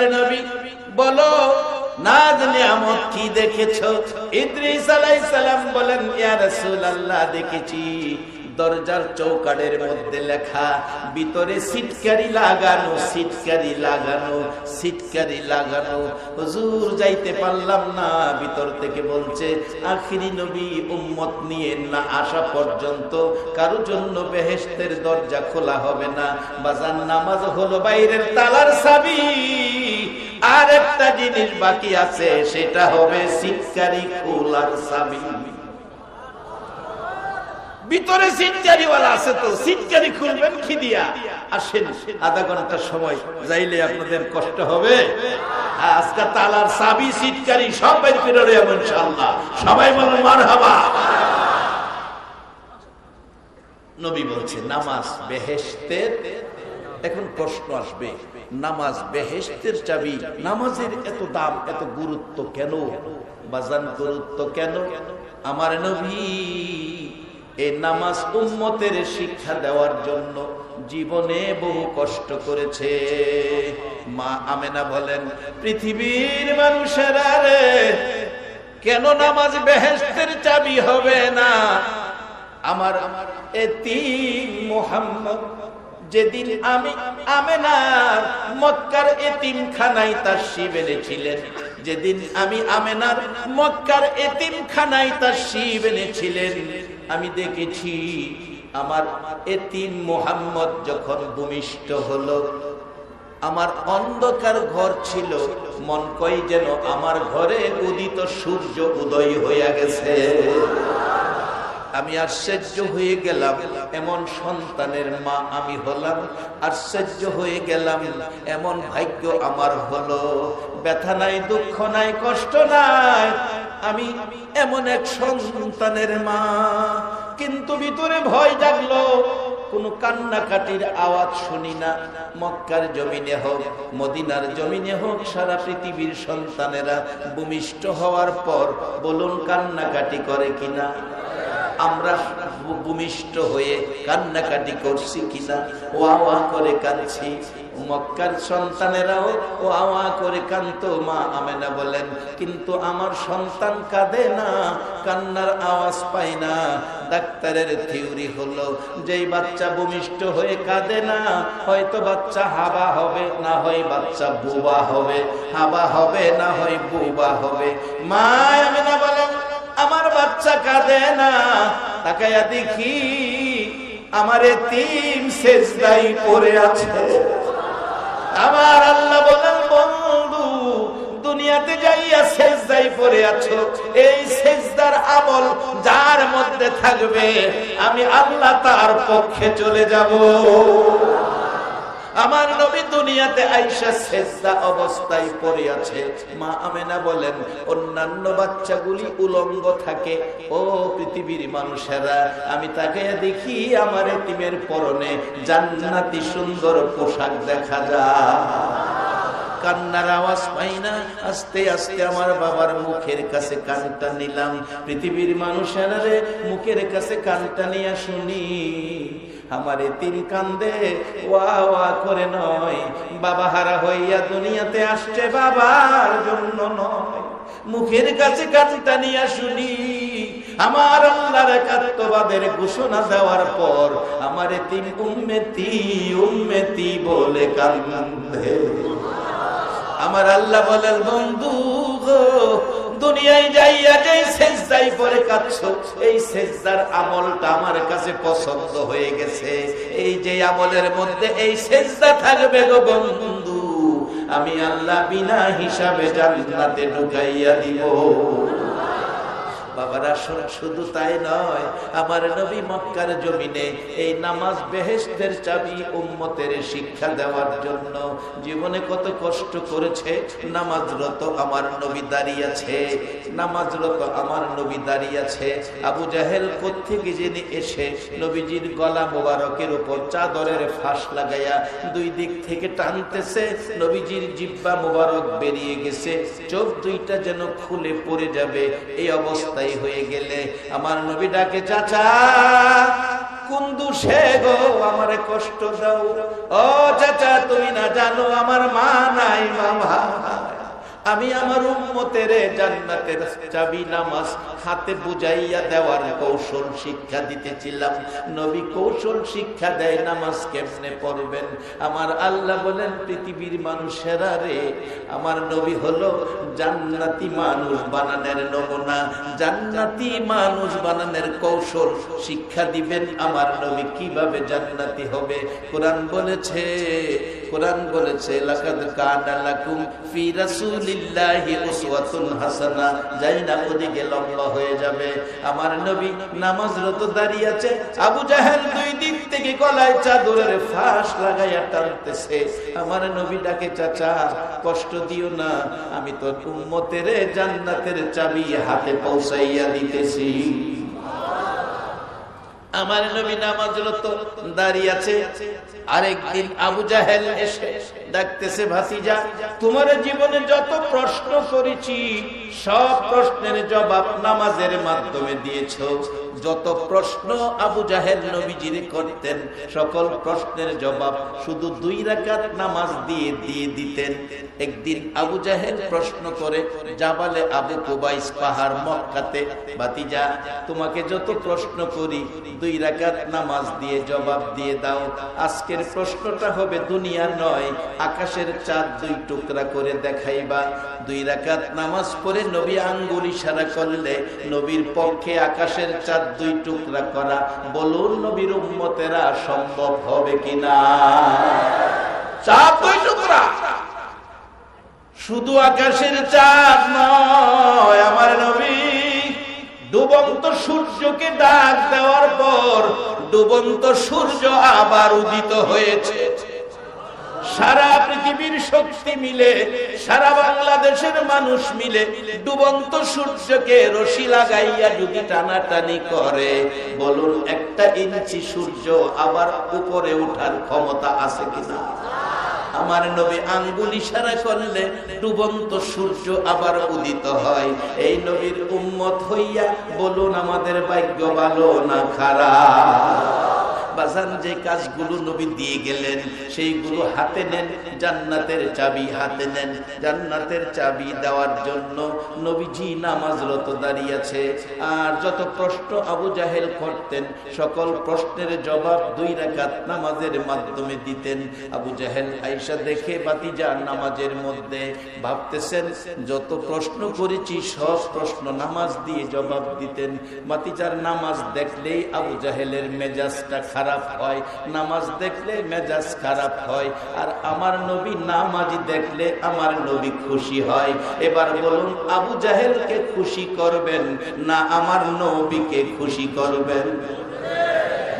আল্লাহর নবী বলো নাজ নিয়ামত কি দেখেছো? ইদ্রিস আলাইহিস সালাম বলেন, ইয়া রাসূলুল্লাহ, দেখেছি দরজার চৌকাঠের মধ্যে লেখা, ভিতরে সিটকারি লাগানো, সিটকারি লাগানো, সিটকারি লাগানো। হুজুর যাইতে পারলাম না, ভিতর থেকে বলছে আখিরি নবী উম্মত নিয়ে না আসা পর্যন্ত কারো জন্য বেহেশতের দরজা খোলা হবে না। বাজার নামাজ হলো বাইরের তালার চাবি, আর একটা জিনিস বাকি আছে, সেটা হবে সিটকারি খোলার চাবি। ভিতরে সিটকারিওয়ালা আছে, তো সিটকারি খুলবেন কি দিয়া? আসেন, আধা ঘন্টা সময় যাইলে আপনাদের কষ্ট হবে। আজকে তালার চাবি সিটকারি সব বের করে রইব ইনশাআল্লাহ। সবাই বলুন মারহাবা। নবী বলছে নামাজ বেহেশতের। এখন প্রশ্ন আসবে, নামাজ বেহেশতের চাবি, নামাজের এত দাম, এত গুরুত্ব কেন? বাজান গুরুত্ব কেন? আমার নবী এই নামাজ উম্মতের শিক্ষা দেওয়ার জন্য জীবনে বহু কষ্ট করেছে। মা আমেনা বলেন, পৃথিবীর মানুষেরা রে, কেন নামাজ বেহেশতের চাবি হবে না? আমার এতিম মুহাম্মদ যেদিন আমি আমেনার মক্কার এতিমখানায় তাশরীফ এনেছিলেন, যেদিন আমি আমেনার মক্কার এতিমখানায় তাশরীফ এনেছিলেন, আমি দেখেছি আমার এতিম মুহাম্মদ যখন ভূমিষ্ঠ হলো, আমার অন্ধকার ঘর ছিল, মন কই যেন আমার ঘরে উদিত সূর্য উদয় হইয়া গেছে। আমি আশ্চর্য হয়ে গেলাম, এমন সন্তানের মা আমি হলাম। আশ্চর্য হয়ে গেলাম, এমন ভাগ্য আমার হলো। ব্যথা নাই, দুঃখ নাই, কষ্ট নাই, আমি এমন এক সন্তানের মা। কিন্তু ভিতরে ভয় জাগলো, কোন কান্নাকাটির আওয়াজ শুনি না। মক্কার জমিনে হোক, মদিনার জমিনে হোক, সারা পৃথিবীর সন্তানেরা ভূমিষ্ঠ হওয়ার পর বলুন কান্নাকাটি করে কিনা? আমরা ভূমিষ্ঠ হয়ে কান্নাকাটি করছি কিনা? ওয়া ওয়া করে কাঁদছি। মক্কার সন্তানেরাও ওয়া ওয়া করে কাঁদতো। মা আমেনা বলেন, কিন্তু আমার সন্তান কাঁদে না, কান্নার আওয়াজ পায় না। ডাক্তারের থিওরি হলো, যেই বাচ্চা ভূমিষ্ঠ হয়ে কাঁদে না, হয়তো বাচ্চা হাবা হবে, না হয় বাচ্চা বুবা হবে। হাবা হবে, না হয় বুবা হবে। মা আমেনা বলেন, আমার বাচ্চা কাঁদে না, তাকায়া দেখি আমার এতিম সেজদায় পড়ে আছে। আমার আল্লাহ বলেন, বন্ধু দুনিয়াতে যাইয়া সেজদায় পড়ে আছো, এই সেজদার আমল যার মধ্যে থাকবে, আমি আল্লাহ তার পক্ষে চলে যাব। আমার নবী দুনিয়াতে আয়েশা সেজদা অবস্থায় পড়ে আছে। মা আমেনা বলেন, অন্যান্য বাচ্চাগুলি উলঙ্গ থাকে। ও পৃথিবীর মানুষেরা, আমি তাকে দেখি আমার এতিমের পরনে জান্নাতি সুন্দর পোশাক দেখা যায়। কান্নার আওয়াজ পাই না। আস্তে আস্তে আমার বাবার মুখের কাছে কানটা নিলাম। পৃথিবীর মানুষেরা রে, মুখের কাছে কানটা নিয়ে শুনি, আমার এতিম কান্দে ওয়া ওয়া করে নয়, বাবা হারা হইয়া দুনিয়াতে আসছে, বাবার জন্য নয়। মুখের কাছে কানটা নিয়ে শুনি, আমার আল্লাহর একাত্মবাদের ঘোষণা দেওয়ার পর আমার এতিম উম্মতি উম্মতি বলে কান্দে। আমার আল্লাহ বলেন, বন্ধু গো, দুনিয়ায় যাইয়া যে সেজদায় পড়ে কাঁদছো, এই সেজদার আমলটা আমার কাছে পছন্দ হয়ে গেছে। এই যে আমলের মধ্যে এই সেজদা থাকবে গো বন্ধু, আমি আল্লাহ বিনা হিসাবে জান্নাতে ঢুকাইয়া দিব। বাবারা, শুধু তাই নয়, আমার নবী মক্কার জমিনে এই নামাজ বেহেশতের চাবি উম্মতের শিক্ষা দেওয়ার জন্য জীবনে কত কষ্ট করেছে। নামাজরত আমার নবী দাঁড়িয়ে আছে, নামাজরত আমার নবী দাঁড়িয়ে আছে। আবু জাহেল কোত্থেকে জেনে এসে নবীজির গলা মোবারকের উপর চাদরের ফাঁস লাগাইয়া দুই দিক থেকে টানতেছে। নবীজির জিহ্বা মোবারক বেরিয়ে গেছে, চোখ দুইটা যেন খুলে পড়ে যাবে। এই অবস্থায় হয়ে গেলে আমার নবী ডাকে, চাচা কুন্দু সে গো আমারে কষ্ট দাও, ও চাচা তুমি না জানো আমার মা নাই বাবা, আমি আমার উম্মতের জান্নাতের চাবি নামাজ হাতে বুঝাইয়া দেওয়ার কৌশল শিক্ষা দিতেছিলাম। নবী কৌশল শিক্ষা দেয় নামাজ কেমনে পড়বেন। আমার আল্লাহ বলেন পৃথিবীর মানুষেরা রে, আমার নবী হলো জান্নাতি মানুষ বানানোর নমুনা, জান্নাতি মানুষ বানানোর কৌশল শিক্ষা দিবেন আমার নবী কিভাবে জান্নাতি হবে। কোরআন বলেছে লাকাদ কানা লাকুম ফি রাসূলিল্লাহি উসওয়াতুন হাসানা। যাই না ওদিকে লম্বা হয়ে যাবে। আমার নবী নামাজরত দাঁড়িয়ে আছে, আবু জাহেল দুই দিক থেকে গলায় চাদরের ফাঁস লাগাইয়া টানতেছে। আমার নবী ডাকে, চাচা কষ্ট দিও না, আমি তো উম্মতের জান্নাতের চাবি হাতে পৌঁছাইয়া দিতেছি। আমার নবী নামাজরত দাঁড়িয়ে আছে। আরেকদিন আবু জাহেল এসে ডাকতেছে, ভাতিজা তোমার জীবনে যত প্রশ্ন করেছি সব প্রশ্নের জবাব নামাজের মাধ্যমে দিয়েছো। যত প্রশ্ন আবু জাহেল নবীজিরে করতেন সকল প্রশ্নের জবাব শুধু 2 রাকাত নামাজ দিয়ে দিতেন। একদিন আবু জাহেল প্রশ্ন করে জাবালে আবু কুবাইস পাহাড় মক্কাতে, ভাতিজা তোমাকে যত প্রশ্ন করি 2 রাকাত নামাজ দিয়ে জবাব দিয়ে দাও। আজকের প্রশ্নটা হবে দুনিয়া নয়, আকাশের চাঁদ 2 টুকরা করে দেখাইবা। 2 রাকাত নামাজ পড়ে নবী আঙ্গুল ইশারা করলে নবীর পক্ষে আকাশের চাঁদ 2 টুকরা করা, বলুন নবীর উম্মতেরা সম্ভব হবে কিনা? চাঁদ 2 টুকরা, শুধু আকাশের চাঁদ নয়, আমার নবী ডুবন্ত সূর্যকে ডাক দেওয়ার পর ডুবন্ত সূর্য আবার উদিত হয়েছে। সারা পৃথিবীর শক্তি মিলে, সারা বাংলাদেশের মানুষ মিলে ডুবন্ত সূর্যকে রশি লাগাইয়া যদি টানাটানি করে, বলুন 1 ইঞ্চি সূর্য আবার উপরে ওঠার ক্ষমতা আছে কিনা? আমার নবী আঙ্গুল ইশারা করলে ডুবন্ত সূর্য আবার উদিত হয়। এই নবীর উম্মত হইয়া বলুন আমাদের ভাগ্য ভালো না খারাপ? বাজান যে কাজগুলো নবী দিয়ে গেলেন সেইগুলো হাতে নেন, জান্নাতের চাবি হাতে নেন। জান্নাতের চাবি দেওয়ার জন্য নবীজি নামাজরত দাঁড়িয়ে আছে। আর যত প্রশ্ন আবু জাহেল করতেন সকল প্রশ্নের জবাব 2 রাকাত নামাজের মাধ্যমে দিতেন। আবু জাহেল আয়েশা দেখে ভাতিজা নামাজের মধ্যে ভাবতেছেন যত প্রশ্ন করেছি সব প্রশ্ন নামাজ দিয়ে জবাব দিতেন। ভাতিজার নামাজ দেখলেই আবু জাহেলের মেজাজটা খারাপ হয়, নামাজ দেখলে মেজাজ খারাপ হয়। আর আমার নবী নামাজি দেখলে আমার নবী খুশি হয়। এবার বলুন আবু জাহেলকে খুশি করবেন না আমার নবীকে খুশি করবেন?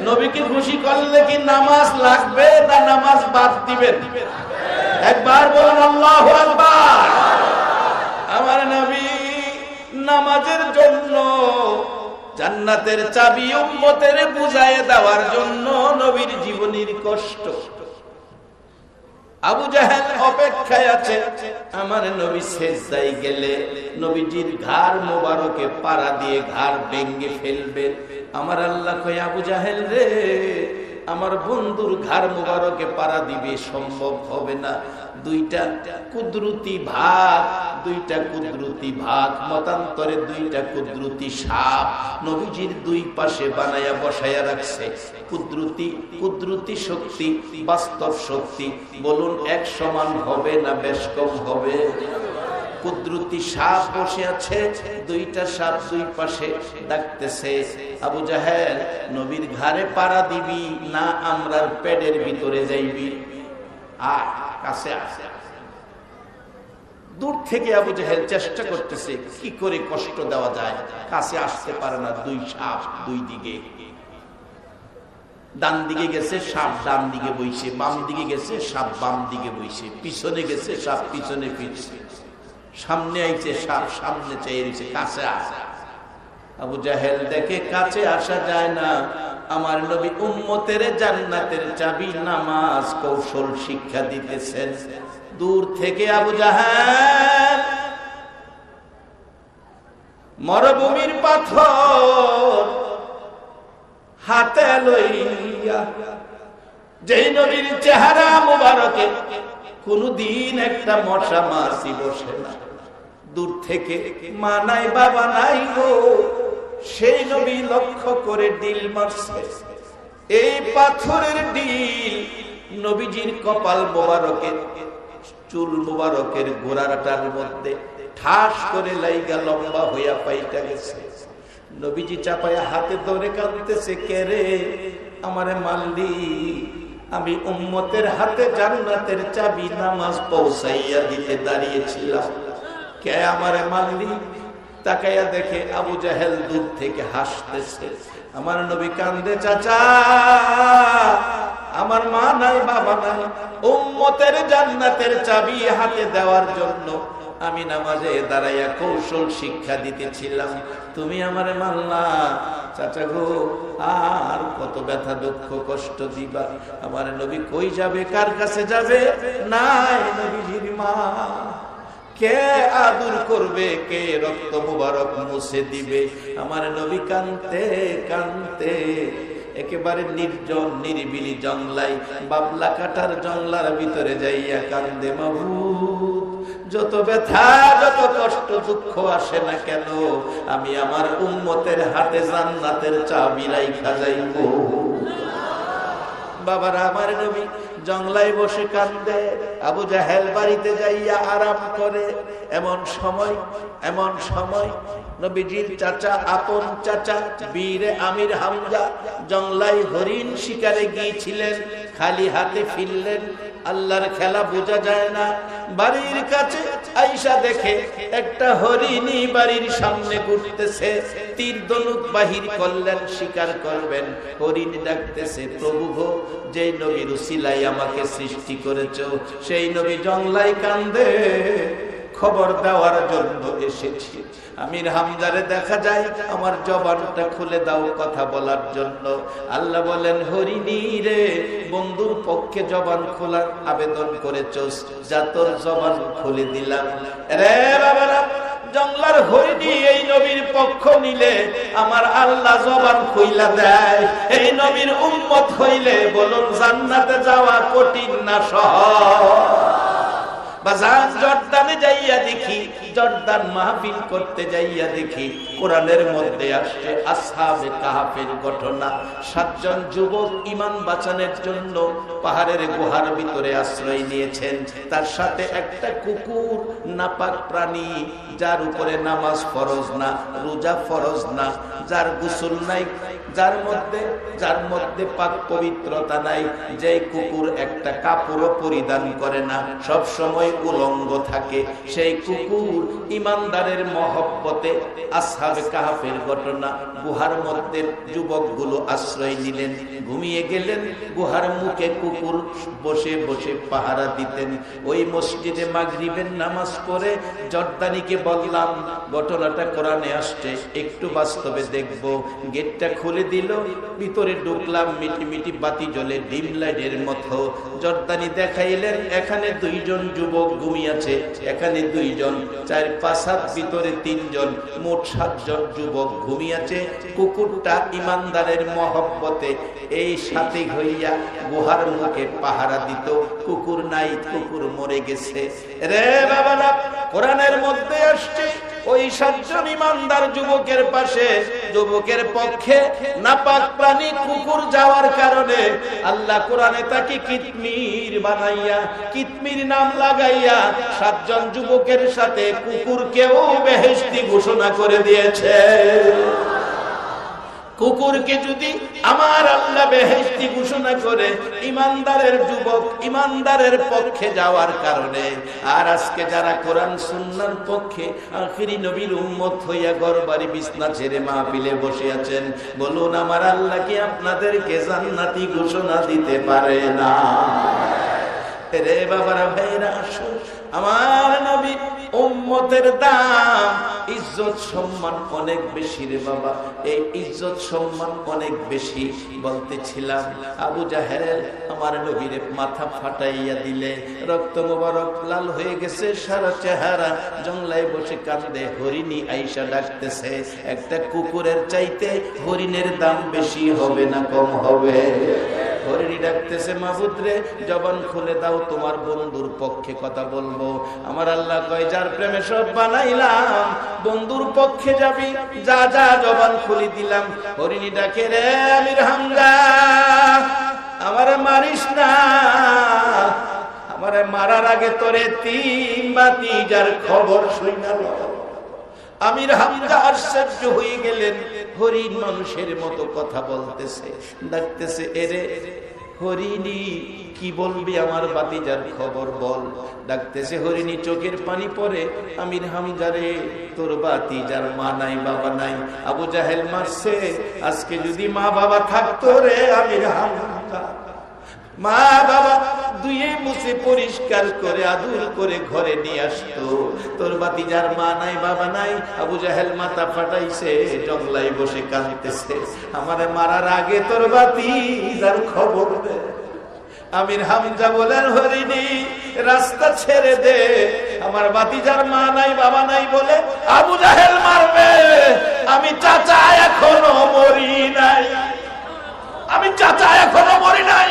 নবীকে খুশি করলে কি নামাজ লাগবে না নামাজ বাদ দিবেন? একবার বলুন আল্লাহু আকবার। আমার নবী নামাজের জন্য, জান্নাতের চাবি উম্মতের বুঝায় দেওয়ার জন্য নবীর জীবনের কষ্ট। আবু জাহেল অপেক্ষায় আছে আমার নবী সেজদায় গেলে নবীজির ঘাড় মোবারকে পাড়া দিয়ে ঘাড় ভেঙে ফেলবে। আমার আল্লাহ কয় আবু জাহেল রে, আমার বন্ধুর ঘাড় মোবারকে পাড়া দিবে সম্ভব হবে না। 2টা কুদরতি ভাগ মতান্তরে 2টা কুদরতি সাপ নবীজির 2 পাশে বানায়া বসায়া রাখছে। কুদরতি শক্তি, বাস্তব শক্তি, বলুন এক সমান হবে না বেশ কম হবে? কুদরতি সাপ বসে আছে, 2টা সাপ 2 পাশে ডাকতেছে, আবু জাহেল নবীর ঘাড়ে পাড়া দিবি না আমরার পেটের ভিতরে যাইবি? কাছে আসে। দূর থেকে আবু জাহেল চেষ্টা করতেছে কি করে কষ্ট দেওয়া যায়, কাছে আসতে পারে না। 2 সাপ 2 দিকে, ডান দিকে গেছে সাপ ডান দিকে বইছে, বাম দিকে গেছে সাপ বাম দিকে বইছে, পিছনে গেছে সাপ পিছনে ফিরছে, সামনে আইছে সাপ সামনে চাইছে, কাছে আসে। আবু জাহেল দেখে কাছে আসা যায় না। আমার নবী উম্মতের জান্নাতের চাবি নামাজ কৌশল শিক্ষা দিতেছেন। দূর থেকে আবু জাহেল মরুভূমির পাথর হাতে লইয়া, যেই নবীর চেহারা মুবারকে কোনদিন একটা মশা মাছি বসে না, দূর থেকে মা নাই বাবা নাই গো, সেই নবী লক্ষ্য করে ডিল মারছে। এই পাথরের ডিল নবীজির কপাল মোবারকের চুল মোবারকের গোড়াটার মধ্যে ঠাস করে লাইগা লম্বা হইয়া পাইটা গেছে। নবীজি চাপায়া হাতে ধরে কাঁদতেছে, কে রে আমারে মারলি? আমি উম্মতের হাতে জান্নাতের চাবি নামাজ পৌঁছাইয়া দিতে দাঁড়িয়েছিলাম, কে আমারে মারলি? তাকাইয়া দেখে আবু জাহেল দূর থেকে হাসতেছে। আমার নবী কান্দে, চাচা আমার মা নাই বাবা নাই, উম্মতের জান্নাতের চাবি হাতে দেওয়ার জন্য আমি নামাজে দাঁড়াইয়া কৌশল শিক্ষা দিতেছিলাম, তুমি আমারে মারলা। চাচা গো, আর কত ব্যথা দুঃখ কষ্ট দিবা? আমার নবী কই যাবে, কার কাছে যাবে? নাই নবীজির মা, কে আদর করবে, কে রক্ত মুবারক মুছে দিবে? আমার নবী কানতে কানতে একেবারে নির্জন নিরিবিলি জংলাই, বাবলা কাটার জংলার ভিতরে যাইয়া কান্দে, মাবুদ যত ব্যথা যত কষ্ট দুঃখ আসে না কেন, আমি আমার উম্মতের হাতে জান্নাতের চাবি রাইখা যাইব। বাবারা, আমার নবী জংলায় বসে কান্দে, আবু জাহেল বাড়িতে যাইয়া আরাম করে। এমন সময় নবীজির চাচা, আপন চাচা বীর আমির হামজা জংলায় হরিণ শিকারে গিয়েছিলেন, খালি হাতে ফিরলেন। আল্লাহর খেলা বোঝা যায় না। বাড়ির কাছে আইসা দেখে একটা হরিণী বাড়ির সামনে ঘুরতেছে, তীর ধনুক বাহির করলেন, শিকার করবেন। হরিণ ডাকতেছে, প্রভু গো, যে নবীর উসিলায় আমাকে সৃষ্টি করেছো, সেই নবী জংলায় কান্দে, খবর দেওয়ার জন্য এসেছি। আমির হামজারে দেখা যায় আমার জবানটা খুলে দাও কথা বলার জন্য। আল্লাহ বলেন, হরিণী রে, বন্ধুর পক্ষে জবান খোলার আবেদন করেছস, যা তোর জবান খুলে দিলাম। রে বাবারা, জংলার হরিণী এই নবীর পক্ষ নিলে আমার আল্লাহ জবান খুইলা দেয়। এই নবীর উম্মত হইলে বলুন জান্নাতে যাওয়া কঠিন না সহজ? বাজার জর্দানে যাইয়া দেখি, জর্দান মাহফিল করতে যাইয়া দেখি, কোরআনের মধ্যে আসছে আসহাবে কাহাফের ঘটনা। 7 জন যুবক ঈমান বাঁচানোর জন্য পাহাড়ের গুহার ভিতরে আশ্রয় নিয়েছেন। তার সাথে একটা কুকুর, নাপাক প্রাণী, যার উপরে নামাজ ফরজ না, রোজা ফরজ না, যার গোসল নাই, যার মধ্যে পাক পবিত্রতা নাই, যে কুকুর একটা কাপড় পরিধান করে না, সব সময় উলঙ্গ থাকে, সেই কুকুর ইমানদারের মহব্বতে আসহাবে কাহাফের ঘটনা। গুহার মধ্যে যুবকগুলো আশ্রয় নিলেন, ঘুমিয়ে গেলেন। গুহার মুখে কুকুর বসে বসে পাহারা দিতেন। ওই মসজিদে মাগরিবের নামাজ পড়ে জর্দানিকে বললাম, ঘটনাটা কোরআনে আসছে, একটু বাস্তবে দেখব। গেটটা খুলে দিল, ভিতরে ঢুকলাম, মিটি মিটি বাতি জ্বলে ডিম লাইটের মতো। জর্দানি দেখাইলেন, এখানে 2 জন যুবক ঘুমিয়েছে, এখানে 2 জন, 4-5 হাত ভিতরে 3 জন, মোট 7 জন যুবক ঘুমিয়েছে। কুকুরটা ইমানদারের মহব্বতে এই সাথে হইয়া গুহার মুখে পাহারা দিত। কুকুর নাই, কুকুর মরে গেছে। রে বাবারা, কোরআনের মধ্যে আসছে ওই 7 জন ইমানদার যুবকের পাশে, যুবকের পক্ষে নাপাক প্রাণী কুকুর যাওয়ার কারণে আল্লাহ কোরআনে তাকে কিতমির বানাইয়া, কিতমির নাম লাগাইয়া 7 জন যুবকের সাথে কুকুরকেও বেহেশতি ঘোষণা করে দিয়েছে। কুকুরকে যদি আমার আল্লাহ বেহেশতি ঘোষণা করে ইমানদারের যুবক ইমানদারের পক্ষে যাওয়ার কারণে, আর আজকে যারা কোরআন সুন্নাহর পক্ষে আখিরি নবীর উম্মত হইয়া ঘরবাড়ি বিছনা ছেড়ে মাহফিলে বসে আছেন, বলুন আমার আল্লাহ কি আপনাদেরকে জান্নাতি ঘোষণা দিতে পারে না? রে বাবারা, ভাইরা, আসুন আমার নবী উম্মতের দাম ইজ্জত সম্মান অনেক বেশি রে বাবা, এই ইজ্জত সম্মান অনেক বেশি। বলতেছিলাম আবু জাহেল আমার নবীর মাথা ফাটাইয়া দিলে, রক্ত মোবারক লাল হয়ে গেছে সারা চেহারা, জংলায় বসে কান্দে। হরিণী আইসা ডাকতেছে, একটা কুকুরের চাইতে হরিণের দাম বেশি হবে না কম হবে? হরিণী ডাকতেছে, মাবুদ রে জবান খুলে দাও, তোমার বন্ধুর পক্ষে কথা বলবো। আমার আল্লাহ কয়, যার প্রেমে সব বানাইলাম বন্ধুর পক্ষে যাবি, যা যা জবান খুলি দিলাম। হরিণী ডাকে, রে আমির হামজা আমারে মারিস না, আমারে মারার আগে তোরে তিন ভাতিজার খবর শুনাল। আমির হামজা আশ্চর্য হয়ে গেলেন, হরিণ মানুষের মতো কথা বলতেছে, ডাকতেছে, এরে হরিণী কি বলবি, আমার ভাতিজার খবর বল। ডাকতেছে হরিণী, চোখের পানি পড়ে, আমির হামজা রে তোর ভাতিজার মা নাই বাবা নাই, আবু জাহেল মারছে। আজকে যদি মা বাবা থাকতো রে আমির হামজা, মা বাবা দুয়ে মুছে পরিষ্কার করে আদর করে ঘরে নিয়ে আসতো। তোর ভাতিজার মা নাই বাবা নাই, আবু জাহেল মাথা ফাটাইছে, জংলায় বসে কাঁদতেছে, আমারে মারার আগে তোর ভাতিজার খবর দে। আমির হামজা বলেন, হরিণী রাস্তা ছেড়ে দে, আমার ভাতিজার মা নাই বাবা নাই বলে আবু জাহেল মারবে? আমি চাচা এখনো মরি নাই, আমি চাচা এখনো মরি নাই।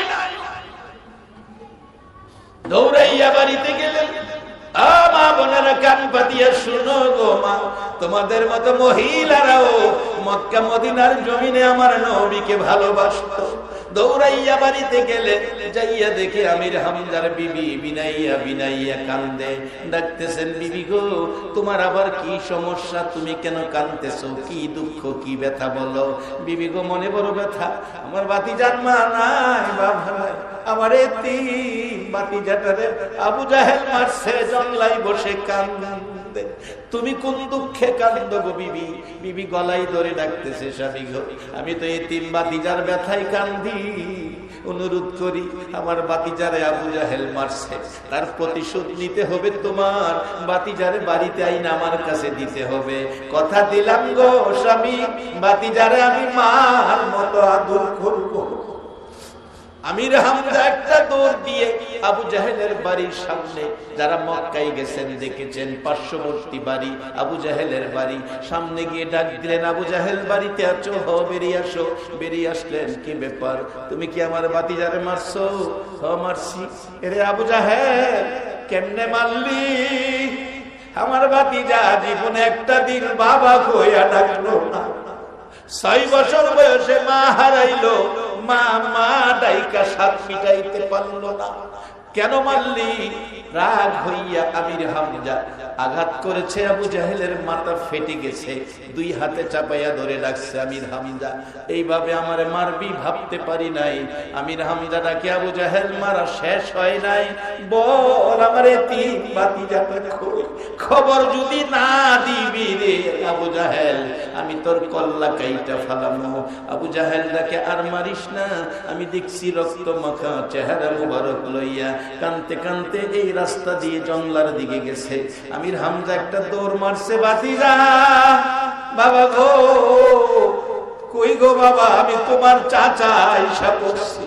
দৌড়াইয়া বাড়িতে গেলেন। মা বোনেরা কান পাতিয়া শুনো গো মা, তোমাদের মতো মহিলারাও মক্কা মদিনার জমিনে আমার নবীকে ভালোবাসতো। দৌড়াইয়া বাড়িতে গেলে যাইয়া দেখে আমির হামজার বিবি বিনাইয়া বিনাইয়া কান্দে। ডাকতেছেন, বিবি গো তোমার আবার কি সমস্যা, তুমি কেন কান্দতেছো, কি দুঃখ কি ব্যথা বলো? বিবি গো মনে বড় ব্যথা, আমার ভাতিজার মা নাই বাবা নাই, আমার এতিম ভাতিজাটারে আবু জাহেল মারছে, জংলায় বসে কান্দে। তুমি কোন দুঃখে কান্দো গো বিবি? বিবি গলায় ধরে ডাকতেছে, স্বামী গো আমি তো এতিম ভাতিজার ব্যথায় কান্দি, অনুরোধ করি আমার ভাতিজারে আবু জাহেল মারছে, তার প্রতিশোধ নিতে হবে, তোমার ভাতিজারে বাড়িতে আইনা আমার কাছে দিতে হবে। কথা দিলাম গো স্বামী, ভাতিজারে আমি মার মতো আদর করবো। আমির হামজা একটা দৌড় দিয়ে আবু জাহেলের বাড়ির সামনে, যারা মক্কায় গেছেন দেখেছেন পার্শ্ববর্তী বাড়ি আবু জাহেলের বাড়ি, সামনে গিয়ে ডাক দিলেন, আবু জাহেল বাড়িতে আছো? হ বেরিয়ে আসো। বেরিয়ে আসলেন, কি ব্যাপার, তুমি কি আমার ভাতিজারে মারছো? হ মারছি। এরে আবু জাহেল কেমনে মারলি? আমার ভাতিজা জীবনে একটা দিন বাবা কইয়া ডাকলো না, 6 বছর বয়সে মা হারাইলো, মা মা ডাইকা সাত পিটাইতে পারলো না। কেন মারলি? রাগ হইয়া আমির হামজা আঘাত করেছে, আবু জাহেলের মাথা ফেটে গেছে, 2 হাতে চাপাইয়া ধরে রাখছে। আমির হামজা এইভাবে আমারে মারবি ভাবতে পারি নাই। আমির হামজা ডাকে, আবু জাহেল মারা শেষ হয় নাই, বল আমার এতিম ভাতিজাটা কই? খবর যদি না দিবি রে আবু জাহেল, আমি তোর কল্লা কাইটা ফালামো। আবু জাহেল ডাকে, আর মারিস না, আমি দেখছি রক্ত মাখা চেহারা মুবারক লইয়া কানতে কানতে এই রাস্তা দিয়ে জংলার দিকে গেছে। আমির হামজা একটা দৌড় মারছে, ভাতিজা বাবা গো কই গো বাবা, আমি তোমার চাচা আইসা পড়ছি।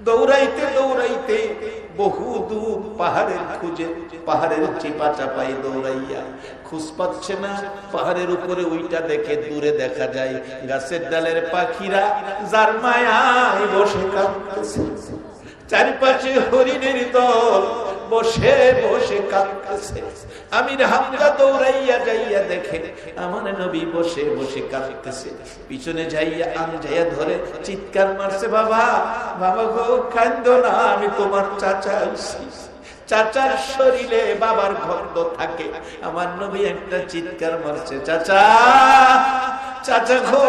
দৌড়াইতে দৌড়াইতে বহু দূর পাহাড়ের খুঁজে, পাহাড়ের চিপা চাপাই দৌড়াইয়া খুঁজ পাচ্ছে না। পাহাড়ের উপরে ওইটা দেখে, দূরে দেখা যায় গাছের ডালের পাখিরা যার মায়ায় বসে কাঁদতেছে, চারিপাশে হরিণের দল বসে বসে কাঁদতেছে। আমির হামজা দৌড়াইয়া যাইয়া দেখে আমার নবী বসে বসে কাঁদতেছে, পিছনে যাইয়া যাইয়া ধরে চিৎকার মারছে, বাবা বাবা গো কান্দো না, আমি তোমার চাচা আইছি। চাচার শরীরে বাবার গন্ধ থাকে। আমার নবী একটা চিৎকার মারছে, চাচা চাচা গো,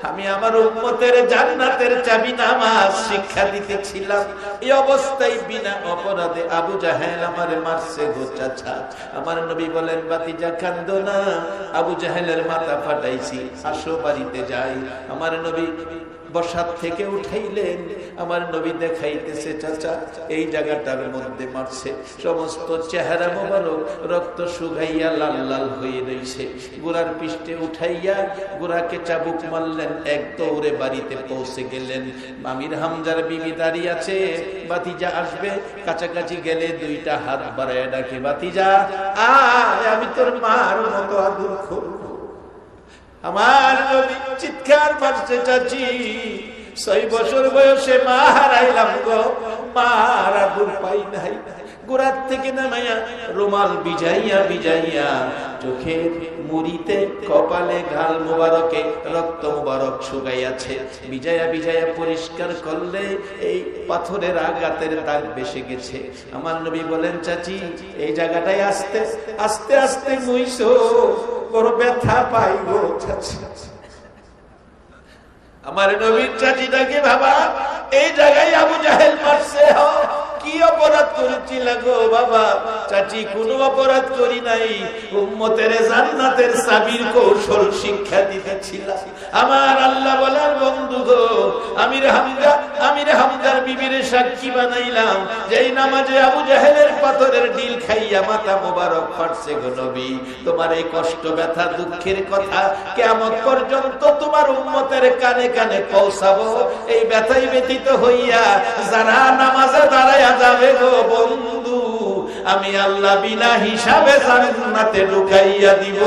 আমি আমার উম্মতের জান্নাতের চাবি নামাজ শিক্ষা দিতেছিলাম, এই অবস্থায় বিনা অপরাধে আবু জাহেল আমারে মারছে গো চাচা। আমার নবী বলেন, ভাতিজা কান্দো না, আবু জাহেলের মাথা ফাটাইছি, আসো বাড়িতে যাই। আমার নবী বসার থেকে উঠাইলেন। আমার নবী দেখাইতেছে, চাচা এই জায়গাটার মধ্যে মারছে, সমস্ত চেহারা মোবারক রক্ত শুকাইয়া লাল লাল হয়ে রয়েছে। গোড়ার পৃষ্ঠে উঠাইয়া গোড়াকে চাবুক মারলেন, এক দৌড়ে বাড়িতে পৌঁছে গেলেন। আমির হামজার বিবি দাঁড়িয়ে আছে, বাতিজা আসবে, কাছাকাছি গেলে দুইটা হাত বাড়ায় ডাকে, বাতিজা আয়, আমি তোর মার মতো আদর করব। আমার নবী চিৎকার মারছে, চাচি 6 বছর বয়সে মা হারাইলাম গো, মার আদর পাই নাই। গোড়ার থেকে নামাইয়া রুমাল ভিজাইয়া ভিজাইয়া চোখের মুড়িতে কপালে গাল মোবারকে রক্ত মোবারক শুকাইয়াছে, ভিজাইয়া ভিজাইয়া পরিষ্কার করলে এই পাথরের আঘাতের দাগ বেশি গেছে। আমার নবী বলেন, চাচি এই জায়গাটায় আস্তে আস্তে আস্তে মুইছো, বড় ব্যথা পাইব চাচি। আমার নবীর চাচিটাকে ভাবা, এই জায়গায় আবু জাহেল মারছে, কি অপরাধ করেছিল গো বাবা? চাচি কোনো অপরাধ করি নাই, উম্মতের জান্নাতের চাবির কৌশল শিক্ষা দিতেছিলাম। আমার আল্লাহ বলার বন্ধু গো, আমির হামজার বিবির সাক্ষী বানাইলাম, যেই নামাজে আবু জাহেলের পাথরের ডিল খাইয়া মাথা মোবারক ফাটছে গো নবী। তোমার এই কষ্ট ব্যথা দুঃখের কথা কিয়ামত পর্যন্ত তোমার উম্মতের কানে কানে পৌঁছাবো। এই ব্যথাই ব্যতীত হইয়া যারা নামাজে দাঁড়ায় যাবে গো বন্ধু, আমি আল্লাহ বিনা হিসাবে জান্নাতে ঢুকাইয়া দিব।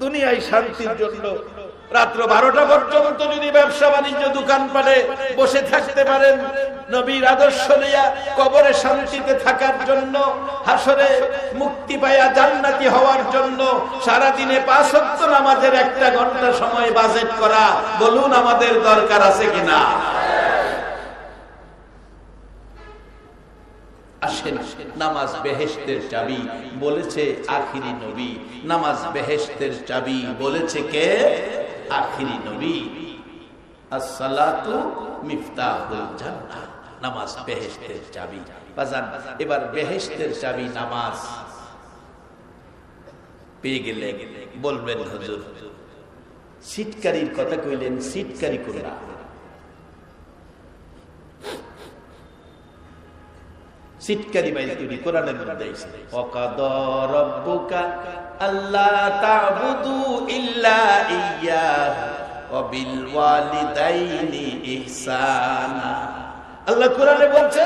দুনিয়ায় শান্তির জন্য রাত্র 12টা পর্যন্ত যদি ব্যবসা বাণিজ্য দোকানপাটে বসে থাকতে পারেন, নবীর আদর্শ নিয়া কবরে শান্তিতে থাকার জন্য, হাসরে মুক্তি পাইয়া জান্নাতি হওয়ার জন্য সারাদিনে 5 ওয়াক্ত নামাজের 1 ঘন্টা সময় বাজেট করা, বলুন আমাদের দরকার আছে কিনা? আসেন, নামাজ বেহেশতের চাবি বলেছে আখিরি নবী। নামাজ বেহেশতের চাবি বলেছে কে? আখিরি নবী। আসসালাতু মিফতাহুল জান্নাহ, নামাজ বেহেশতের চাবি। বাজান, এবার বেহেশতের চাবি নামাজ পেয়ে গেলে বলবেন, হুজুর সিটকারির কথা কইলেন, সিটকারি কোনটা? সিটকারি বাইরে তৈরি কোরআনের মধ্যে আছে, ওয়াকাদা রাব্বুকা আল্লা তা'বুদু ইল্লা ইয়্যাহু ওয়া বিল ওয়ালিদাইনি ইহসানা। আল্লাহ কোরআনে বলছে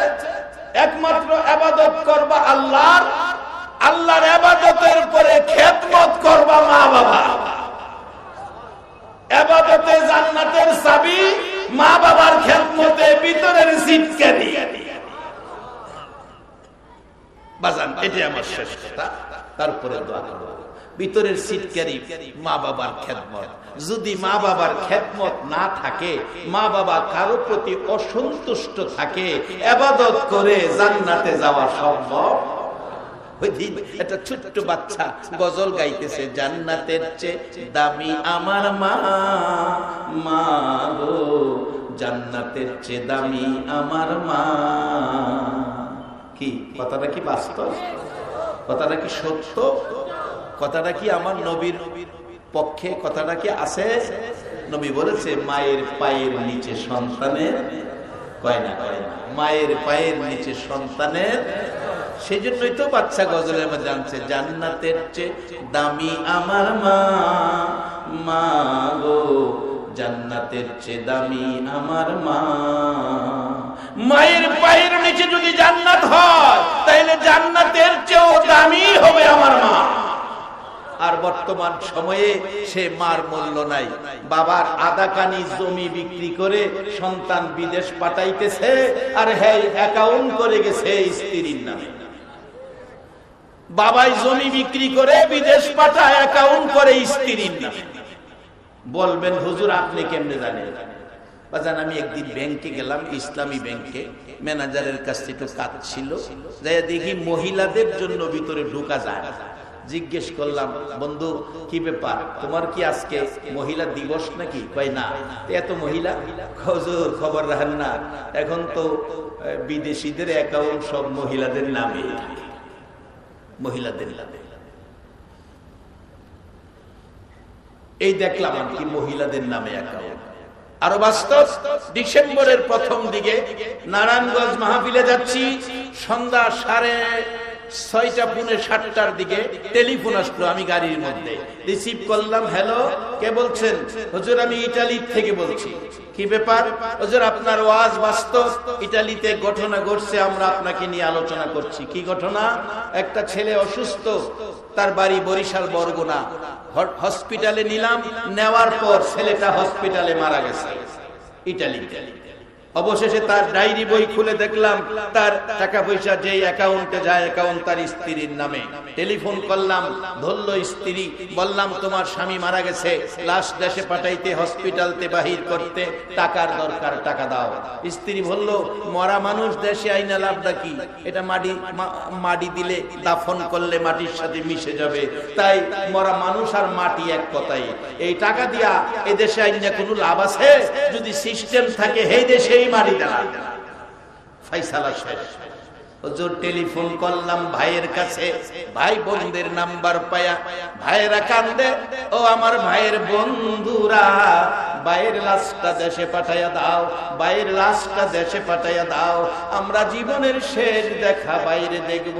একমাত্র ইবাদত করবা আল্লাহর, আল্লাহর ইবাদতের পরে খেদমত করবা মা বাবা। ইবাদতে জান্নাতের চাবি, মা বাবার খেদমতে ভিতরের সিটকারি। বাজান, এটাই আমার শেষ কথা, তারপরে দোয়া করব। ভিতরের সিটকারি মা বাবার খেদমত। যদি মা বাবার খেদমত না থাকে, মা বাবা কারো প্রতি অসন্তুষ্ট থাকে, ইবাদত করে জান্নাতে যাওয়া সম্ভব? ওই দিন একটা ছোট্ট বাচ্চা গজল গাইতেছে, জান্নাতের চেয়ে দামি আমার মা, মা গো জান্নাতের চেয়ে দামি আমার মা। কি কথাটা কি বাস্তব? কথাটা কি সত্য? কথাটা কি আমার নবীর পক্ষে? কথাটা কি আছে? নবী বলেছে মায়ের পায়ের নিচে সন্তানের, কয় না মায়ের পায়ের নিচে সন্তানের। সেই জন্যই তো বাচ্চা গজলের মধ্যে জানছে, জান্নাতের চেয়ে দামি আমার মা, মা গো জান্নাতের চেয়ে দামি আমার মা। মায়ের পায়ের নিচে যদি জান্নাত হয়, তাহলে জান্নাতের চেয়েও দামি হবে আমার মা। আর বর্তমান সময়ে সে মার মূল্য নাই। বাবার আধাকানি জমি বিক্রি করে সন্তান বিদেশ পাঠাইতেছে, আর হ্যাঁ অ্যাকাউন্ট করে গেছে স্ত্রীর নামে। বাবাই জমি বিক্রি করে বিদেশ পাঠায়, অ্যাকাউন্ট করে স্ত্রীর নামে। বলবেন হুজুর আপনি কেমনে জানেন? বাজান, আমি একদিন ব্যাংকে গেলাম, ইসলামী ব্যাংকে, ম্যানেজারের কাছ থেকে কাজ ছিল, যাই দেখি মহিলাদের জন্য ভিতরে ঢোকা যায়। জিজ্ঞেস করলাম, বন্ধু কি ব্যাপার, তোমার কি আজকে মহিলা দিবস নাকি? কয় না। এত মহিলা? হুজুর খবর রাখেন না, এখন তো বিদেশিদের অ্যাকাউন্ট সব মহিলাদের নামে, মহিলাদের নামে। এই দেখলাম আর কি মহিলাদের নামে অ্যাকাউন্ট। আরো বাস্তব, ডিসেম্বরের প্রথম দিকে নারায়ণগঞ্জ মাহফিলে যাচ্ছি, সন্ধ্যা 6:30-7:45 দিকে টেলিফোন আসলো, আমি গাড়ির মধ্যে রিসিভ করলাম। হ্যালো, কে বলছেন? হুজুর আমি ইটালি থেকে বলছি। কি ব্যাপার? হুজুর আপনার ওয়াজ বাস্তব, ইটালিতে ঘটনা ঘটছে, আমরা আপনাকে নিয়ে আলোচনা করছি। কি ঘটনা? একটা ছেলে অসুস্থ, তার বাড়ি বরিশাল বরগুনা, হসপিটালে নিলাম, নেওয়ার পর ছেলেটা হসপিটালে মারা গেছে ইটালি। অবশেষে তার ডায়েরি বই খুলে দেখলাম তার টাকা পয়সা যেই অ্যাকাউন্টে যায়, অ্যাকাউন্ট তার স্ত্রীর নামে। টেলিফোন করলাম, ধরলো স্ত্রী, বললাম তোমার স্বামী মারা গেছে, লাশ দেশে পাঠাইতে, হসপিটালতে বাহির করতে টাকার দরকার, টাকা দাও। স্ত্রী বলল মরা মানুষ দেশে আইনা লাভটা কি, এটা মাটি দিলে দাফন করলে মাটির সাথে মিশে যাবে, তাই মরা মানুষ আর মাটি এক কথাই, এই টাকা দিয়া এই দেশে আইনা কোনো লাভ আছে? যদি সিস্টেম থাকে এই দেশে মারি দেওয়া, ফাইসালা শেষ। হুজুর টেলিফোন করলাম ভাইয়ের কাছে, ভাই বোনদের নাম্বার পায়া ভাইয়েরা কান্দে, ও আমার ভাইয়ের বন্ধুরা, ভাইয়ের লাশটা দেশে পাঠাইয়া দাও, ভাইয়ের লাশটা দেশে পাঠাইয়া দাও, আমরা জীবনের শেষ দেখা বাইরে দেখব।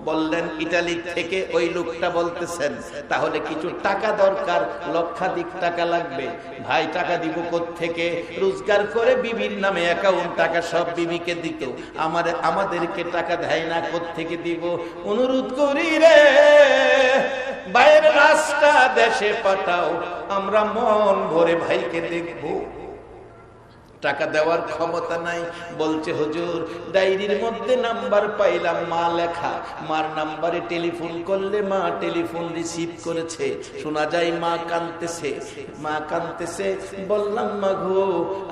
বললেন ইটালি থেকে ওই লোকটা বলতেছেন তাহলে কিছু টাকা দরকার, লক্ষাধিক টাকা লাগবে। ভাই টাকা দিব কোত্থেকে? রোজগার করে বিবির নামে অ্যাকাউন্ট, টাকা সব বিবিকে দিত, আমাদেরকে টাকা দেয় না, কোত্থেকে দিব? অনুরোধ করি রে, ভাইয়ের লাশটা দেশে পাঠাও, আমরা মন ভরে ভাইকে দেখবো। টাকা দেওয়ার ক্ষমতা নাই। বলছে হুজুর ডায়েরির মধ্যে নাম্বার পাইলাম, মা লেখা, মার নাম্বারে টেলিফোন করলে মা টেলিফোন রিসিভ করেছে, শোনা যায় মা কাঁদতেছে, মা কাঁদতেছে। বললাম মা গো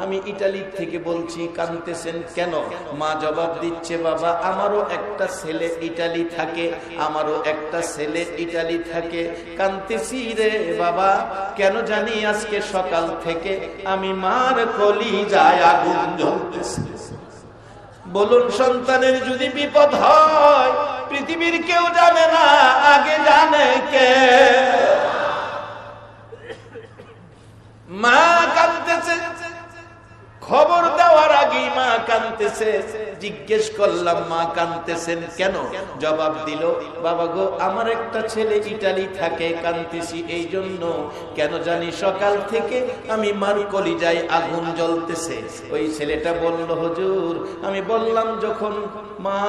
আমি ইটালি থেকে বলছি, কাঁদতেছেন কেন? মা জবাব দিচ্ছে বাবা আমারও একটা ছেলে ইটালি থাকে, আমারও একটা ছেলে ইটালি থাকে, কাঁদতেছি রে বাবা, কেন জানি আজকে সকাল থেকে আমি মার কলিজা আগুন জ্বলতেছে। বলুন সন্তানের যদি বিপদ হয় পৃথিবীর কেউ জানে না, আগে জানে কে? মা কাঁদতেছে, খবর দেওয়ার আগেই মা কাঁদতেছে। জিজ্ঞেস করলাম মা কাঁদতেছেন কেন? জবাব দিল বাবা গো আমার একটা ছেলে ইটালি থাকে, কাঁদতেছি এই জন্য, কেন জানি সকাল থেকে আমি মার কলিজায় আগুন জ্বলতেছে। ওই ছেলেটা বলল হুজুর, আমি বললাম যখন মা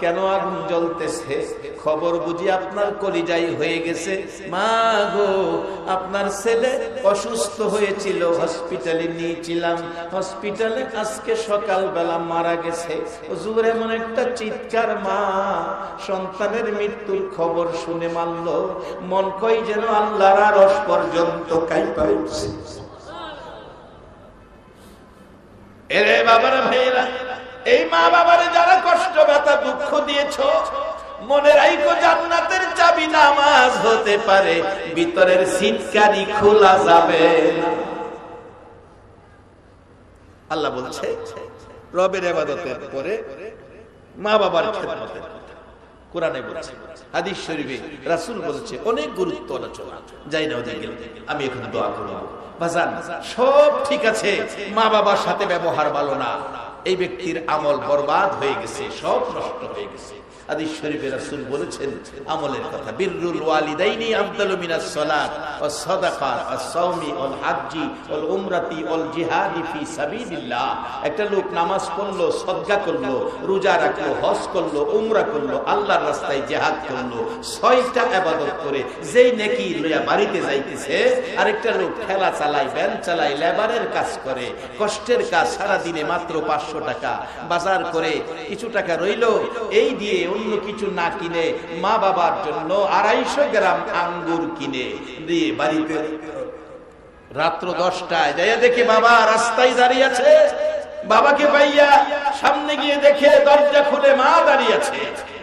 কেন আগুন জ্বলতেছে, খবর বুঝি আপনার কলিজায় হয়ে গেছে। মা গো আপনার ছেলে অসুস্থ হয়েছিল, হসপিটালে নিয়েছিলাম, হসপিটালে আজকে সকালবেলা মারা গেছে। হুজুর এমন একটা চিৎকার, মা সন্তানের মৃত্যুর খবর শুনে মানল, মন কই যেন আল্লাহর আরশ পর্যন্ত কাঁইপা উঠছে। এরে বাবারা ভাইরা, এই মা বাবারে যারা কষ্ট ব্যথা দুঃখ দিয়েছ, মনে রাখো জান্নাতের চাবি নামাজ হতে পারে, ভিতরের সিটকারি খোলা যাবে না। আল্লাহ বলছে রবের ইবাদতের পরে মা বাবার খেদমতের কথা কোরআনে বলছে, হাদিস শরীফে রাসূল বলছে, অনেক গুরুত্ব আলোচনা। যাই না ওদিকে গেল, আমি এখন দোয়া করব। বাজান সব ঠিক আছে, মা বাবার সাথে ব্যবহার ভালো না, এই ব্যক্তির আমল বরবাদ হয়ে গেছে, সব নষ্ট হয়ে গেছে। হাদিস শরীফে রাসূল বলেছেন আমলের কথা, বিররুল ওয়ালিদাইনি আফদালু মিনাস সালাত ওয়াস সাদাকা ওয়াস সাওমি ওয়াল হাজ্জি ওয়াল উমরাতি ওয়াল জিহাদি ফি সাবিলিল্লাহ। একটা লোক নামাজ পড়লো, সদকা করলো, রোজা রাখলো, হজ করলো, উমরা করলো, আল্লাহর রাস্তায় জিহাদ করলো, 6টা ইবাদত করে যেই নেকি লইয়া বাড়িতে যাইতেছে, আরেকটা লোক ঠেলা চালায়, ভ্যান চালায়, লেবারের কাজ করে, কষ্টের কাজ, সারা দিনে মাত্র 500 টাকা বাজার করে কিছু টাকা রইলো, এই দিয়ে অন্য কিছু না কিনে মা বাবার জন্য 250 গ্রাম আঙ্গুর কিনে দিয়ে বাড়িতে রাত্র 10টায় যাইয়া দেখে বাবা রাস্তায় দাঁড়িয়ে আছে। বাবাকে পাইয়া সামনে গিয়ে দেখে দরজা খুলে মা দাঁড়িয়ে আছে।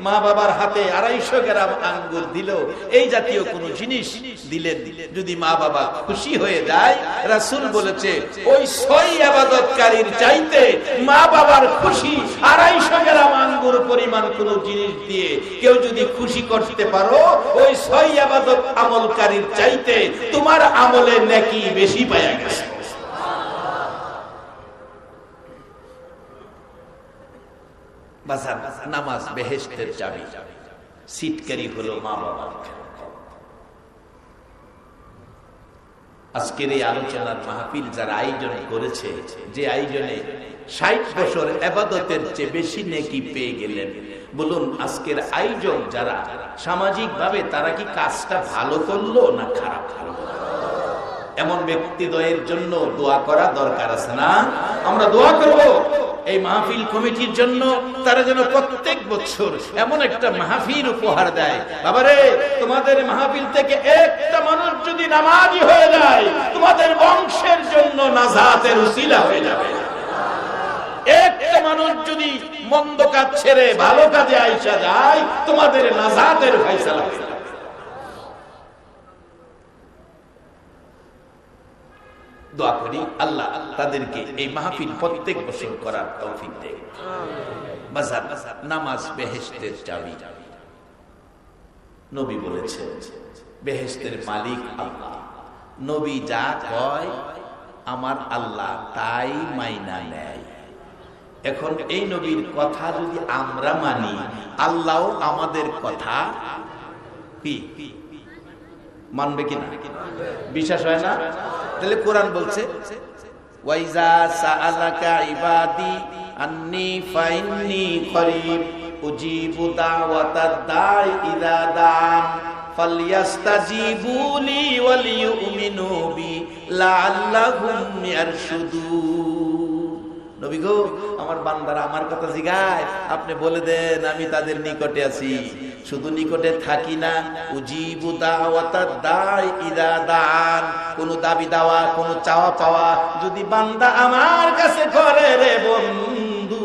মা বাবার হাতে 250 গ্রাম আঙ্গুর দিল, এই জাতীয় কোন জিনিস দিলেন, যদি মা বাবা খুশি হয়ে যায়, রাসূল বলেছে ওই 6 ইবাদতকারীর চাইতে মা বাবার খুশি 250 গ্রাম আঙ্গুর পরিমাণ কোন জিনিস দিয়ে কেউ যদি খুশি করতে পারো, ওই 6 ইবাদত আমলকারীর চাইতে তোমার আমলে নেকি বেশি পাওয়া গেছে। বাজার নামাজ বেহেশতের চাবি, সিটকারি হলো মা বাবা। আজকের এই আলোচনার মাহফিল যারা আয়োজন করেছে, যে আয়োজনে 60 বছর ইবাদতের চেয়ে বেশি নেকি পেয়ে গেলেন, বলুন আজকের আয়োজক যারা সামাজিক ভাবে তারা কি কাজটা ভালো করলো না খারাপ করলো? এমন ব্যক্তিদ্বয়ের জন্য দোয়া করা দরকার আছে না? আমরা দোয়া করব এই মাহফিল কমিটির জন্য, তারা যেন প্রত্যেক বছর এমন একটা মাহফিল উপহার দেয়। বাবারে, তোমাদের মাহফিল থেকে একটা মানুষ যদি নামাজি হয়ে যায়, তোমাদের বংশের জন্য নাজাতের উসিলা হয়ে যাবে। একটা মানুষ যদি মন্দ কাজ ছেড়ে ভালো কাজে আইসা যায়, তোমাদের নাজাতের ফয়সালা হয়ে যাবে। দোয়া করি আল্লাহ তাদেরকে এই মাহফিল প্রত্যেক বছর করার তৌফিক দেয়। বাজার নামাজ বেহেশতের চাবি। নবী বলেছেন বেহেশতের মালিক আল্লাহ। নবী যা কয় আমার আল্লাহ তাই মাইনা নেয়। এখন এই নবীর কথা যদি আমরা মানি, আল্লাহও আমাদের কথা কি মানবে কিনা? বিশ্বাস হয় না? তাহলে কোরআন বলছে ওয়াইজা সাআলাকা ইবাদি আন্নী ফাইন্নী করিব উজিবু দাওয়াতাদ দাই ইযা দান ফালইস্তাজিবু লি ওয়ালিউমিনু বি লাআল্লাহুম ইয়ারশুদুন। নবী গো, আমার বান্দারা আমার কথা জিগায়, আপনি বলে দেন আমি তাদের নিকটে আছি। শুধু নিকটে থাকি না, উজিবু দাওয়াতাদ দাই ইযা দান, কোন দাবি দাওয়া, কোন চাওয়া পাওয়া যদি বান্দা আমার কাছে করে, রে বন্ধু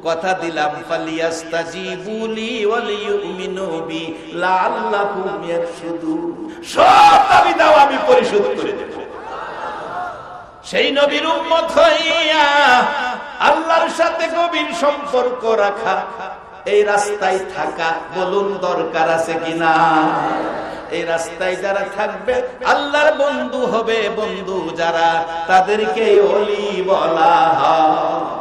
কথা দিলাম, ফালিয়াস্তাজিবু লি ওয়ালিউমিনু বি লাআল্লাহুম ইয়ারশুদুন, সব দাবি দাওয়া আমি পরিশোধ করে দেব। সেই নবীর উম্মত হইয়া আল্লাহর সাথে গভীর সম্পর্ক রাখা, এই রাস্তায় থাকা, বলুন দরকার আছে কিনা? এই রাস্তায় যারা থাকবে আল্লাহর বন্ধু হবে। বন্ধু যারা, তাদেরকে ওলি বলা হয়।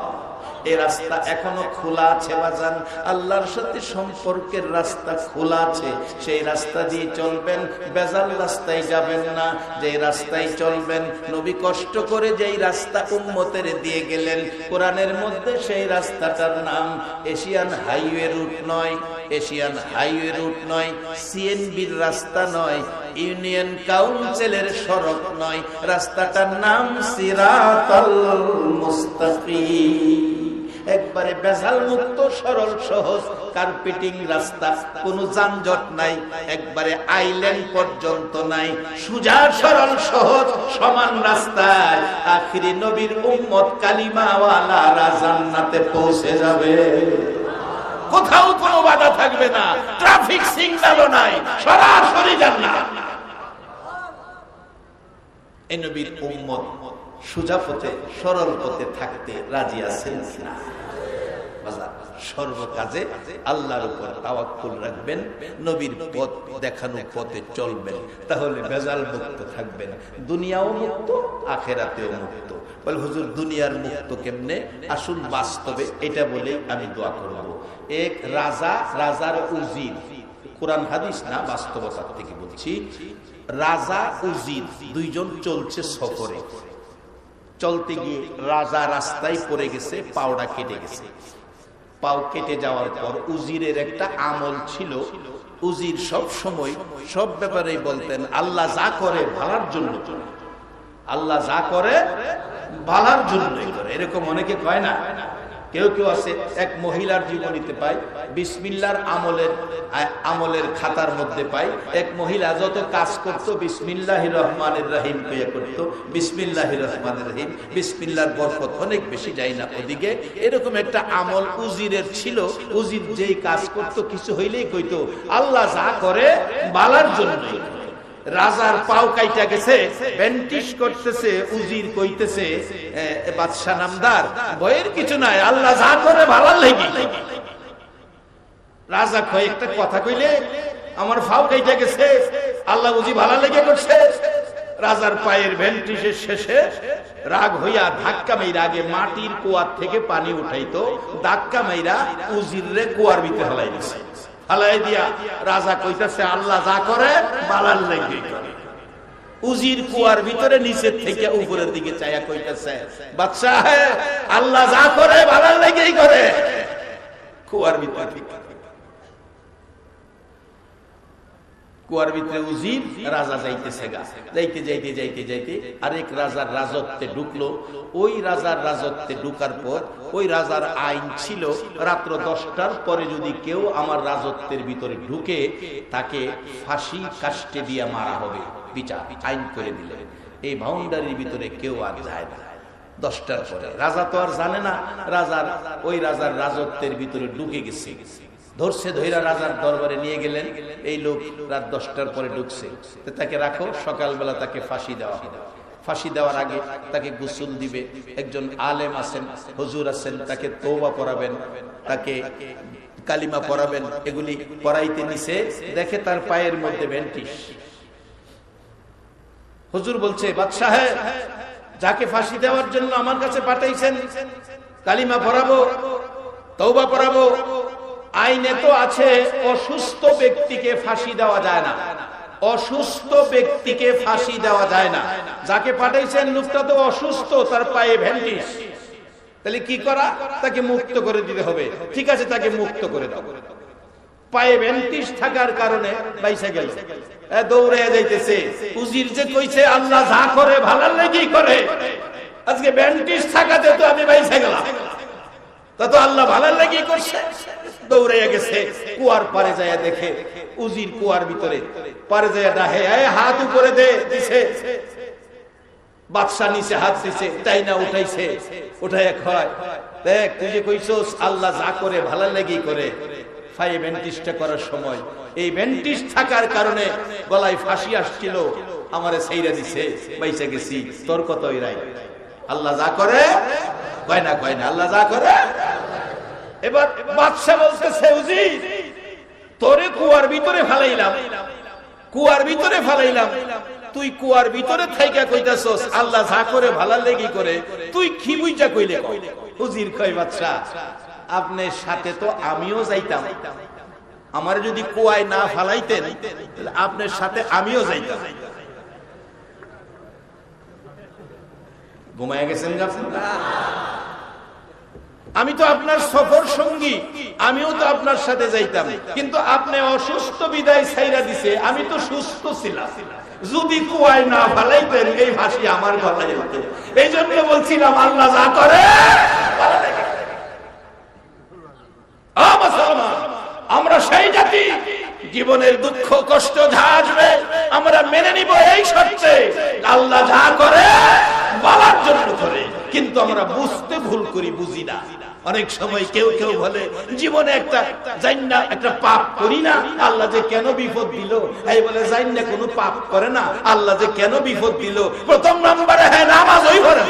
এই রাস্তা এখনো খোলা আছে বাজান, আল্লাহর সাথে সম্পর্কের রাস্তা খোলা আছে। সেই রাস্তা দিয়ে চলবেন, বেজাল রাস্তায় যাবেন না। যে রাস্তায় চলবেন, নবী কষ্ট করে যেই রাস্তা উম্মতের দিয়ে গেলেন কোরআনের মধ্যে, সেই রাস্তাটার নাম এশিয়ান হাইওয়ে রুট নয়, এশিয়ান হাইওয়ে রুট নয়, সিএনবির রাস্তা নয়, ইউনিয়ন কাউন্সিলের সড়ক নয়, রাস্তাটার নাম সিরাতাল মুস্তাকিম। একবারে বেজাল মুক্ত, সরল সহজ কার্পেটিং রাস্তা, কোনো যানজট নাই, একবারে আইল্যান্ড পর্যন্ত নাই, সুজা সরল সহজ সমান রাস্তায় আখিরি নবীর উম্মত কালিমাওয়ালারা জান্নাতে পৌঁছে যাবে। কোথাও কোনো বাধা থাকবে না, ট্রাফিক সিগন্যালও নাই, সরাসরি জান্নাত। এই নবীর উম্মত সোজা পথে, সরল পথে থাকতে রাজি আছেন কিনা? সর্বকাজে আল্লাহর উপর তাওয়াক্কুল রাখবেন, নবীর পথ দেখানো পথে চলবেন, তাহলে বেজাল মুক্ত থাকবেন, দুনিয়াও মুক্ত, আখেরাতেও মুক্ত। বলে হুজুর দুনিয়ার মুক্ত কেমনে? আসুন বাস্তবে এটা বলে আমি দোয়া করব। এক রাজা, রাজার উজির, কোরআন হাদিস না, বাস্তবতার থেকে বলছি। রাজা উজির দুইজন চলছে সফরে, চলতে গিয়ে রাজা রাস্তায় পড়ে গেছে, পাওটা কেটে গেছে। পাও কেটে যাওয়ার পর উজিরের একটা আমল ছিল, উজির সব সময় সব ব্যাপারে বলতেন আল্লাহ যা করে ভালার জন্য করে, আল্লাহ যা করে ভালার জন্যই করে। এরকম অনেকে কয় না, কেউ কেউ আছে এক মহিলার জীবনীতে পাই, বিসমিল্লাহর আমলের খাতার মধ্যে পাই, এক মহিলা যত কাজ করতো বিসমিল্লাহির রহমানির রহিম কইয়া করতো, বিসমিল্লাহির রহমানির রহিম, বিসমিল্লাহর বরকত অনেক বেশি যায় না ওদিকে। এরকম একটা আমল উজিরের ছিল। উজির যেই কাজ করতো কিছু হইলেই কইতো আল্লাহ যা করে বালার জন্য। রাজার পাও কাইটা গেছে, ব্যান্টিশ করতেছে, উজির কইতেছে বাদশা নামদার ভয়ের কিছু নাই, আল্লাহ যা করে ভালো লাগি। রাজা কয়েকটা কথা কইলে আমার ফাও কাইটা গেছে, আল্লাহ বুঝি ভালো লেগে করছে। রাজার পায়ের ব্যান্টিশের শেষে রাগ হইয়া ধাক্কা মাইরা, আগে মাটির কুয়ার থেকে পানি উঠাইতো, ধাক্কা মাইরা উজিরে কুয়ার ভিতরে হালাই দিছে। হালাই দিয়া রাজা কইতাছে আল্লাহ যা করে বালার লাগি করে। উজির কুয়ার ভিতরে নিচের থেকে উপরের দিকে চাইয়া কইতাছে বাদশা আল্লাহ যা করে বালার লাগেই করে। কুয়ার ভিতরে উজির রাজা যাইতেছে গা, যাইতে যাইতে যাইতে যাইতে আরেক রাজার রাজত্বে ঢুকলো। ওই রাজার রাজত্বে ঢুকার পর ওই রাজার আইন ছিল রাত্র 10টার পরে যদি কেউ আমার রাজত্বের ভিতরে ঢুকে তাকে ফাঁসি কাষ্টে দিয়া মারা হবে, বিচার আইন করে দিলেন। এই বাউন্ডারির ভিতরে কেউ আর যায় না 10টার পরে। রাজা তো আর জানে না, ওই রাজার রাজত্বের ভিতরে ঢুকে গেছে। ধরছে, ধৈরা রাজার দরবারে নিয়ে গেলেন। এই লোক রাত 10টার পরে ঢুকছে, তাকে রাখো, সকালবেলা তাকে ফাঁসি দেওয়া হবে। ফাঁসি দেওয়ার আগে তাকে গোসল দিবে, একজন আলেম আছেন, হুজুর আছেন, তাকে তওবা পড়াবেন, তাকে কালিমা পড়াবেন। এগুলি পড়াইতে নিছে, দেখে তার পায়ের মধ্যে ব্যান্টিশ। হুজুর বলছে বাদশাহ যাকে ফাঁসি দেওয়ার জন্য আমার কাছে পাঠাইছেন, কালিমা পড়াবো, তওবা পড়াবো, আইনে তো আছে অসুস্থ ব্যক্তিকে ফাঁসি দেওয়া যায় না, অসুস্থ ব্যক্তিকে ফাঁসি দেওয়া যায় না। যাকে পাঠাইছেন লোকটা তো অসুস্থ, তার পায়ে ব্যান্ডিজ, তাহলে কি করা? তাকে মুক্ত করে দিতে হবে। ঠিক আছে, তাকে মুক্ত করে দাও। পায়ে ব্যান্ডিজ থাকার কারণে বাইসা গেল, দৌড়ে যাইতেছে। উজির যে কইছে আল্লাহ যা করে ভালোর লাগেই করে, আজকে ব্যান্ডিজ থাকাতে তো আমি বাইসা গেলাম, তা তো আল্লাহ ভালোর লাগেই করছে। দৌড়ে গেছে, কুয়ার পারে যায় দেখে উজির কুয়ার ভিতরে, পারে যায় ডাহে হাত উপরে দিছে। বাদশা নিচে হাত দিছে, তাই না উঠাইছে, উঠাইয়া খায়, দেখ তুই যে কইছস আল্লাহ যা করে ভালোর লাগেই করে। ফাই ব্যান্টিশটা করার সময় এই ব্যান্টিশ থাকার কারণে গলায় ফাঁসি আসছিল, আমারে ছাইরা দিছে, বাইসা গেছি। তোর কত রাই? আল্লাহ যা করে কয় না, কয় না, আল্লাহ যা করে। এবার বাদশা বলতেছে উজির তোরে কুয়ার ভিতরে ফালাইলাম, কুয়ার ভিতরে ফালাইলাম, তুই কুয়ার ভিতরে থাইকা কইতাছস আল্লাহ যা করে ভালোর লাগি করে, তুই কি বুঝা কইলে? উজির কয় বাদশা আপনার সাথে তো আমিও যাইতাম, আমার যদি কুয়ায় না ফালাইতেন আপনার সাথে আমিও যাইতাম। ঘুমায় গেছেন আপনারা? আমি তো আপনার সফর সঙ্গী, আমিও তো আপনার সাথে যাইতাম, কিন্তু আপনি অসুস্থ বিদায় ছাইরা দিছে, আমি তো সুস্থ ছিলাম। যদি কুয়ায় না ফালাইতেন এই ফাঁসি আমার গলায় হতো। এই জন্য বলছিলাম আল্লাহ যা করে। আমরা সেই জাতি, জীবনের দুঃখ কষ্ট যা আসবে আমরা মেনে নিব এই শর্তে আল্লাহ যা করে বলার জন্য করে। কিন্তু আমরা বুঝতে ভুল করি, বুঝি না। অনেক সময় কেউ কেউ বলে জীবনে একটা পাপ করি না, আল্লাহ যে কেন বিপদ দিল। এই বলে জানি না কোনো পাপ করে না, আল্লাহ যে কেন বিপদ দিল। প্রথম নম্বরে হ্যাঁ নামাজ ওই করে।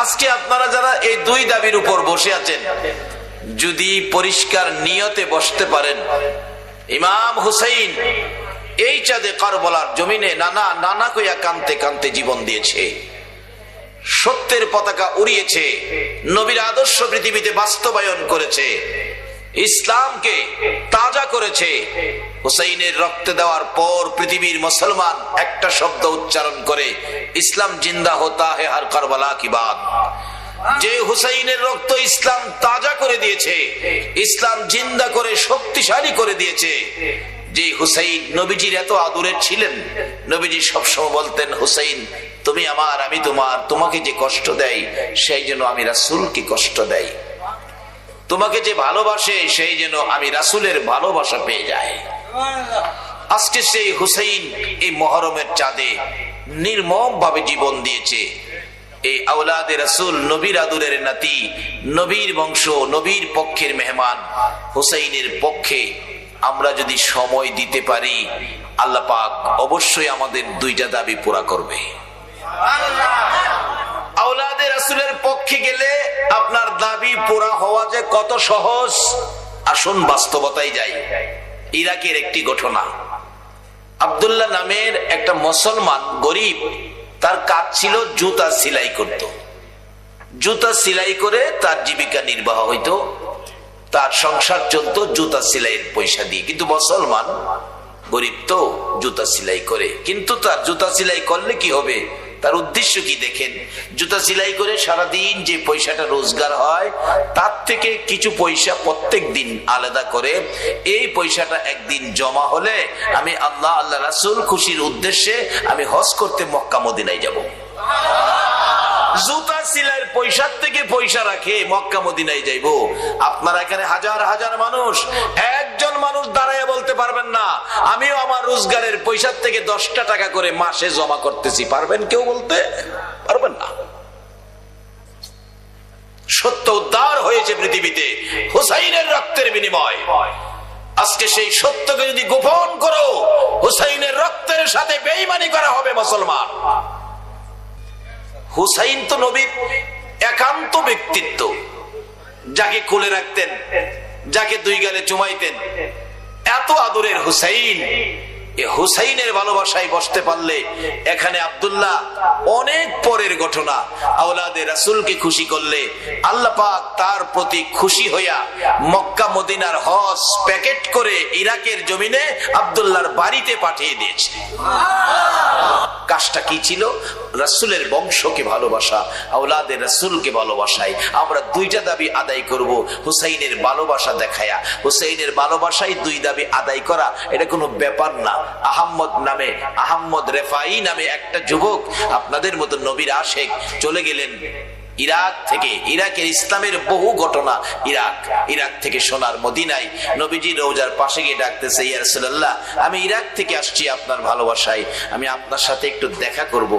আজকে আপনারা যারা এই দুই দাবির উপর বসে আছেন, যদি পরিষ্কার নিয়তে বসতে পারেন, ইমাম হুসাইন এই চাঁদে কারবালার জমিনে নানা নানা কইয়া কানতে কানতে জীবন দিয়েছে, সত্যের পতাকা উড়িয়েছে, নবীর আদর্শ পৃথিবীতে বাস্তবায়ন করেছে, ইসলামকে তাজা করেছে। হুসাইনের রক্ত দেওয়ার পর পৃথিবীর মুসলমান একটা শব্দ উচ্চারণ করে, ইসলাম জিন্দা হোতা হে হর কারবালা কি বাত। যে হুসাইনের রক্ত ইসলাম তাজা করে দিয়েছে, ইসলাম জিন্দা করে শক্তিশালী করে দিয়েছে। যে হুসাইন নবীজির এত আদরের ছিলেন, নবীজি সবসময় বলতেন হুসাইন তুমি আমার, আমি তোমার, তোমাকে যে কষ্ট দেয় সেই জন্য আমি রাসূলকে কষ্ট দেয়। তোমাকে যে ভালোবাসে সেই যেন আমি রাসূলের ভালোবাসা পেয়ে যাই। আজকে সেই হুসাইন এই মুহররমের চাঁদে নির্মম ভাবে জীবন দিয়েছে। এই আওলাদে রাসূল, নবীর আদরের নাতি, নবীর বংশ, নবীর পক্ষের মেহমান হুসাইনের পক্ষে আমরা যদি সময় দিতে পারি, আল্লাহ পাক অবশ্যই আমাদের দুইটা দাবি পুরা করবে। আওলাদে রাসূলের পক্ষে গেলে আপনার দাবি পুরা হওয়া যে কত সহজ, আসুন বাস্তবতায় যাই। ইরাকের একটি ঘটনা, আব্দুল্লাহ নামের একটা মুসলমান গরিব, তার কাজ ছিল জুতা সেলাই করত। জুতা সেলাই করে তার জীবিকা নির্বাহ হইতো, তার সংসার চলতো জুতা সেলাইয়ের পয়সা দিয়ে। কিন্তু মুসলমান গরিব তো জুতা সেলাই করে, কিন্তু তার জুতা সেলাই করলে কি হবে, তার উদ্দেশ্য কি দেখেন, জুতা সেলাই করে সারাদিন যে পয়সাটা রোজগার হয় তার থেকে কিছু পয়সা প্রত্যেক দিন আলাদা করে এই পয়সাটা একদিন জমা হলে আমি আল্লাহ রাসূল খুশির উদ্দেশ্যে আমি হজ করতে মক্কা মদিনায় যাব। জুতা সেলাইয়ের পয়সার থেকে পয়সা রাখে মক্কা মদিনায় যাইবো। আপনারা এখানে হাজার হাজার মানুষ, একজন মানুষ দাঁড়ায় বলতে পারবেন না আমিও আমার রোজগারের পয়সার থেকে 10টা টাকা করে মাসে জমা করতেছি, পারবেন কেউ বলতে? পারবেন না। সত্য উদ্ধার হয়েছে পৃথিবীতে হুসাইনের রক্তের বিনিময়। আজকে সেই সত্যকে যদি গোপন করো, হুসাইনের রক্তের সাথে বেঈমানি করা হবে মুসলমান। হুসাইন তো নবীর একান্ত ব্যক্তিত্ব, যাকে কোলে রাখতেন, যাকে দুই গালে চুমাইতেন, এত আদরের হুসাইন। হুসাইনের ভালোবাসায় বসতে পারলে এখানে আব্দুল্লাহ অনেক পরের ঘটনা, আওলাদে রাসূলকে খুশি করলে আল্লাহ পাক তার প্রতি খুশি হইয়া মক্কা মদিনার হজ প্যাকেট করে ইরাকের জমিনে আব্দুল্লাহর বাড়িতে পাঠিয়ে দিয়েছে। কাজটা কি ছিল? রাসূলের বংশকে ভালোবাসা, আওলাদে রাসূলকে ভালোবাসায় আমরা দুইটা দাবি আদায় করব। হুসাইনের ভালোবাসা দেখায়া, হুসাইনের ভালোবাসায় দুই দাবি আদায় করা এটা কোনো ব্যাপার না। আহম্মদ রেফাই নামে একটা যুবক, আপনাদের মতো নবীর আশেক, চলে গেলেন ইরাক থেকে। ইরাকের ইসলামের বহু ঘটনা ইরাক থেকে সোনার মদিনায় নবীজির রওজার পাশে গিয়ে ডাকতেছে, ইয়া রাসূলুল্লাহ আমি ইরাক থেকে আসছি আপনার ভালোবাসায়, আমি আপনার সাথে একটু দেখা করব,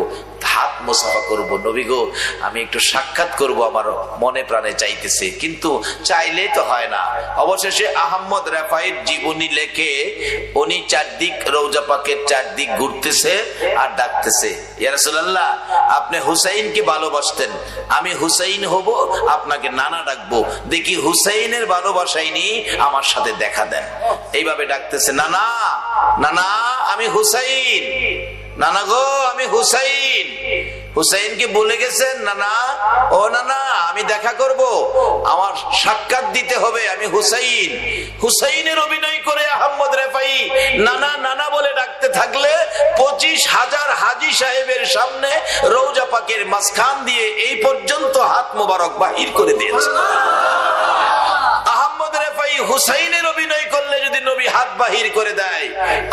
হাত মুসাফা করব। নবী গো আমি একটু সাক্ষাৎ করব, আমার মনে প্রাণে চাইতেছে, কিন্তু চাইলে তো হয় না। অবশেষে আহম্মদ রেফাইয়ের জীবনী লেখে উনি চারদিক রওজা পাকের চারদিক ঘুরতেছে আর ডাকতেছে, ইয়া রাসূলুল্লাহ আপনি হুসাইনকে ভালোবাসতেন, আমি হুসাইন হব, আপনাকে নানা ডাকবো, দেখি হুসাইনের ভালোবাসাই নি আমার সাথে দেখা দেন। এইভাবে ডাকতেছে, নানা নানা আমি হুসাইন, নানা গো আমি হুসাইন। হুসাইনকে বলে গেছেন, নানা ও নানা আমি দেখা করব, আমার সাক্ষাৎ দিতে হবে, আমি হুসাইন। হুসাইনের অভিনয় করে আহম্মদ রেফাই নানা নানা বলে ডাকতে থাকলে 25,000 হাজী সাহেবের সামনে রওজা পাকের মাঝখান দিয়ে এই পর্যন্ত হাত মোবারক বাহির করে দিয়েছে। আহম্মদ রেফাই হুসাইনের অভিনয় করলে যদি নবী হাত বাহির করে দেয়,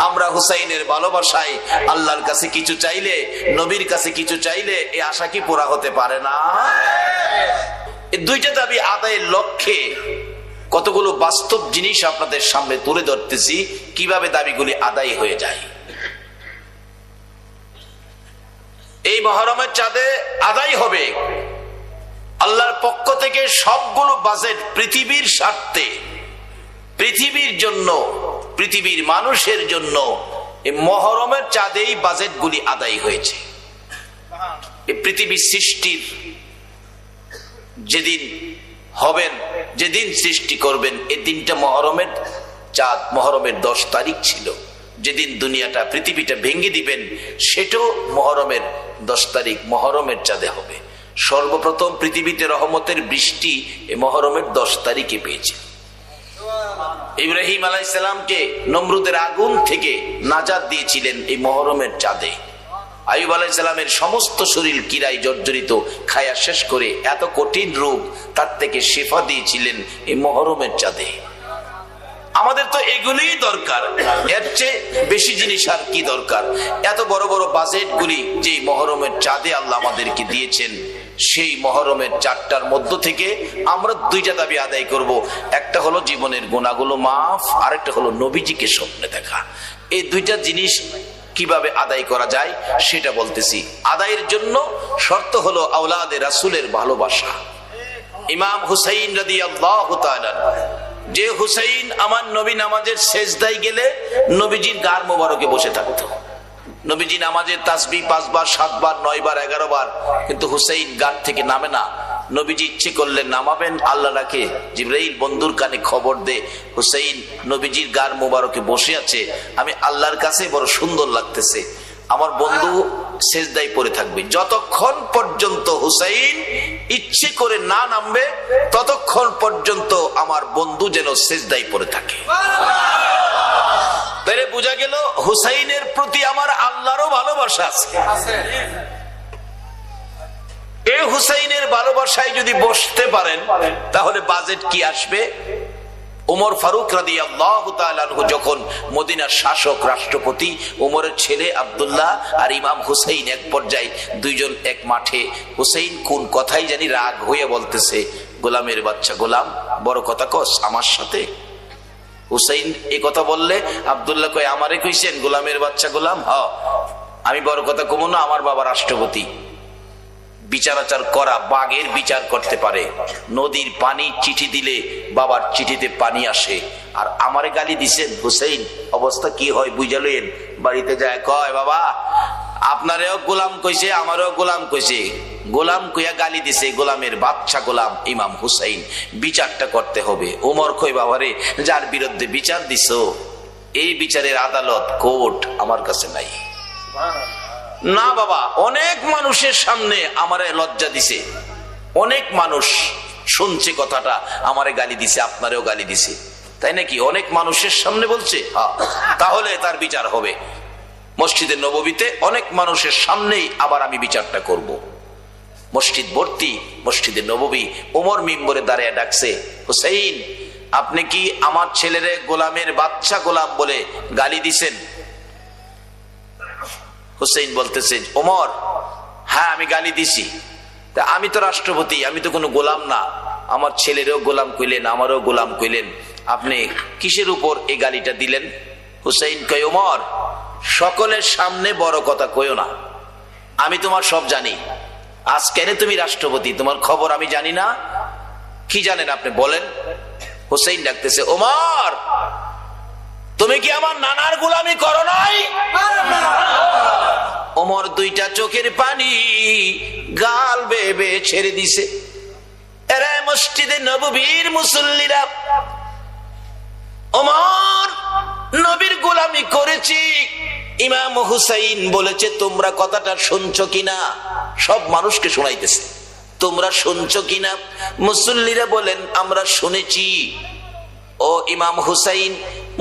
আমরা হুসাইনের ভালোবাসায় আল্লাহর কাছে কিছু চাইলে, নবীর কাছে কিছু চাইলে এই আশা কি পুরা হতে পারে না? এই দুইটা দাবি আদায়ের লক্ষ্যে কতগুলো বাস্তব জিনিস আপনাদের সামনে তুলে ধরতেছি, কিভাবে দাবিগুলি আদায় হয়ে যায়। এই মুহররমের চাঁদে আদায় হবে আল্লাহর পক্ষ থেকে সবগুলো বাজেট পৃথিবীর স্বার্থে, পৃথিবীর জন্য, পৃথিবীর মানুষের জন্য এই মুহররমের চাঁদেই বাজেটগুলি আদায় হয়েছে। এই পৃথিবীর সৃষ্টির যেদিন হবেন, যেদিন সৃষ্টি করবেন, এই দিনটা মুহররমের চাঁদ, মুহররমের 10 তারিখ ছিল। যেদিন দুনিয়াটা পৃথিবীটা ভেঙে দিবেন সেটাও মুহররমের 10 তারিখ, মুহররমের চাঁদে হবে। সর্বপ্রথম পৃথিবীতে রহমতের বৃষ্টি এই মুহররমের 10 তারিখে পেয়েছে। ইব্রাহিম আলাইহিস সালামকে নমরুদের আগুন থেকে নাজাত দিয়েছিলেন এই মুহররমের চাঁদে। আইয়ুব আলাইহিস সালামের সমস্ত শরীর কিরায় জর্জরিত, খায়া শেষ করে এত কঠিন রোগ, তার থেকে শিফা দিয়েছিলেন এই মুহররমের চাঁদে। আমাদের তো এগুলিই দরকার, এর চেয়ে বেশি জিনিস আর কি দরকার? এত বড় বড় বাজেট গুলি যে মুহররমের চাঁদে আল্লাহ আমাদেরকে দিয়েছেন, সেই মহরমের 4টার মধ্য থেকে আমরা 2টা দাবি আদায় করব। একটা হলো জীবনের গুনাহগুলো মাফ, আরেকটা হলো নবীজিকে স্বপ্নে দেখা। এই 2টা জিনিস কিভাবে আদায় করা যায় সেটা বলতেছি। আদায়ের জন্য শর্ত হলো আওলাদে রাসূলের ভালোবাসা। ইমাম হুসাইন রাদিয়াল্লাহু তাআলা, যে হুসাইন আমার নবী নামাজের সেজদায় গেলে নবীজির গার মোবারকে বসে থাকতো। নবীজি নামাজের তাসবিহ 5 বার 7 বার 9 বার 11 বার, কিন্তু হুসাইন গার থেকে নামে না। নবীজি ইচ্ছে করলে নামাবেন, আল্লাহ রাখে জিবরাইল বন্ধুর কানে খবর দে হুসাইন নবীজির গার মোবারকে বসে আছে, আমি আল্লাহর কাছে বড় সুন্দর লাগতেছে, আমার বন্ধু সেজদায় পড়ে থাকবে। যতক্ষণ পর্যন্ত হুসাইন ইচ্ছে করে না নামবে ততক্ষণ পর্যন্ত আমার বন্ধু যেন সেজদায় পড়ে থাকে। তাহলে বোঝা গেল হুসাইনের প্রতি আমার আল্লাহরও ভালোবাসা আছে। এই হুসাইনের ভালোবাসায় যদি বসতে পারেন তাহলে বাজেট কি আসবে? ওমর ফারুক রাদিয়াল্লাহু তাআলা আনহু যখন মদিনার শাসক রাষ্ট্রপতি, ওমরের ছেলে আব্দুল্লাহ আর ইমাম হুসাইন এক পর্যায়ে 2জন এক মাঠে, হুসাইন কোন কথাই জানি রাগ হয়ে বলতেছে, গোলামের বাচ্চা গোলাম বড় কথা কস আমার সাথে। হুসাইন এই কথা বললে আব্দুল্লাহ কয় আমারে কইছেন গোলামের বাচ্চা গোলাম? হ্যাঁ, আমি বড় কথা কমো না, আমার বাবা রাষ্ট্রপতি, বিচার আচার করা, বাঘের বিচার করতে পারে। নদীর পানি চিঠি দিলে বাবার চিঠিতে পানি আসে, আর আমারে গালি দিছেন হুসাইন, অবস্থা কি হয় বুঝালেন? বাড়িতে যায় কয় বাবা আপনারেও গোলাম কইছে আমারও গোলাম কইছে, গোলাম কইয়া গালি দিছে গোলামের বাচ্চা গোলাম ইমাম হুসাইন, বিচারটা করতে হবে। ওমর কই বাবারে যার বিরুদ্ধে বিচার দিছো এই বিচারের আদালত কোর্ট আমার কাছে নাই। না বাবা, অনেক মানুষের সামনে আমারে লজ্জা দিছে, অনেক মানুষ শুনছে কথাটা, আমারে গালি দিছে আপনারেও গালি দিছে, তাই নাকি? অনেক মানুষের সামনে বলছে, হ্যাঁ, তাহলে তার বিচার হবে। মসজিদে নববীতে অনেক মানুষের সামনেই আবার আমি বিচারটা করব। মসজিদ ভর্তি, মসজিদে নববী, ওমর মিম্বরে দাঁড়িয়ে ডাকছে, হুসাইন আপনি কি আমার ছেলেরে গোলামের বাচ্চা গোলাম বলে গালি দিছেন? হুসাইন বলতেছে, ওমর হ্যাঁ আমি গালি দিছি, আমি তো রাষ্ট্রপতি, আমি তো কোনো গোলাম না, আমার ছেলেরও গোলাম কইলেন আমারও গোলাম কইলেন, আপনি কিসের উপর এই গালিটা দিলেন? হুসাইন কয়, ওমর সকলের সামনে বড় কথা কইও না, আমি তোমার সব জানি, আজ কেন তুমি রাষ্ট্রপতি তোমার খবর আমি জানি না? কি জানেন আপনি বলেন? হুসাইন ডাকতেছে, ওমর তুমি কি আমার নানার গোলামি করো নাই? ওমর 2টা চোখের পানি গাল বেয়ে বেয়ে ছেড়ে দিছে। এরা মসজিদে নববীর মুসল্লিরা, ওমর নবীর গোলামি করেছি, ইমাম হুসাইন বলেছে তোমরা কথাটা শুনছো কিনা? সব মানুষকে শোনাইতেছে, তোমরা শুনছো কিনা? মুসল্লিরা বলেন আমরা শুনেছি। ও ইমাম হুসাইন,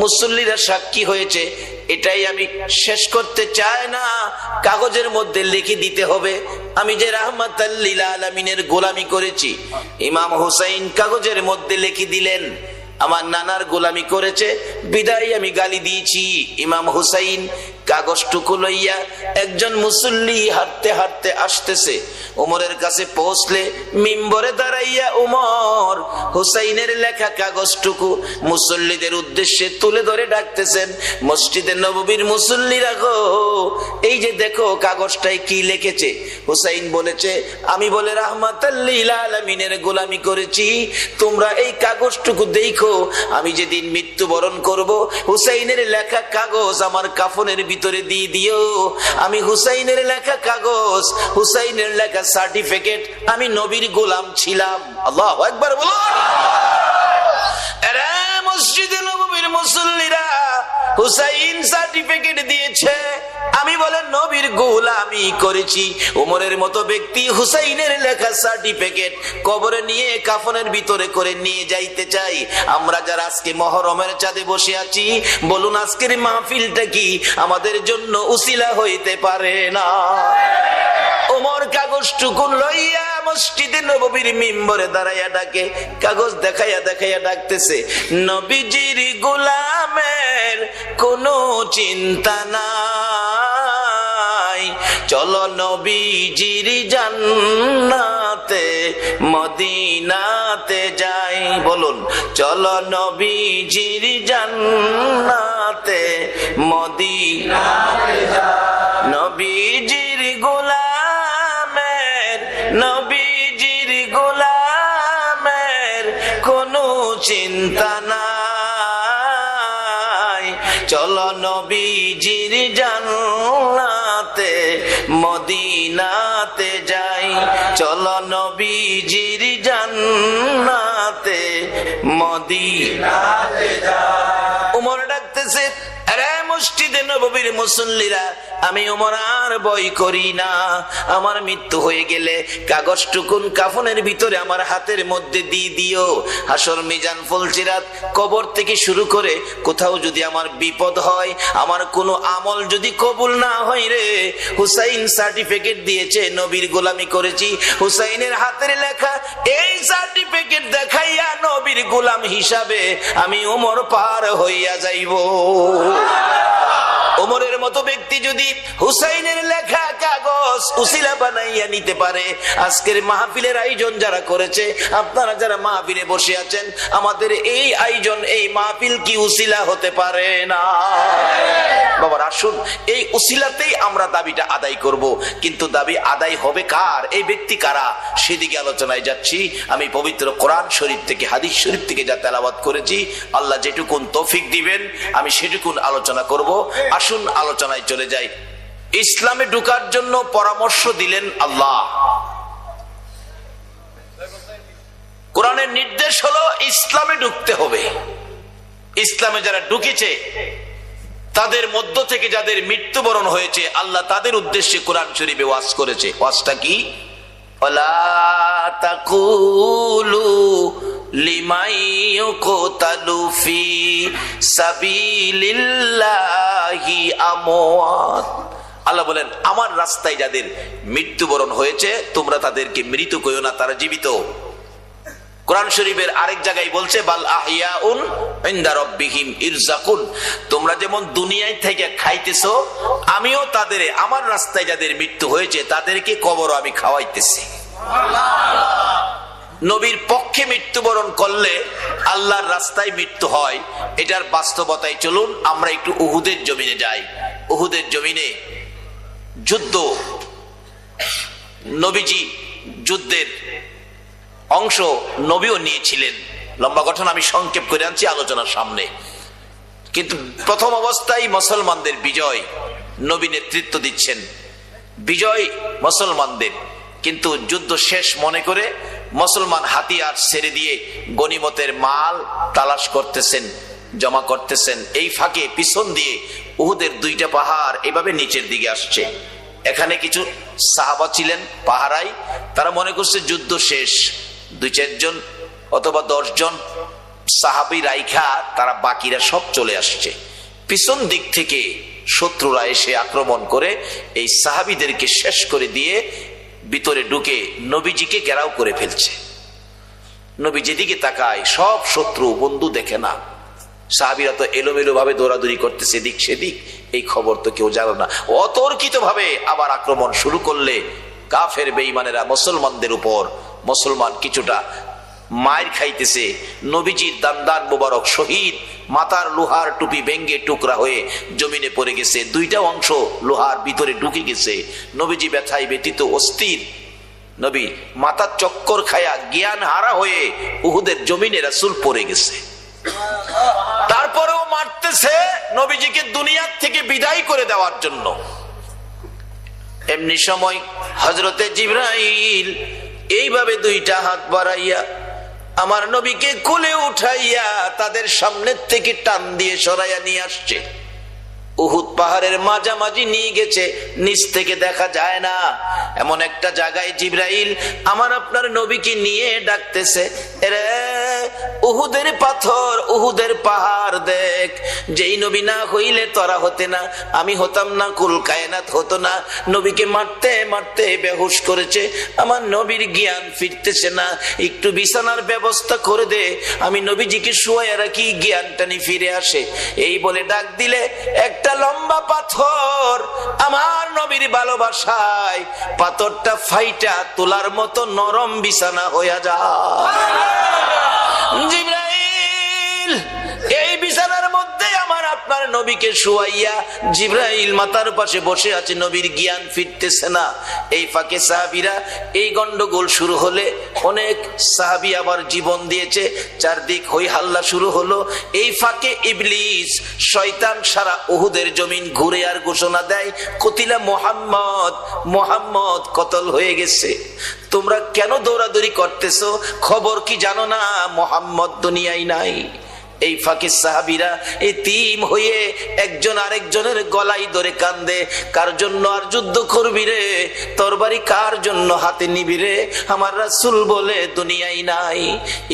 মুসল্লিরা সাক্ষী হয়েছে, এটাই আমি শেষ করতে চাই না, কাগজের মধ্যে লিখে দিতে হবে আমি যে রাহমাতাল লিল আলামিনের গোলামি করেছি। ইমাম হুসাইন কাগজের মধ্যে লিখে দিলেন আমার নানার গোলামি করেছে বিদায় আমি গালি দিয়েছি। ইমাম হুসাইন কাগজটুকু লইয়া একজন মুসল্লি হাঁটতে হাঁটতে আসতেছে, ওমরের কাছে পৌঁছলে মিম্বরে দাঁড়াইয়া ওমর হুসাইনের লেখা কাগজটুকু মুসল্লিদের উদ্দেশ্যে তুলে ধরে ডাকতেছেন, মসজিদে নববীর মুসল্লিরা গো, এই যে দেখো কাগজটায় কি লিখেছে। হুসাইন বলেছে আমি বলে রাহমাতাল লিল আলামিনের গোলামি করেছি, তোমরা এই কাগজটুকু দেখো, আমি যেদিন মৃত্যুবরণ করব হুসাইনের লেখা কাগজ আমার কাফনের ভিতরে দিয়ে দিও, আমি হুসাইনের লেখা কাগজ, হুসাইনের লেখা সার্টিফিকেট, আমি নবীর গোলাম ছিলাম। আল্লাহু আকবার বলো। এরা মসজিদে নববীর মুসল্লিরা, হুসাইন সার্টিফিকেট দিয়েছে, আমি বলে নবীর গোলামি করেছি। ওমরের মতো ব্যক্তি হুসাইনের লেখা সার্টিফিকেট কবরে নিয়ে কাফনের ভিতরে করে নিয়ে যাইতে চাই। আমরা যারা আজকে মহরমের চাঁদে বসে আছি, বলুন আজকের মাহফিলটা কি আমাদের জন্য উসিলা হইতে পারে না? ওমর কাগজটুকু লইয়া মসজিদে নববীর মিম্বরে দাঁড়াইয়া ডাকে, কাগজ দেখাইয়া দেখাইয়া ডাকতেছে, নবীজির গোলামের কোনো চিন্তা নাই, চলো নবীজির জান্নাত মদিনাতে যাই। বলুন, চলো নবীজির জান্নাতে মদিনাতে যাই। নবীজির গোলামের, নবীজির গোলামের কোনো চিন্তা নাই। চলো নবীজির জান্নাতে মদিনাতে যাই। চলো নবীজির জান্নাতে মদিনাতে যাই। উমর ডাকতেছে, আরে মসজিদে নববীর মুসল্লিরা, আমি ওমর আর ভয় করি না। আমার মৃত্যু হয়ে গেলে কাগজটুকুন কাফনের ভিতরে আমার হাতের মধ্যে দিয়ে দিও। হাসর মিজান ফুলসিরাত কবর থেকে শুরু করে কোথাও যদি আমার বিপদ হয়, আমার কোনো আমল যদি কবুল না হয় রে, হুসাইন সার্টিফিকেট দিয়েছে নবীর গোলামি করেছি, হুসাইনের হাতের লেখা এই সার্টিফিকেট দেখাইয়া নবীর গোলাম হিসাবে আমি ওমর পার হইয়া যাইব। ওমরের মতো ব্যক্তি যদি হুসাইনের লেখা কাগজ উসিলা বানাইয়া নিতে পারে, আজকের মাহফিলের আয়োজন যারা করেছে, আপনারা যারা মাহফিলে বসে আছেন, আমাদের এই আয়োজন, এই মাহফিল কি উসিলা হতে পারে না? বাবা আসুন, এই উসিলাতেই আমরা দাবিটা আদায় করব। কিন্তু দাবি আদায় হবে কার? এই ব্যক্তি কারা? সেদিকে আলোচনায় যাচ্ছি। আমি পবিত্র কোরআন শরীফ থেকে, হাদিস শরীফ থেকে যা তেলাওয়াত করেছি, আল্লাহ যেটুকুন তৌফিক দিবেন আমি সেটুকুন আলোচনা করব। আসুন আলোচনায় চলে যাই। ইসলামে ঢোকার জন্য পরামর্শ দিলেন আল্লাহ। কোরআনের নির্দেশ হলো ইসলামে ঢুকতে হবে। ইসলামে যারা ঢুকেছে তাদের মধ্য থেকে যাদের মৃত্যুবরণ হয়েছে, আল্লাহ তাদের উদ্দেশ্যে কোরআন শরীফে ওয়াজ করেছে। ওয়াজটা কি? ওয়ালা তাকুলু লিমান ইউকতালু ফি সাবিলিল্লাহি আমওয়াত। আল্লাহ বলেন, আমার রাস্তায় যাদের মৃত্যুবরণ হয়েছে তোমরা তাদেরকে মৃত কইও না, তারা জীবিত। কোরআন শরীফের আরেক জায়গায় বলছে, বাল আহিয়াউন ইনদা রাব্বিহিম ইরযাকুন। তোমরা যেমন দুনিয়ায় থেকে খাইতেছো, আমিও তাদের, আমার রাস্তায় যাদের মৃত্যু হয়েছে তাদেরকে কবর আমি খাওয়াইতেছি। নবীর পক্ষে মৃত্যুবরণ করলে আল্লাহর রাস্তায় মৃত্যু হয়, এটার বাস্তবতায় চলুন আমরা একটু উহুদের জমিনে যাই। উহুদের জমিনে যুদ্ধ, নবীজি যুদ্ধের অংশ নবীও নিয়েছিলেন। লম্বা ঘটনা আমি সংক্ষেপ করে আনছি আলোচনার সামনে। কিন্তু প্রথম অবস্থায় মুসলমানদের বিজয়, নবী নেতৃত্ব দিচ্ছেন, বিজয় মুসলমানদের। কিন্তু যুদ্ধ শেষ মনে করে মুসলমান হাতিয়ার ছেড়ে দিয়ে গনিমতের মাল তালাশ করতেছেন, জমা করতেছেন। এই ফাঁকে পিছন দিয়ে উহুদের দুইটা পাহাড় এভাবে নিচের দিকে আসছে। এখানে কিছু সাহাবা ছিলেন পাহারায়, তারা মনে করছে যুদ্ধ শেষ, 2-4 জন অথবা 10 জন সাহাবী রাইখা তারা বাকিরা সব চলে আসছে। পিছন দিক থেকে শত্রুরা এসে আক্রমণ করে এই সাহাবীদেরকে শেষ করে দিয়ে ভিতরে ঢুকে নবীজিকে ঘেরাও করে ফেলছে। নবী যেদিকে তাকায় সব শত্রু, বন্ধু দেখে না। সাহাবীরা তো এলোমেলো ভাবে দৌড়াদৌড়ি করতেছে এদিক সেদিক, এই খবর তো কেউ জানে না। অতর্কিত ভাবে আবার আক্রমণ শুরু করলে কাফের বেঈমানেরা মুসলমানদের উপর, মুসলমান কিছুটা মায়ের খাইতেছে। নবীজির দান মোবারক শহীদ, মাথার লোহার টুপি ভেঙ্গে টুকরা হয়ে জমিনে পড়ে গেছে, 2টা অংশ লোহার ভিতরে ঢুকে গেছে। নবীজি ব্যথায় ব্যতীত অস্থির, নবী মাথার চক্কর খায়া জ্ঞান হারা হয়ে উহুদের জমিনে রাসূল পড়ে গেছে। তারপরেও মারতেছে নবীজিকে দুনিয়ার থেকে বিদায় করে দেওয়ার জন্য। এমনি সময় হযরতে জিবরাইল এইভাবে 2টা হাত বাড়াইয়া আমার নবীকে কোলে উঠাইয়া তাদের সামনের থেকে টান দিয়ে সরাইয়া নিয়ে আসছে। উহুদ পাহাড়ের মাঝামাঝি নিয়ে গেছে, নিচ থেকে দেখা যায় না এমন একটা জায়গায় জিবরাইল আমার আপনার নবীকে নিয়ে ডাকতেছে, রে উহুদের পাথর, উহুদের পাহাড় দেখ, যেই নবী না হইলে তোরা হতে না, আমি হতাম না, কুল কায়নাত হতো না। নবীকে মারতে মারতে বেহুশ করেছে, আমার নবীর জ্ঞান ফিরতেছে না, একটু বিছানার ব্যবস্থা করে দে, আমি নবীজিকে শুয়াইয়া রাখি, জ্ঞানটানি ফিরে আসে। এই বলে ডাক দিলে একটা লম্বা পাথর আমার নবীর ভালোবাসায় পাথরটা ফাইটা তোলার মতো নরম বিছানা হইয়া যায়। জিবরাইল এই বিছানার মধ্যে আমার আপনার নবীকে শুয়াইয়া, জিবরাইল মাথার পাশে বসে আছে, নবীর জ্ঞান ফিরতেছে না। এই ফাঁকে সাহাবীরা, এই গন্ডগোল শুরু হলে অনেক সাহাবী আবার জীবন দিয়েছে, চারদিক হই হাল্লা শুরু হলো। এই ফাঁকে ইবলিস শয়তান সারা উহুদের জমিন ঘুরে আর ঘোষণা দেয়, কতিলা মুহাম্মদ, মুহাম্মদ কতল হয়ে গেছে। তোমরা কেন দৌড়াদৌড়ি করতেছো? খবর কি জানো না মুহাম্মদ দুনিয়ায় নাই? এই ফাঁকে সাহাবীরা এতিম হয়ে একজন আরেকজনের গলায় ধরে কান্দে, কার জন্য আর যুদ্ধ করবি রে, তরবারি কার জন্য হাতে নিবি রে, আমার রাসূল বলে দুনিয়ায় নাই।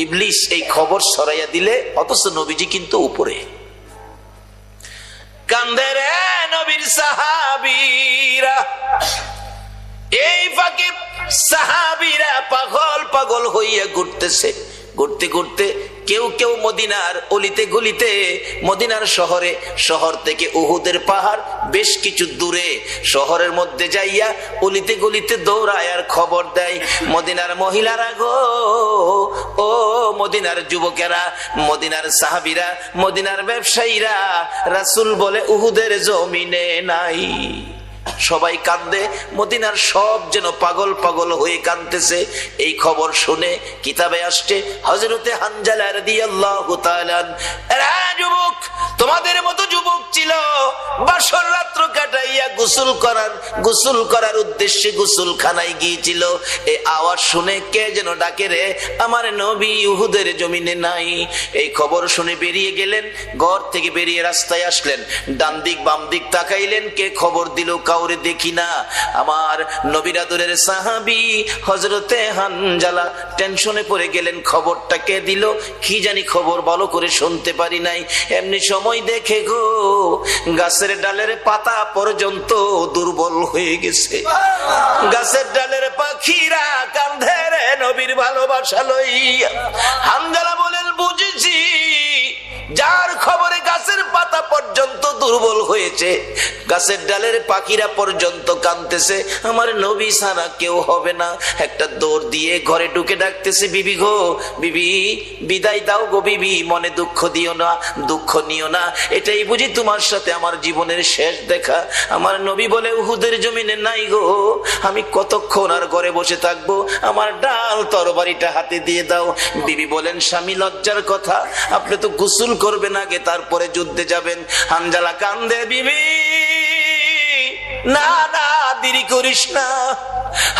ইবলিস এই খবর ছড়াইয়া দিলে, অথচ নবীজি কিন্তু উপরে কান্দে রে নবীর সাহাবীরা। এই ফাঁকে সাহাবীরা পাগল পাগল হইয়া ঘুরতেছে, ঘুরতে ঘুরতে কেউ কেউ মদিনার অলিতে গলিতে, মদিনার শহরে, শহর থেকে উহুদের পাহাড় বেশ কিছু দূরে, শহরের মধ্যে যাইয়া অলিতে গলিতে দৌড়ায় আর খবর দেয়, মদিনার মহিলারা গো, ও মদিনার যুবকেরা, মদিনার সাহাবীরা, মদিনার ব্যবসায়ীরা, রাসূল বলে উহুদের জমিনে নাই। সবাই কান্দে, মদিনার সব যেন পাগল পাগল হয়ে কাঁদতেছে। এই খবর শুনে কিতাবে আসছে হযরতে হানজালা রাদিয়াল্লাহু তাআলা, এরা যুবক, তোমাদের মতো যুবক ছিল, বাসর রাত্র কাটাইয়া গোসল করার উদ্দেশ্যে গোসলখানায় গিয়েছিল। এই আওয়াজ শুনে কে যেন ডাকে রে, আমার নবী উহুদের জমিনে নাই। এই খবর শুনে বেরিয়ে গেলেন, ঘর থেকে বেরিয়ে রাস্তায় আসলেন, ডান দিক বাম দিক তাকাইলেন, কে খবর দিল কাউরে দেখি না। আমার নবীর আদরের সাহাবী হযরতে হানজালা টেনশনে পড়ে গেলেন, খবরটা কে দিল, কি জানি খবর ভালো করে শুনতে পারি নাই। এমনি সময় দেখে গো, গাছের ডালের পাতা পর্যন্ত দুর্বল হয়ে গেছে, গাছের ডালের পাখিরা কাঁধে রে নবীর ভালোবাসা লইয়া। হানজালা বলেন, বুঝেছি, যার খবরে গাছের পাতা পর্যন্ত দুর্বল হয়েছে, গাছের ডালের পাখিরা পর্যন্ত কাঁদতেছে, আমার নবী ছাড়া কেউ হবে না। একটা দৌড় দিয়ে ঘরে ঢুকে ডাকতেছে, বিবি গো, বিবি বিদায় দাও গো, বিবি মনে দুঃখ দিও না, দুঃখ নিও না, এটাই বুঝি তোমার সাথে আমার জীবনের শেষ দেখা। আমার নবী বলে উহুদের জমিনে নাই গো, আমি কতক্ষণ আর ঘরে বসে থাকবো, আমার ডাল তরবারিটা হাতে দিয়ে দাও। বিবি বলেন, স্বামী লজ্জার কথা, আপনি তো গোসল করবেন আগে, তারপরে যুদ্ধে যাবেন। হানজালা কান্দে, বিবি না না, দেরি করিস না,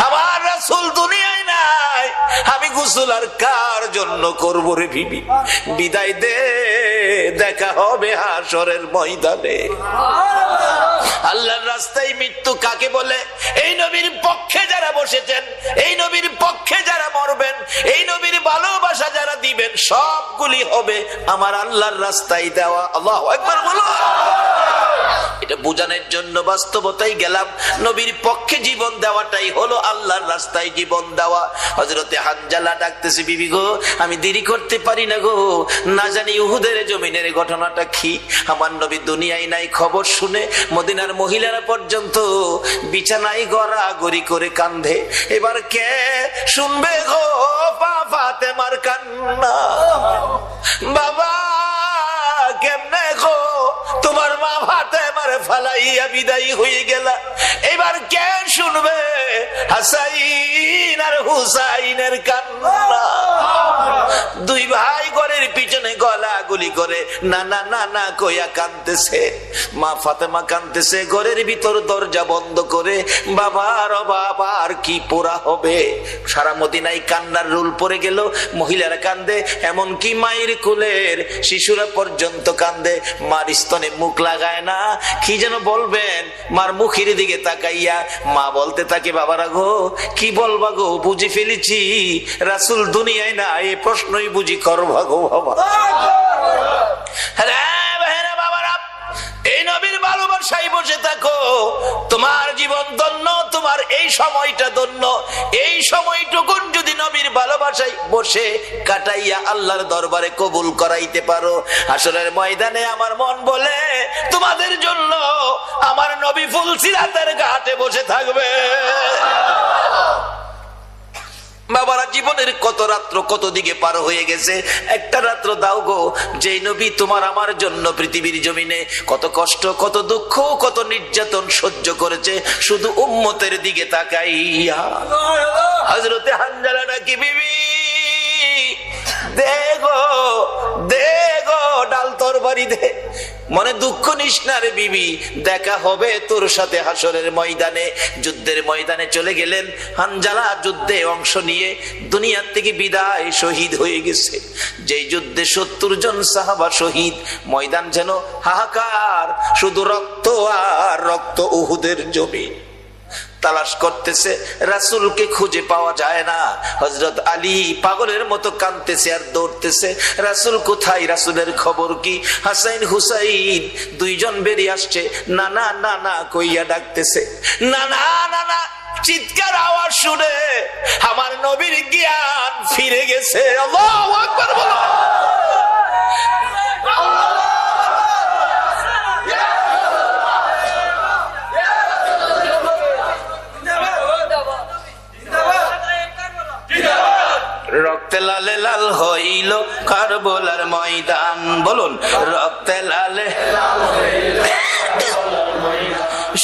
আমার রাসূল দুনিয়ায় নাই, আমি গোসল আর কার জন্য করবো রে বিবি, বিদায় দে, দেখা হবে হাশরের ময়দানে। আল্লাহর রাস্তায় মৃত্যু কাকে বলে? এই নবীর পক্ষে যারা বসেছেন, এই নবীর পক্ষে যারা মরবেন, এই নবীর ভালোবাসা যারা দিবেন, সবগুলি হবে আমার আল্লাহর রাস্তায় দেওয়া। আল্লাহু আকবার বলো। এটা বোঝানোর জন্য বাস্তবতাই গেলাম, নবীর পক্ষে জীবন দেওয়াটাই হলো আল্লাহর রাস্তায় জীবন দেওয়া। হযরতে হানজালা ডাকতেছে, বিবি গো, আমি দেরি করতে পারি না গো, না জানি উহুদের জমিনের ঘটনাটা কি। আমার নবী দুনিয়ায় নাই খবর শুনে মদিনার মহিলারা পর্যন্ত বিছানায় গড়াগড়ি করে কান্দে। এবার কে শুনবে গো ফাতেমার কান্না? বাবা কেমনে গো, তোমার মা ফাতেমার ফালাইয়া বিদায় হয়ে গেলা, এবার কে শুনবে হাসাইন আর হুসাইনের কান্না? দুই ভাই ঘরের পিছনে গলা কান্নাকুলি করে না না না না কইয়া কাঁদতেছে। মা ফাতেমা কাঁদতেছে, ঘরের ভিতর দরজা বন্ধ করে। বাবার বাবা আর কি পোড়া হবে। সারা মদিনায় কান্নার রোল পড়ে গেল। মহিলারা কান্দে, এমনকি মায়ের কুলের শিশুরা পর্যন্ত কান্দে। মার স্তনে মুখ লাগায় না, কি যেন বলবেন, মার মুখের দিকে তাকাইয়া মা বলতে থাকে, বাবারা গো কি বলবা গো, বুঝি ফেলেছি রাসূল দুনিয়ায় না, এই প্রশ্নই বুঝি করবা গো বাবা। এই নবীর ভালোবাসায় বসে থাকো, তোমার জীবন ধন্য, তোমার এই সময়টা ধন্য। এই সময়টুকুন যদি নবীর ভালোবাসায় বসে কাটাইয়া আল্লাহর দরবারে কবুল করাইতে পারো, হাসরের ময়দানে আমার মন বলে তোমাদের জন্য আমার নবী ফুলসিরাতের ঘাটে বসে থাকবে। বাবারা, জীবনের কত রাত্র কত দিকে পার হয়ে গেছে, একটা রাত্র দাও গো যে নবী তোমার আমার জন্য পৃথিবীর জমিনে কত কষ্ট, কত দুঃখ, কত নির্যাতন সহ্য করেছে, শুধু উম্মতের দিকে তাকাইয়া। হযরতে হানজালা নাকি, বিবি দে গো ডাল তরবারি দে। মনে দুঃখ নিস না রে বিবি, দেখা হবে তোর সাথে হাসরের ময়দানে। যুদ্ধের ময়দানে চলে গেলেন হানজালা, যুদ্ধে অংশ নিয়ে দুনিয়ার থেকে বিদায়, শহীদ হয়ে গেছে। যেই যুদ্ধে 70 জন সাহাবা শহীদ, ময়দান যেন হাহাকার, শুধু রক্ত আর রক্ত। উহুদের জমিন তালাশ করতেছে, রাসূলকে খুঁজে পাওয়া যায় না। হযরত আলী পাগলের মতো কাঁদতেছে আর দৌড়তেছে, রাসূল কোথায়, রাসূলের খবর কি? হাসাইন হুসাইন দুইজন বেরিয়ে আসছে, নানা নানা কইয়া ডাকতেছে। নানা নানা চিৎকার আওয়াজ শুনে আমার নবীর জ্ঞান ফিরে গেছে। আল্লাহু আকবার বলো। রক্তে লালে লাল হইল কারবালার ময়দান, বলুন রক্তে লালে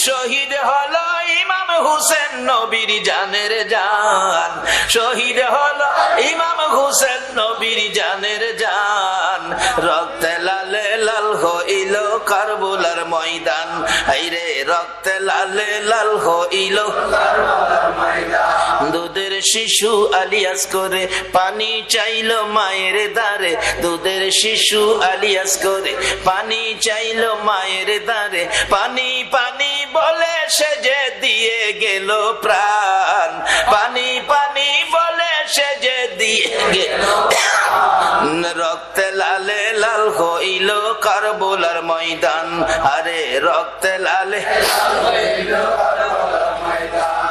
শহীদ হলো ইমাম হুসেন নবীর জানের জান। শহীদ হলো ইমাম হুসেন নবীর জানের জান। রক্তে লালে লাল হইল কারবালার ময়দান। আইরে রক্তে লালে লাল হইল কারবালার ময়দান। দুধের শিশু আলিয়াস করে পানি চাইলো মায়ের দ্বারে। দুধের শিশু আলিয়াস করে পানি চাইলো মায়ের দ্বারে। পানি পানি বলে সে যে দিয়ে গেল প্রাণ। পানি পানি বলে সে যে দিয়ে গেল। রক্তে লালে লাল হইল কারবালার ময়দান। আরে রক্তে লালে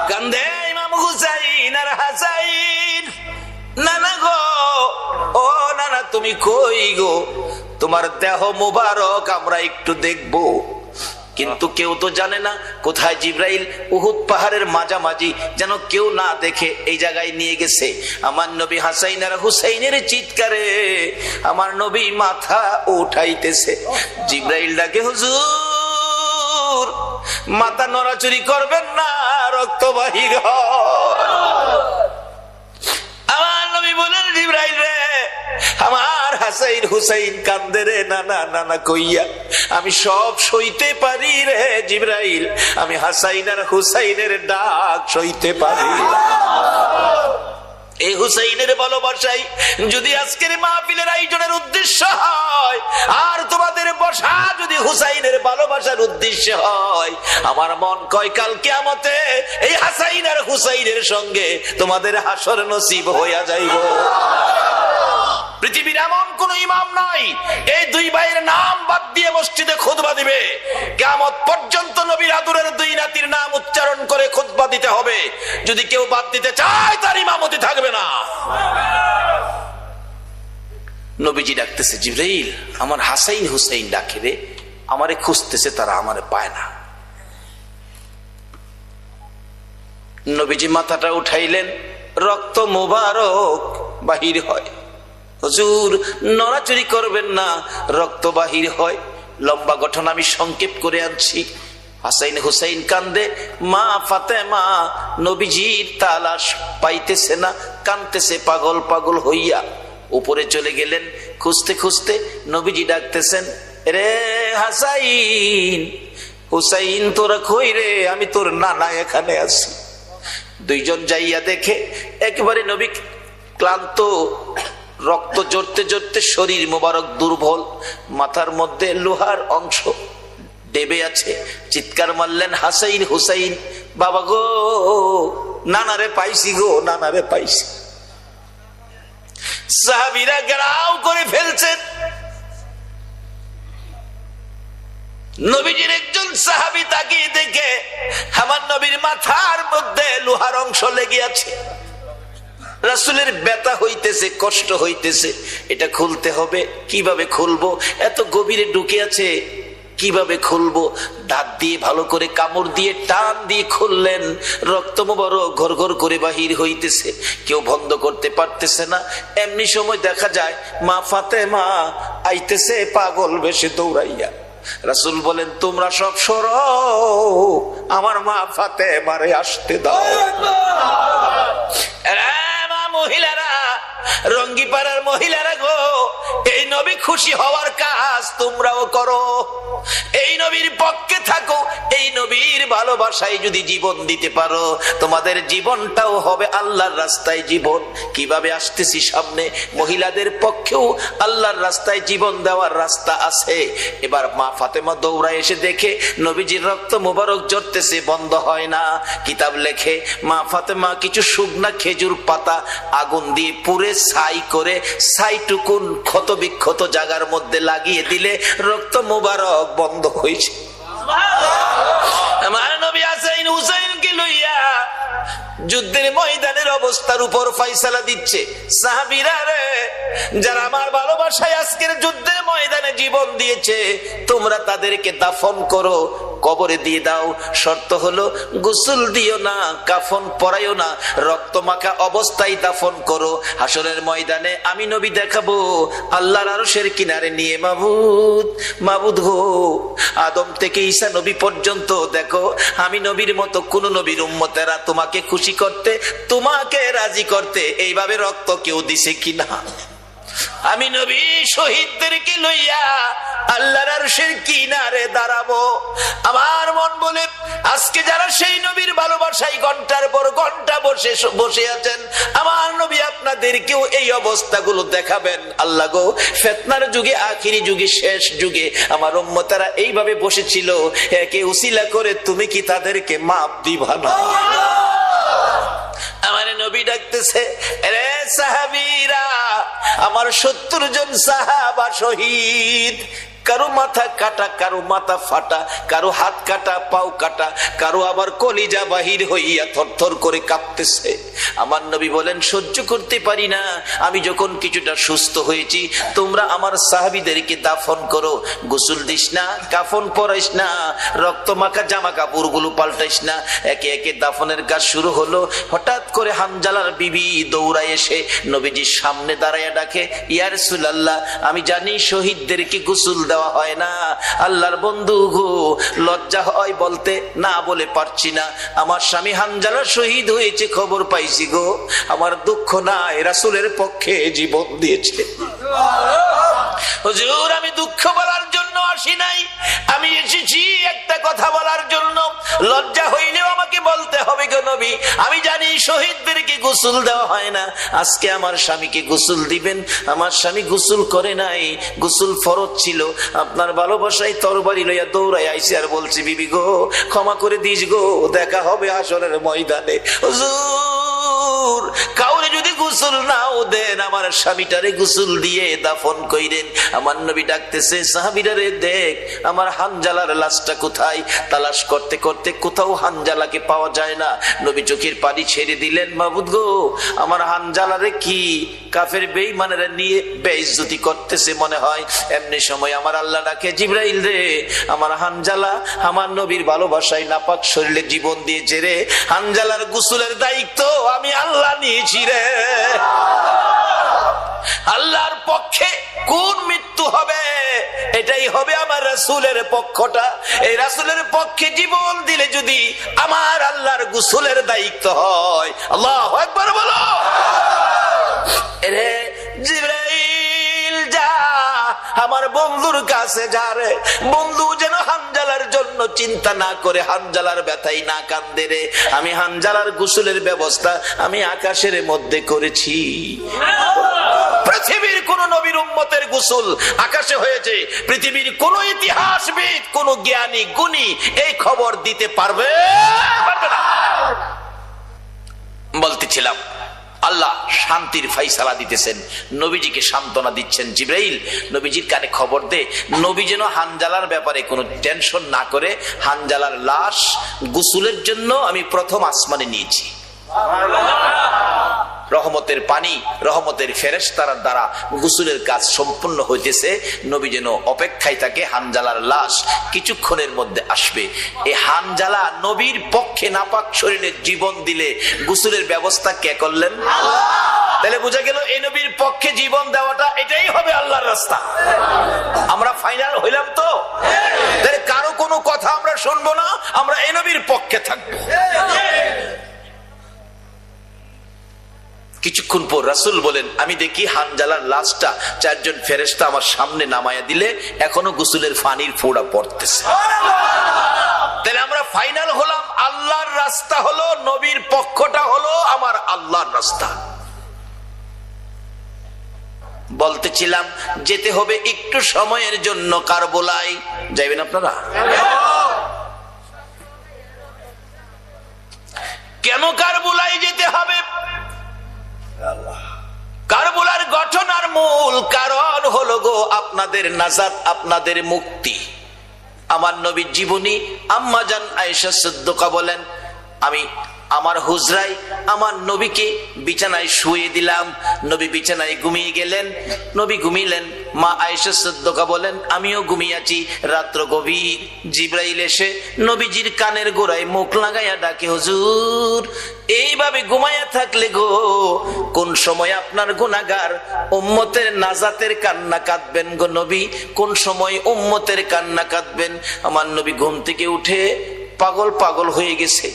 কান্দে ইমাম হুসাইন আর হাসাইন। নানা গো, ও নানা তুমি কই গো, তোমার দেহ মুবারক আমরা একটু দেখবো। কিন্তু কেউ তো জানে না কোথায় জিবরাইল উহুদ পাহাড়ের মাঝামাঝি যেন কেউ না দেখে এই জায়গায় নিয়ে গেছে। আমার নবী হাসাইন আর হুসাইনের চিৎকারে আমার নবী মাথা উঠাইতেছে। জিবরাইল ডাকে, হুজুর মাথা নড়াচুরি করবেন না, রক্ত বাহির হয়। আমার নবী বলেন, জিবরাইল রে, আমার হাসাইন হুসাইন কান্দে রে, নানা নানা কইয়া আমি সব সইতে পারি রে জিবরাইল, আমি হাসাইন আর হুসাইনের ডাক সইতে পারি। এই হুসাইনের ভালোবাসাই যদি আজকের মাহফিলের আয়োজনের উদ্দেশ্য হয়, আর তোমাদের বসা যদি হুসাইনের ভালোবাসার উদ্দেশ্য হয়, আমার মন কয় কাল কিয়ামতে এই হাসাইন আর হুসাইনের সঙ্গে তোমাদের হাসর নসিব হইয়া যাইব। পৃথিবীর এমন কোন ইমাম নাই এই দুই ভাইয়ের নাম বাদ দিয়ে মসজিদে খুতবা দিবে। কিয়ামত পর্যন্ত নবীর আদরের দুই নাতির নাম উচ্চারণ করে খুতবা দিতে হবে। যদি কেউ বাদ দিতে চায় তার ইমামতি থাকবে না। নবীজি ডাকতেছে, জিবরাইল আমার হাসাইন হুসাইন ডাকে রে, আমারে খুঁজতেছে, তারা আমারে পায় না। নবীজি মাথাটা উঠাইলেন, রক্ত মুবারক বাহির হয়। হুজুর নড়াচড়ি করবেন না, রক্ত বাহির হয়। লম্বা গঠন আমি সংক্ষেপ করে আনছি। হাসাইন হুসাইন কান্দে, মা ফাতেমা নবীজির তালাশ পাইতেছে না, কান্দতেছে পাগল পাগল হইয়া। উপরে চলে গেলেন, খুঁজতে খুঁজতে নবীজি ডাকতেছেন, রে হাসাইন, হুসাইন তোরা কই রে? আমি তোর নানা এখানে আছি। দুইজন যাইয়া দেখে একেবারে নবী ক্লান্ত, রক্ত জড়তে জড়তে শরীর মোবারক দুর্বল, মাথার মধ্যে লোহার অংশ ডেবে আছে। চিৎকার মারলেন, হাসাইন হুসাইন, বাবা গো, নানারে পাইছি গো, নানারে পাইছি। সাহাবীরা ঘেরাও করে ফেলছেন। নবীজির একজন সাহাবী তাকিয়ে দেখে আমার নবীর মাথার মধ্যে লোহার অংশ লেগে আছে। রাসূলের ব্যথা হইতেছে, কষ্ট হইতেছে, এটা খুলতে হবে। কিভাবে খুলবো? এত গভীরে ঢুকে আছে, কিভাবে খুলবো? দাঁত দিয়ে ভালো করে কামড় দিয়ে টান দিয়ে খুললেন। রক্ত মোবারক ঘর ঘর করে বাহির হইতেছে, কেউ বন্ধ করতে পারতেছে না। এমনি সময় দেখা যায় মা ফাতেমা আইতেছে পাগল বেশে দৌড়াইয়া। রাসূল বলেন, তোমরা সব সরো, আমার মা ফাতেমারে আসতে দাও। মহিলারা, রঙ্গিপাড়ার মহিলারা গো, এই নবী খুশি হওয়ার কাজ তোমরাও করো, এই নবীর পক্ষে থাকো। এই নবীর ভালোবাসায় যদি জীবন দিতে পারো, তোমাদের জীবনটাও হবে আল্লাহর রাস্তায় জীবন। কিভাবে আসতেছি সামনে, মহিলাদের পক্ষেও আল্লাহর রাস্তায় জীবন দেওয়ার রাস্তা আছে। এবার মা ফাতেমা দৌড়ায় এসে দেখে নবীজির রক্ত মোবারক ঝরতেছে, বন্ধ হয় না। কিতাব লেখে মা ফাতেমা কিছু শুকনা খেজুর পাতা আগুন দিয়ে পুড়ে ছাই করে ছাইটুকুন ক্ষত বিক্ষত জায়গার মধ্যে লাগিয়ে দিলে রক্ত মোবারক বন্ধ হয়েছে। আমার নবী হাসান হুসাইনকে লইয়া যুদ্ধের ময়দানের অবস্থার উপর ফয়সালা দিচ্ছে। সাহাবীরা রে, যারা আমার ভালোবাসায় আজকের যুদ্ধের ময়দানে জীবন দিয়েছে, তোমরা তাদেরকে দাফন করো, কবরে দিয়ে দাও। শর্ত হলো গোসল দিও না, কাফন পরাইও না, রক্ত মাখা অবস্থায় দাফন করো। হাসরের ময়দানে আমি নবী দেখাবো আল্লাহর আরশের কিনারে নিয়ে, মাবুদ, মাবুদ গো, আদম থেকে ঈসা নবী পর্যন্ত দেখো, আমি নবীর মতো কোন নবীর উম্মতেরা তোমাকে খুশি করতে, তোমাকে রাজি করতে এইভাবে রক্ত কেউ দিছে কিনা। আমি নবী শহীদদেরকে লইয়া আল্লাহর আরশের কিনারে দাঁড়াবো। আমার মন বলে, আজকে যারা সেই নবীর ভালোবাসায় ঘন্টার পর ঘন্টা বসে আছেন, আমার নবী আপনাদেরকেও এই অবস্থাগুলো দেখাবেন। আল্লাহ গো, ফিতনার যুগে, আখিরি যুগে, শেষ যুগে আমার উম্মতেরা এইভাবে বসেছিল, একে উসিলা করে তুমি কি তাদেরকে মাপ দিবা না? আমার নবী ডাকতেছে, রে সাহাবীরা, আমার 70 জন সাহাবা শহীদ। কারো মাথা কাটা, কারো মাথা ফাটা, কারো হাত কাটা, পাও কাটা, কারো আবার কলিজা বাহির হইয়া থরথর করে কাঁপতেছে। আমার নবী বলেন, সহ্য করতে পারি না। আমি যখন কিছুটা সুস্থ হয়েছি, তোমরা আমার সাহাবীদেরকে দাফন করো। গোসল দিস না, কাফন পরাইস না, রক্ত মাখা জামা কাপড় গুলো পাল্টাইস না। একে একে দাফনের কাজ শুরু হলো। হঠাৎ করে হানজালার বিবি দৌড়ায় এসে নবীজির সামনে দাঁড়াইয়া ডাকে, ইয়া রাসূলুল্লাহ, আমি জানি শহীদদেরকে গোসল দেওয়া হয় না। আল্লাহর বন্ধু গো, লজ্জা হয় বলতে, না বলে পারছি না। আমার স্বামী হানজালা শহীদ হয়েছে, খবর পাইছি গো। আমার দুঃখ নাই, রাসূলের পক্ষে জীবন দিয়েছে। হুজুর, আমি দুঃখ বলার জন্য আসি নাই, আমি এসেছি একটা কথা বলার জন্য। লজ্জা হইলেও আমাকে বলতে হবে গো নবী, আমি জানি শহীদদেরকে গোসল দেওয়া হয় না। আজকে আমার স্বামীকে গোসল দিবেন, আমার স্বামী গোসল করে নাই, গোসল ফরজ ছিল। আপনার ভালোবাসায় তরবারি লইয়া দৌড়াই আইসি আর বলছি, বিবি গো, ক্ষমা করে দিস গো, দেখা হবে হাসরের ময়দানে। হুজুর, কাউরে যদি গোসল নাও দেন, আমার স্বামীটারে গোসল দিয়ে দাফন কইরেন। আমার নবী ডাকতেছে, সাহাবীরা রে, দেখ আমার হানজালার লাশটা কোথায়। তালাশ করতে করতে কোথাও হানজালাকে পাওয়া যায় না। নবী চোখের পানি ছেড়ে দিলেন, মাবুদ গো, আমার হানজালারে কি কাফের বেঈমানেরা নিয়ে বেইজ্জতি করতেছে মনে হয়। এমনি সময় আমার আল্লাহ ডাকে, জিবরাইল রে, আমার হানজালা আমার নবীর ভালোবাসায় নাপাক শরীরে জীবন দিয়েছে রে, হানজালার গোসলের দায়িত্ব আমি আল্লাহ নিয়েছি রে। আল্লাহর পক্ষে কোন মৃত্যু হবে, এটাই হবে আমার রাসূলের পক্ষটা। এই রাসূলের পক্ষে জীবন দিলে যদি আমার আল্লাহর গোসলের দায়িত্ব হয়, আল্লাহু আকবার বলো। রে জিবরাইল কাছে যা রে বন্ধু, যেন হানজালার জন্য চিন্তা না করে হানজালার ব্যথাই না কান্দে রে। আমি হানজালার গোসলের ব্যবস্থা আমি আকাশের মধ্যে করেছি। পৃথিবীর কোন নবীর উম্মতের গোসল আকাশে হয়েছে, পৃথিবীর কোন ইতিহাসবিদ, কোন জ্ঞানী গুণী এই খবর দিতে পারবে না। বলতেছিলাম আল্লাহ শান্তির ফাইসালা দিতেছেন, নবীজিকে সান্ত্বনা দিচ্ছেন। জিবরাইল নবীজির কানে খবর দে, নবী যেন হানজালার ব্যাপারে কোনো টেনশন না করে। হানজালার লাশ গোসলের জন্য আমি প্রথম আসমানে নিয়েছি। রহমতের পানি, রহমতের ফেরেশতার দ্বারা গোসলের কাজ সম্পূর্ণ হইতেছে। নবী যেন অপেক্ষায় থাকে, হানজালার লাশ কিছুক্ষণের মধ্যে আসবে। এই হানজালা নবীর পক্ষে নাপাক শরীরে জীবন দিলে গোসলের ব্যবস্থা কে করলেন? তাহলে বোঝা গেল এই নবীর পক্ষে জীবন দেওয়াটা এটাই হবে আল্লাহর রাস্তা। আমরা ফাইনাল হইলাম তো? তাহলে কারো কোনো কথা আমরা শুনবো না, আমরা এই নবীর পক্ষে থাকবো। কিছুক্ষণ পর রাসূল বলেন, আমি দেখি হানজালার লাশটা চারজন ফেরেশতা আমার সামনে নামায়া দিলে এখনো গোসলের পানির ফোঁটা পড়তেছে। তাহলে আমরা ফাইনাল হলাম, আল্লাহর রাস্তা হলো, নবীর পক্ষটা হলো আমার আল্লাহর রাস্তা। বলতেছিলাম যেতে হবে একটু সময়ের জন্য কারবালায়। যাইবেন আপনারা? কেন কারবালায় যেতে হবে? কারবালার গঠন আর মূল কারণ হলো গো আপনাদের নাজাত, আপনাদের মুক্তি। আমার নবীর জীবনী আম্মা জান আয়েশা সিদ্দিকা বলেন, আমি আমার হুজরায় আমার নবীকে বিছানায় শুয়ে দিলাম, নবী বিছানায় ঘুমিয়ে গেলেন, নবী ঘুমিলেন। মা আয়েশা সিদ্দিকা বলেন, আমিও ঘুমিয়েছি। রাত্র গভীর, জিবরাইল এসে নবীজির কানের গোড়ায় মুখ লাগাইয়া ডাকে, হুজুর এইভাবে ঘুমাইয়া থাকলে গো কোন সময় আপনার গুনাহগার উম্মতের নাজাতের কান্না কাঁদবেন গো নবী, কোন সময় উম্মতের কান্না কাঁদবেন। আমার নবী ঘুম থেকে উঠে পাগল পাগল হয়ে গেছে।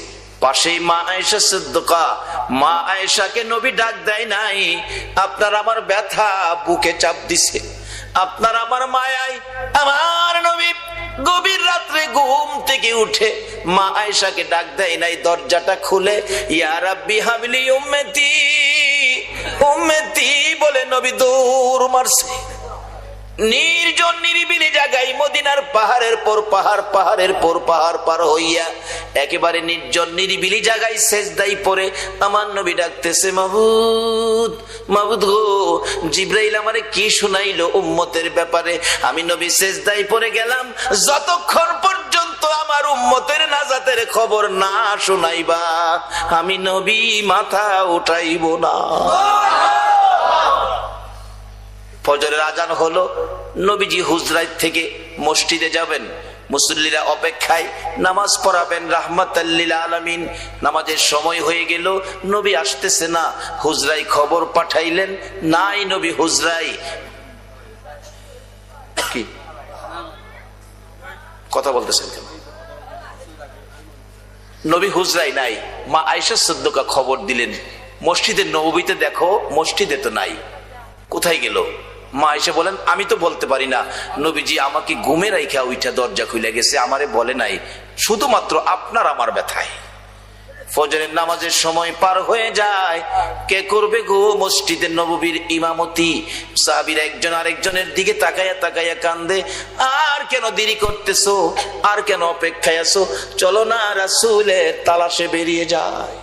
পাশেই মা আয়েশা সিদ্দিকা, মা আয়েশাকে নবী ডাক দেয় নাই, আপনার আমার ব্যথা বুকে চাপ দিছে, আপনার আমার মায়ায় আমার নবী গভীর রাত্রে ঘুম থেকে উঠে মা আয়েশাকে ডাক দেয় নাই, দরজাটা খুলে ইয়া রাব্বি হাবলি উম্মতি উম্মতি বলে নবী দৌড় মারছে। নির্জন নিরিবিলি জায়গায় মদিনার পাহাড়ের পর পাহাড়, পাহাড়ের পর পাহাড় পার হইয়া একেবারে নির্জন নিরিবিলি জায়গায় সেজদায় পড়ে আমার নবী ডাকতেছে, মাবুদ মাবুদ গো, জিবরাইল আমারে কি শুনাইলো উম্মতের ব্যাপারে। আমি নবী সেজদায় পড়ে গেলাম, যতক্ষণ পর্যন্ত আমার উম্মতের নাজাতের খবর না শুনাইবা আমি নবী মাথা উঠাইব না। ফজরের আজান হলো, নবীজি হুজরাত থেকে মসজিদে যাবেন, মুসল্লিরা অপেক্ষায়, নামাজ পড়াবেন রাহমাতাল লিল আলামিন। নামাজের সময় হয়ে গেল, নবী আসতেছে না। হুজরাই খবর পাঠাইলেন, নাই নবী হুজরাই। কি কথা বলতেছেন কেন? নবী হুজরাই নাই। মা আয়েশা সিদ্দিকা খবর দিলেন, মসজিদের নববীতে দেখো, মসজিদে তো নাই, কোথায় গেল? মা এসে বলেন, আমি তো বলতে পারি না, নবীজি আমাকে ঘুমে রাইখা উইঠা দরজা খুলে গেছে, আমারে বলে নাই, শুধুমাত্র আপনার আমার ব্যথায়। ফজরের নামাজের সময় পার হয়ে যায়, কে করবে গো মসজিদে নববীর ইমামতি? সাহাবীরা একজন আরেকজনের দিকে তাকায়া তাকায়া কান্দে, আর কেন দেরি করতেছো, আর কেন অপেক্ষায় আছো, চলো না রাসূলের তালাশে বেরিয়ে যায়।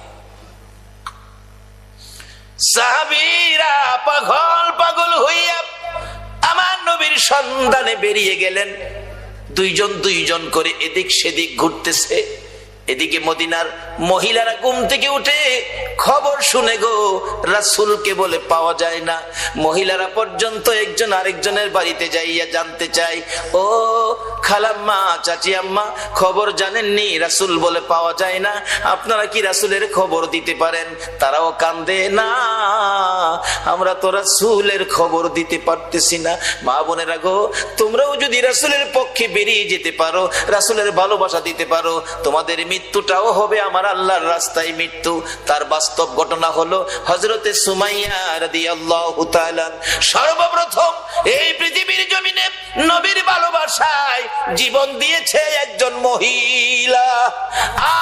সাহাবীরা পাগল পাগল হইয়া আমার নবীর সন্ধানে বেরিয়ে গেলেন। দুইজন দুইজন করে এদিক সেদিক ঘুরতেছে। এদিকে মদিনার মহিলারা ঘুম থেকে উঠে খবর শুনে গো রাসূলকে বলে পাওয়া যায় না। মহিলারা পর্যন্ত একজন আরেকজনের বাড়িতে যাইয়া জানতে চায়, ও খালাম্মা, চাচি আম্মা, খবর জানেননি, রাসূল বলে পাওয়া যায় না, আপনারা কি রাসূলের খবর দিতে পারেন? তারাও কান্দে, না আমরা তো রাসূলের খবর দিতে পারতেছি না। মা বোনেরা গো, তোমরাও যদি রাসূলের পক্ষে বেরিয়ে যেতে পারো, রাসূলের ভালোবাসা দিতে পারো, তোমাদের মৃত্যুটাও হবে আমার আল্লাহর রাস্তায় মৃত্যু। তার বাস্তব ঘটনা হলো হযরতে সুমাইয়া রাদিয়াল্লাহু তাআলা সর্বপ্রথম এই পৃথিবীর জমিনে নবীর ভালোবাসায় জীবন দিয়েছে একজন মহিলা।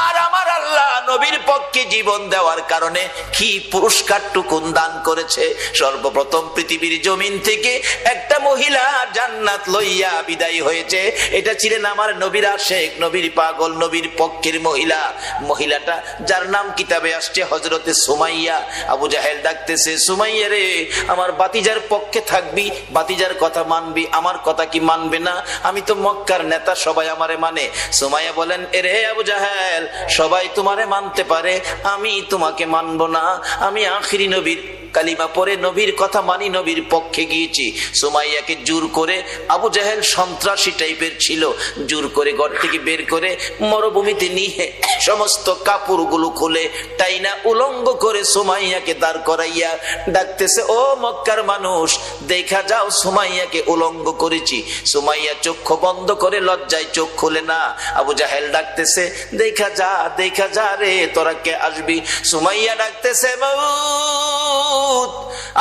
আর আমার আল্লাহ নবীর পক্ষে জীবন দেওয়ার কারণে কি পুরস্কারটুকুন দান করেছে। সর্বপ্রথম পৃথিবীর জমিন থেকে একটা মহিলা জান্নাত লইয়া বিদায় হয়েছে। এটা ছিলেন আমার নবীর আশেক, নবীর পাগল, নবীর পক্ষের মহিলা। মহিলাটা যার নাম কিতাবে আসছে হযরতে সুমাইয়া। আবু জাহেল ডাকতেছে, সুমাইয়া রে, আমার বাতিজার পক্ষে থাকবি, বাতিজার কথা মানবি, আমার কথা কি মানবে না? আমি তো মক্কার নেতা, সবাই আমারে মানে। সুমাইয়া বলেন, এরে আবু জাহেল, সবাই তোমারে মানতে পারে, আমি তোমাকে মানবো না। আমি আখিরি নবীর কালিমা পরে নবীর কথা মানি, নবীর পক্ষে গিয়েছি। সুমাইয়াকে জোর করে, আবু জাহেল সন্ত্রাসী টাইপের ছিল, জোর করে ঘর থেকে বের করে মরুভূমিতে নিয়ে সমস্ত কাপড়গুলো খুলে টাইনা উলঙ্গ করে সুমাইয়াকে দাঁড় করাইয়া ডাকতেছে, ও মক্কার মানুষ, দেখা যাও সুমাইয়াকে উলঙ্গ করেছি। সুমাইয়া চক্ষু বন্ধ করে লজ্জায় চোখ খুলে না। আবু জাহেল ডাকতেছে, দেখা যা, দেখা যা রে, তোরা কে আসবি? সুমাইয়া ডাকতেছে,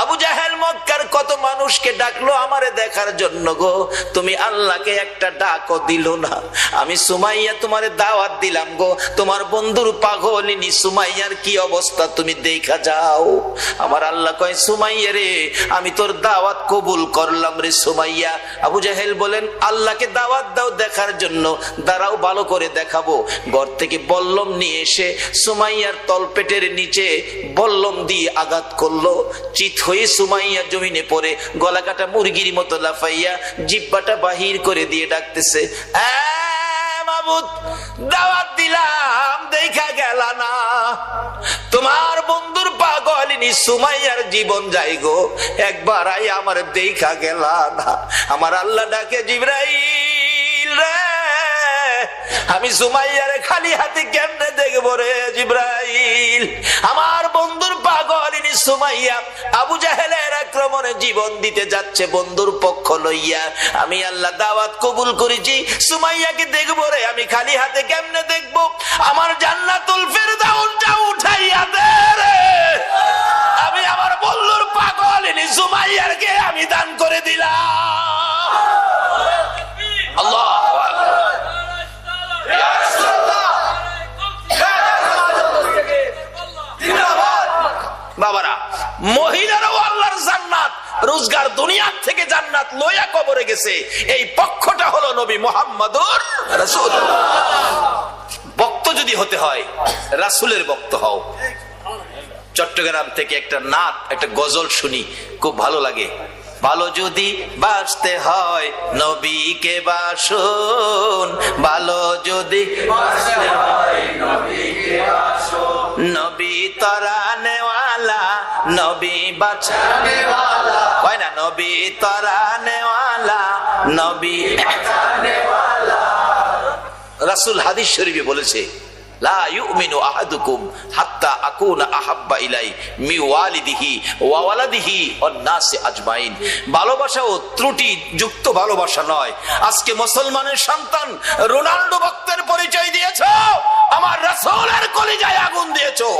আবু জাহেল মক্কার কত মানুষকে ডাকলো আমারে দেখার জন্য গো, তুমি আল্লাহকে একটা ডাকও দিল না। আমি সুমাইয়া তোমারে দাওয়াত দিলাম গো, তোমার বন্ধুর পাগলিনী সুমাইয়ার কি অবস্থা তুমি দেখা যাও। আমার আল্লাহ কয়, সুমাইয়া রে, আমি তোর দাওয়াত কবুল করলাম রে সুমাইয়া। আবু জাহেল বলেন, আল্লাহকে দাওয়াত দাও দেখার জন্য, দাঁড়াও ভালো করে দেখাবো। ঘর থেকে বল্লম নিয়ে এসে সুমাইয়ার তলপেটের নিচে বল্লম দিয়ে আঘাত করলো। চিত হয়ে সুমাইয়া জমিনে পড়ে গলা কাটা মুরগির মতো লাফাইয়া জিব্বাটা বাহির করে দিয়ে ডাকতেছে, মাবুদ, দাওয়াত দিলাম দেখা গেল না, তোমার বন্ধুর পাগলিনী সুমাইয়ার জীবন যাই গো, একবার আই আমার দেখা গেল না। আমার আল্লাহ ডাকে, জিবরাইল রে, আমি সুমাইয়ারে খালি হাতে কেমনে দেখবো রে জিবরাইল? আমার বন্ধুর পাগলিনী সুমাইয়া আবু জাহেলের আক্রমণে জীবন দিতে যাচ্ছে বন্ধুর পক্ষ লইয়া। আমি আল্লাহ দাওয়াত কবুল করেছি, সুমাইয়াকে দেখবো রে, আমি খালি হাতে কেমনে দেখবো? আমার জান্নাতুল ফেরদাউসটা উঠাইয়া দে রে, আমি আমার বন্ধুর পাগলিনী সুমাইয়াকে আমি দান করে দিলাম। আল্লাহ বাবারা, মহিলারাও আল্লাহর জান্নাত, রোজগার দুনিয়ার থেকে জান্নাত লইয়া কবরে গেছে। এই পক্ষটা হলো নবী মুহাম্মদুর রাসূল। ভক্ত যদি হতে হয়, রাসূলের ভক্ত হও। চট্টগ্রাম থেকে একটা নাত, একটা গজল শুনি, খুব ভালো লাগে। ভালো যদি বাঁচতে হয় নবীকে বাসুন, ভালো যদি বাঁচতে হয় নবীকে বাসুন, নবী তরানেওয়ালা, নবী বাঁচানেওয়ালা, হয় না? নবী তরানেওয়ালা, নবী বাঁচানেওয়ালা। রাসূল হাদিস শরীফে বলেছে, লা ইউমিনু আহাদুকুম হাত্তা আকুনা আহাব্বা ইলাই মি ওয়ালিদিহি ওয়া ওয়ালাদিহি ওয়ান নাসি আজমাইন। ভালোবাসা ও ত্রুটি যুক্ত ভালোবাসা নয়। আজকে মুসলমানের সন্তান রোনাল্ডো ভক্তের পরিচয় দিয়েছো, আমার রাসূলের কলিজায় আগুন দিয়েছো।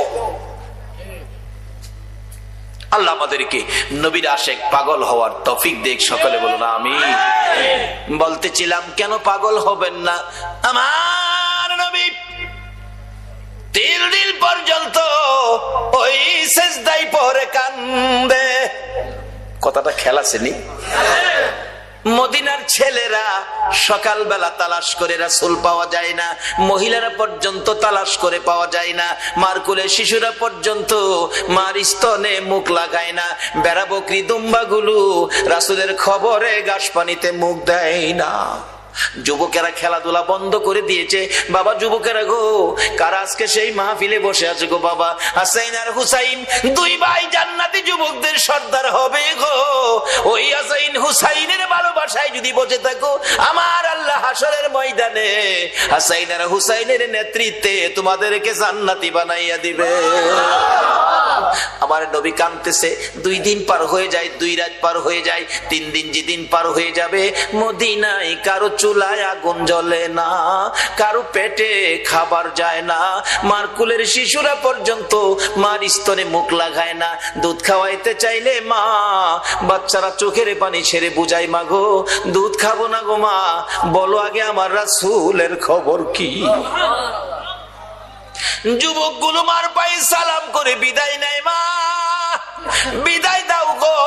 আল্লাহ আমাদেরকে নবীর আশেক পাগল হওয়ার তৌফিক দেখ। সকলে বলুন আমিন। বলতেছিলাম, কেন পাগল হবেন না? আমার নবী 3 দিন পর্যন্ত ওই সেজদায় পড়ে কান্দে। কথাটা খেলা ছিলি? মদিনার ছেলেরা সকালবেলা তালাশ করে রাসূল পাওয়া যায় না, মহিলারা পর্যন্ত তালাশ করে পাওয়া যায় না, মার কোলে শিশুরা পর্যন্ত মার স্তনে মুখ লাগায় না, বেড়া বকরি দুম্বাগুলো রাসূলের খবরে ঘাস পানিতে মুখ দেয় না। যুবকেরা খেলাধুলা বন্ধ করে দিয়েছে। বাবা যুবকেরা গো, কারা আজকে সেই মাহফিলে বসে আছে গো? বাবা হাসাইন আর হুসাইন 2 ভাই জান্নাতে জান্নাতি যুবকদের সর্দার হবে গো। ওই হাসাইন হুসাইনের ভালোবাসায় যদি বসে থাকো, আমার আল্লাহ হাসরের ময়দানে হাসাইন আর হুসাইনের নেতৃত্বে তোমাদেরকে জান্নাতি বানাইয়া দিবে। আমার নবী কাঁদতেছে। 2 দিন পার হয়ে যায়, 2 রাত পার হয়ে যায়, 3 দিন যেদিন পার হয়ে যাবে, মদিনায় কারো চুলায় আগুন জ্বলে না, কারো পেটে খাবার যায় না, মার কুলের শিশুরা পর্যন্ত মার স্তনে মুখ লাগায় না। দুধ খাওয়াইতে চাইলে মা, বাচ্চারা চোখের পানি ছেড়ে বুঝায়, মা গো দুধ খাবো না গো মা, বলো আগে আমার রাসূলের খবর কি। যুবকগুলো মার পায়ে সালাম করে বিদায় নেয়, মা বিদায় দাও গো,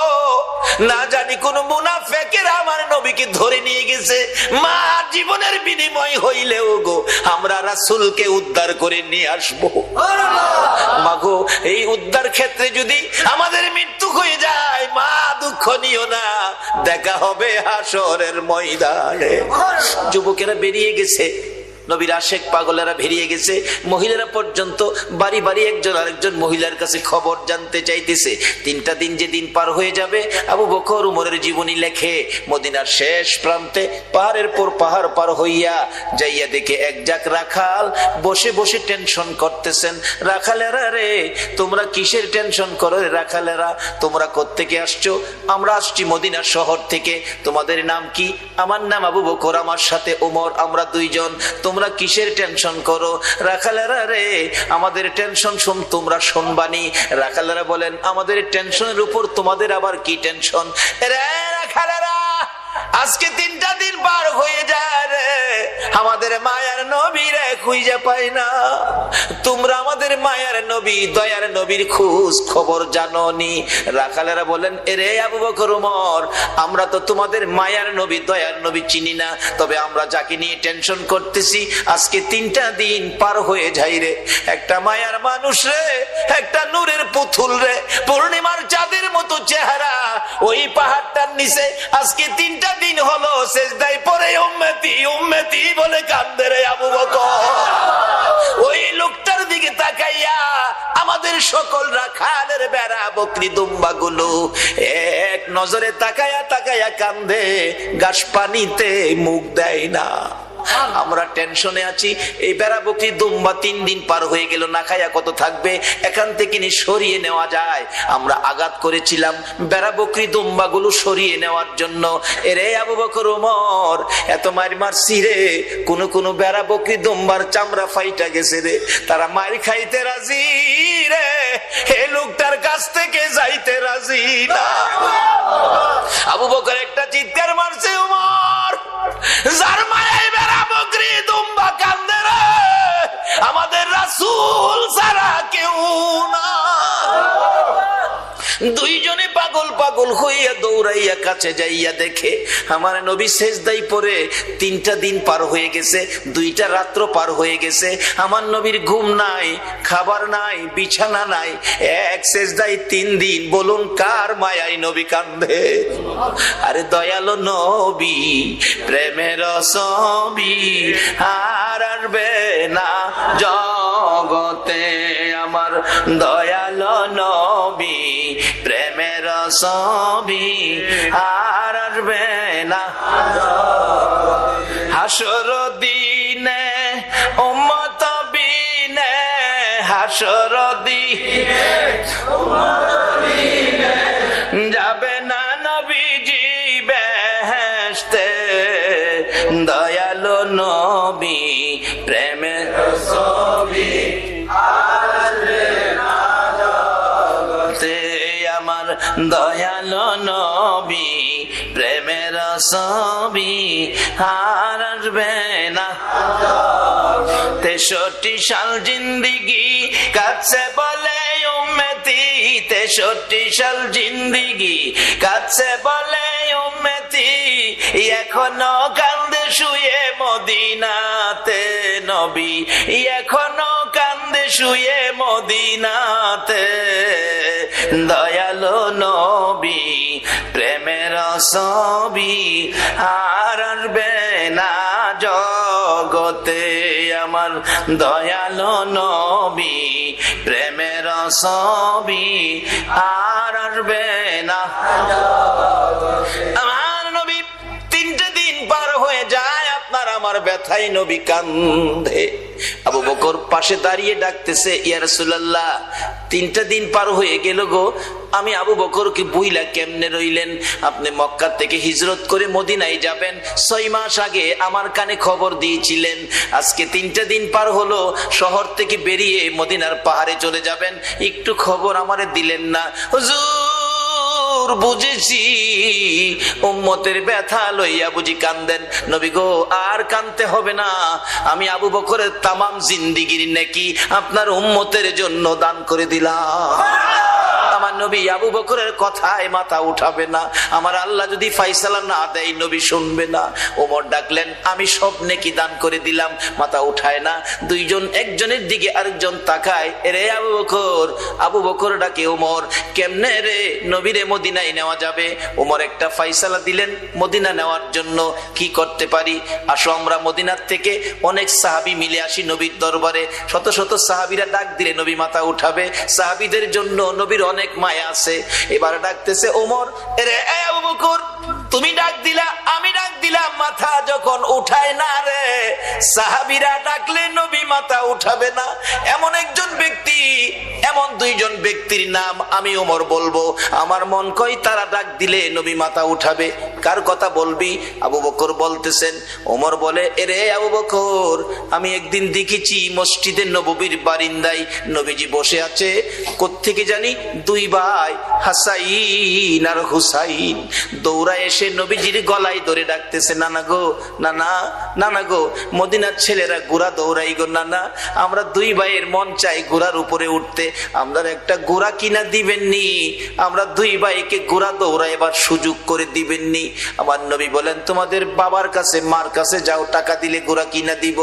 না জানি কোন মুনাফিকেরা আমার নবীকে ধরে নিয়ে গেছে, মা জীবনের বিনিময় হইলেও গো আমরা রাসূলকে উদ্ধার করে নিয়ে আসবো। মা গো এই উদ্ধার ক্ষেত্রে যদি আমাদের মৃত্যু হয়ে যায়, মা দুঃখ নিও না, দেখা হবে হাসরের ময়দানে। যুবকেরা বেরিয়ে গেছে, নবীর আশেক পাগলেরা বেরিয়ে গেছে, মহিলারা পর্যন্ত বাড়ি বাড়ি একজন আরেকজন মহিলার কাছে খবর জানতে চাইতেছে। 3টা দিন যে দিন পার হয়ে যাবে, আবু বকর উমরের জীবনী লেখে মদিনার শেষ প্রান্তে পাহাড়ের পর পাহাড় পার হইয়া যাইয়া দেখে এক জাক রাখাল বসে বসে টেনশন করতেছেন। রাখালেরা রে, তোমরা কিসের টেনশন করো রে রাখালেরা, তোমরা কোত্থেকে আসছো? আমরা আসছি মদিনার শহর থেকে। তোমাদের নাম কি? আমার নাম আবু বকর, আমার সাথে ওমর, আমরা 2 জন। তোমরা কিসের টেনশন করো? রাখালেরা রে, আমাদের টেনশন শুন তোমরা শুনবানি। রাখালেরা বলেন, আমাদের টেনশনের উপর তোমাদের আবার কি টেনশন? রে রাখালেরা, আজকে 3টা দিন পার হয়ে যায় রে, আমাদের মায়ার নবী রে খুঁজে পাই না। তোমরা আমাদের মায়ার নবী, দয়ার নবীর খোঁজ খবর জানোনি? রাখালেরা বলেন, এরে আবু বকর ওমর, আমরা তো তোমাদের মায়ার নবী দয়ার নবী চিনি না, তবে আমরা যাকে নিয়ে টেনশন করতেছি আজকে 3টা দিন পার হয়ে যায় রে, একটা মায়ার মানুষ রে, একটা নূরের পুতুল রে, পূর্ণিমার চাঁদের মতো চেহারা, ওই পাহাড়টার নিচে আজকে 3টা দিন হলো সেজদায় পড়ে উম্মতি উম্মতি বলে কান্দে রে আবু বকর। ওই লোকটার দিকে তাকাইয়া আমাদের সকল রাখালের বেড়া বকরি দুম্বা গুলো এক নজরে তাকায়া তাকায়া কান্দে, গাছ পানিতে মুখ দেয় না। আমরা টেনশনে আছি, এই বেড়া বকরি দুম্বা 3 দিন পার হয়ে গেল, না খায়া কত থাকবে, এখান থেকে সরিয়ে নেওয়া যায়। আমরা আঘাত করেছিলাম বেড়া বকরি দুম্বা গুলো সরিয়ে নেওয়ার জন্য। এরে আবু বকর ওমর, এত মার মারছি রে, কোন বেড়া বকরি দুম্বার চামড়া ফাইটা গেছে রে, তারা মার খাইতে রাজি রে, হে লোকটার কাছ থেকে যাইতে রাজি না। আবু বকর একটা চিৎকার মারছে, ওমর যার মায়ের বেড়া বকরি দুম্বা কান্দে রে, আমাদের রাসূল ছাড়া কেউ না। 2 জনে পাগল পাগল হইয়া দৌড়াইয়া কাছে যাইয়া দেখে আমার নবী সেজদায় পড়ে 3টা দিন পার হয়ে গেছে, 2টা রাত্র পার হয়ে গেছে, আমার নবীর ঘুম নাই, খাবার নাই, বিছানা নাই, এক সেজদায় 3 দিন। বলুন কার মায়ায় নবী কান্দে? আরে দয়ালো নবী, প্রেমের ছবি আর আসবে না জগতে, আমার দয়ালো নবী, প্রেমের ছবি আর আসবে না হাসর দিনে উম্মত বিনে, হাসর দিনে যাবে না নবীজি বেহেশতে, দয়ালো নবী, প্রেমের ছবি আর আসবে না জগতে, আমার দয়ালো নবী, প্রেমের ছবি আর আসবে না। 63 সাল জিন্দিগি কাছে বলে উম্মতি, 63 সাল জিন্দিগি কাছে বলে উম্মতি, এখনো কান্দে শুয়ে মদিনাতে নবী, এখনো কান্দে শুয়ে মদিনাতে, দয়ালো নবী, প্রেমের ছবি আর আসবে না জগতে, আমার দয়ালো নবী, প্রেমের ছবি আর আসবে না। আমার নবী 3টে দিন পার হয়ে যায়, আপনার আমার ব্যথায় নবী কান্দে। আবু বকর পাশে দাঁড়িয়ে ডাকতেছে, ইয়া রাসূলুল্লাহ 3টা দিন পার হয়ে গেল গো, আমি আবু বকরকে বুইলা কেমনে রইলেন? আপনি মক্কা থেকে হিজরত করে মদিনায় যাবেন 6 মাস আগে আমার কানে খবর দিয়েছিলেন, আজকে 3টা দিন পার হলো, শহর থেকে বেরিয়ে মদিনার পাহাড়ে চলে যাবেন, একটু খবর আমারে দিলেন না। হুজুর বুঝেছি, উম্মতের ব্যথা লইয়া বুঝি কান্দেন। নবী গো আর কানতে হবে না, আমি আবু বকরের তামাম জিন্দিগির নেকি আপনার উম্মতের জন্য দান করে দিলাম। আমার নবী আবু বকরের কথায় মাথা উঠাবে না, আমার আল্লাহ যদি ফাইসালা না দেয় নবী শুনবে না। ওমর ডাকলেন, আমি সব নেকি দান করে দিলাম, মাথা উঠায় না। দুইজন একজনের দিকে আরেকজন তাকায়, রে আবু বকর। আবু বকর ডাকে ওমর, কেমনে রে নবীরে মদিনায় নেওয়া যাবে? ওমর একটা ফাইসালা দিলেন মদিনা নেওয়ার জন্য, কি করতে পারি? আসো আমরা মদিনার থেকে অনেক সাহাবী মিলে আসি নবীর দরবারে। শত শত সাহাবীরা ডাক দিলে নবী মাথা উঠাবে, সাহাবীদের জন্য নবীর অনেক মায়া আছে। এবার ডাকতেছে ওমর, রে আবু বকর তুমি ডাক দিলা, আমি ডাক দিলাম, মাথা যখন উঠায় না রে, সাহাবীরা ডাকলে নবী মাথা উঠাবে না। এমন একজন ব্যক্তি, এমন দুইজন ব্যক্তির নাম আমি ওমর বলবো, আমার মন কই তারা ডাক দিলে নবী মাথা উঠাবে। কার কথা বলবি? আবু বকর বলতেছেন। ওমর বলে, রে আবু বকর আমি একদিন দেখেছি মসজিদে নববীর বারিন্দায় নবীজি বসে আছে, কোত্থেকে জানি 2 ভাই হাসাইন আর হুসাইন দৌড়ায় এসে নবীজির গলায় ধরে ডাকতেছে, নানা গো, নানা, নানা গো, মদিনার ছেলেরা ঘোড়া দৌড়াই গো নানা, আমরা 2 ভাইয়ের মন চাই ঘোড়ার উপরে উঠতে, আমরা একটা ঘোড়া কিনা দিবেননি? আমরা 2 ভাইকে ঘোড়া দৌড়াইবার সুযোগ করে দিবেননি? আমার নবী বলেন, তোমাদের বাবার কাছে মার কাছে যাও, টাকা দিলে ঘোড়া কিনা দিব।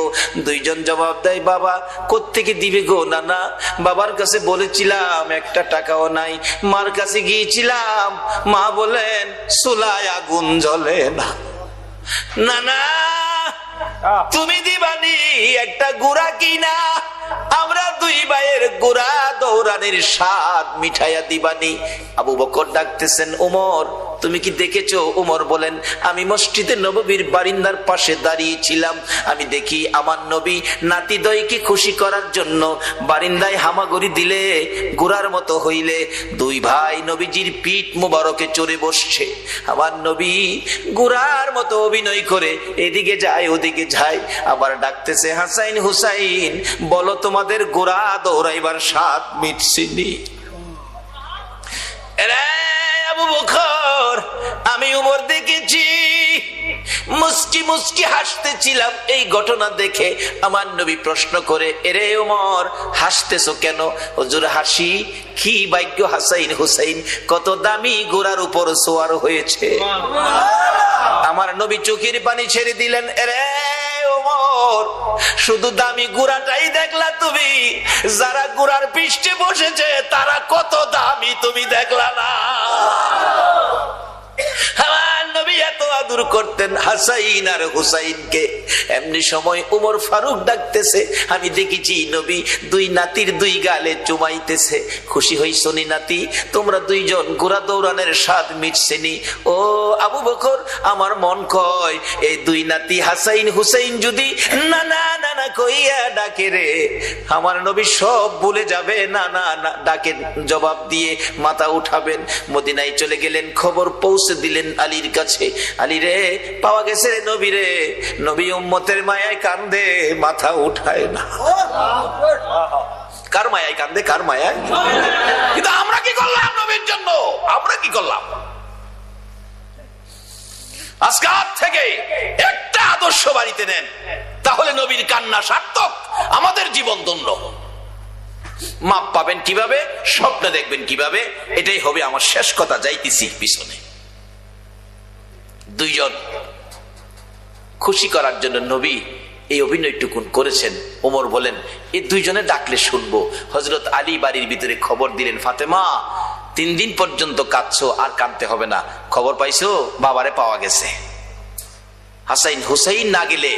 দুইজন জবাব দেয়, বাবা কোত্থেকে দিবে গো নানা? বাবার কাছে বলেছিলাম একটা টাকাও নাই, মার কাছে গিয়েছিলাম, মা বলেন চুলায় আগুন জ্বলে না। নানা তুমি দিবানি একটা গুড়া কিনা, আমরা 2 ভাইয়ের গুড়া দৌড়ানির স্বাদ মিঠাইয়া দিবানি। আবু বকর ডাকতেছেন, ওমর তুমি কি দেখেছো? ওমর বলেন, আমি মসজিদে নববীর বারিন্দার পাশে দাঁড়িয়েছিলাম, আমি দেখি আমার নবী নাতিদয়কে খুশি করার জন্য বারিন্দায় হামাগুড়ি দিলে গুড়ার মতো হইলে 2 ভাই নবীজির পিঠ মুবারকে চড়ে বসছে। আমার নবী গুড়ার মতো অভিনয় করে এদিকে যায় ওদিকে যায়, আবার ডাকতেছে, হাসাইন হুসাইন বলো তোমাদের গোড়া দৌড়াইবার স্বাদ মিটছিনি? আবু বকর আমি উমর দেখেছি, মুস্কি মুস্কি হাসতেছিলাম এই ঘটনা দেখে। আমার নবী প্রশ্ন করে, এরে ওমর হাসতেছো কেন? হুজুর হাসি কি ভাগ্য, হাসাইন হুসাইন কত দামি ঘোড়ার উপর সোয়ার হয়েছে। আমার নবী চোখের পানি ছেড়ে দিলেন, এরে ওমর শুধু দামি গুড়াটাই দেখলা তুমি, যারা গুড়ার পৃষ্ঠে বসেছে তারা কত দামি তুমি দেখলা না? আমার নবী এত আদর করতেন হাসাইন আর হুসাইনকে। এমনি সময় উমর ফারুক ডাকতেছে, আমি দেখেছি নবী 2 নাতির 2 গালে চুমাইতেছে, খুশি হইছো নি নাতি? তোমরা 2 জন ঘোড়া দৌড়ানোর স্বাদ মিটছেনি? ও আবু বকর আমার মন কয় এই 2 নাতি হাসাইন হুসাইন যদি নানা নানা কইয়া ডাকে রে, আমার নবী সব ভুলে যাবে, না না না ডাকে জবাব দিয়ে মাথা উঠাবেন। মদিনায় চলে গেলেন, খবর পৌঁছে দিলেন আলীর কাছে, আলী রে পাওয়া গেছে রে নবী রে। নবী উম্মতের মায়ায় কান্দে, মাথা উঠায় না। কার মায়ায় কান্দে? কার মায়ায়? কিন্তু আমরা কি করলাম নবীর জন্য? আমরা কি করলাম? আজকে থেকে একটা আদর্শ বাড়িতে নেন, তাহলে নবীর কান্না সার্থক, আমাদের জীবন ধন্য। মাপ পাবেন কিভাবে? স্বপ্ন দেখবেন কিভাবে? এটাই হবে আমার শেষ কথা, যাইতেছি পিছনে। 2 জন খুশি করার জন্য নবী এই অভিনয়টুকুন করেছেন। ওমর বলেন, এই 2 জনে ডাকলে শুনবো। হযরত আলী বাড়ির ভিতরে খবর দিলেন, ফাতেমা 3 দিন পর্যন্ত কাঁদছো, আর কাঁদতে হবে না, খবর পাইছো বাবারে পাওয়া গেছে। হাসাইন হুসাইন না গেলে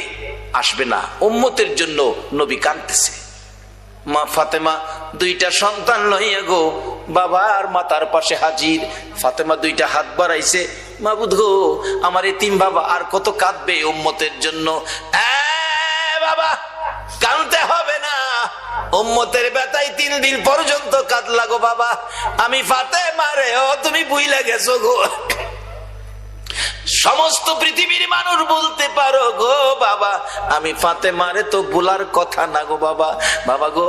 আসবে না, উম্মতের জন্য নবী কাঁদতেছে। মা ফাতেমা দুইটা সন্তান লইয়া গো বাবার মাতার পাশে হাজির। ফাতেমা দুইটা হাত বাড়াইছে, মাবুদ গো আমার এতিম বাবা আর কত কাঁদবে উম্মতের জন্য। বাবা কাঁদতে হবে না, উম্মতের ব্যথায় 3 দিন পর্যন্ত কাঁদলা গো বাবা। আমি ফাতেমা রে, ও তুমি বুইলা গেছো গো। সমস্ত পৃথিবীর মানুষ বলতে পারো গো বাবা, আমি ফাতেমারে তো ভুলার কথা না গো বাবা। বাবা গো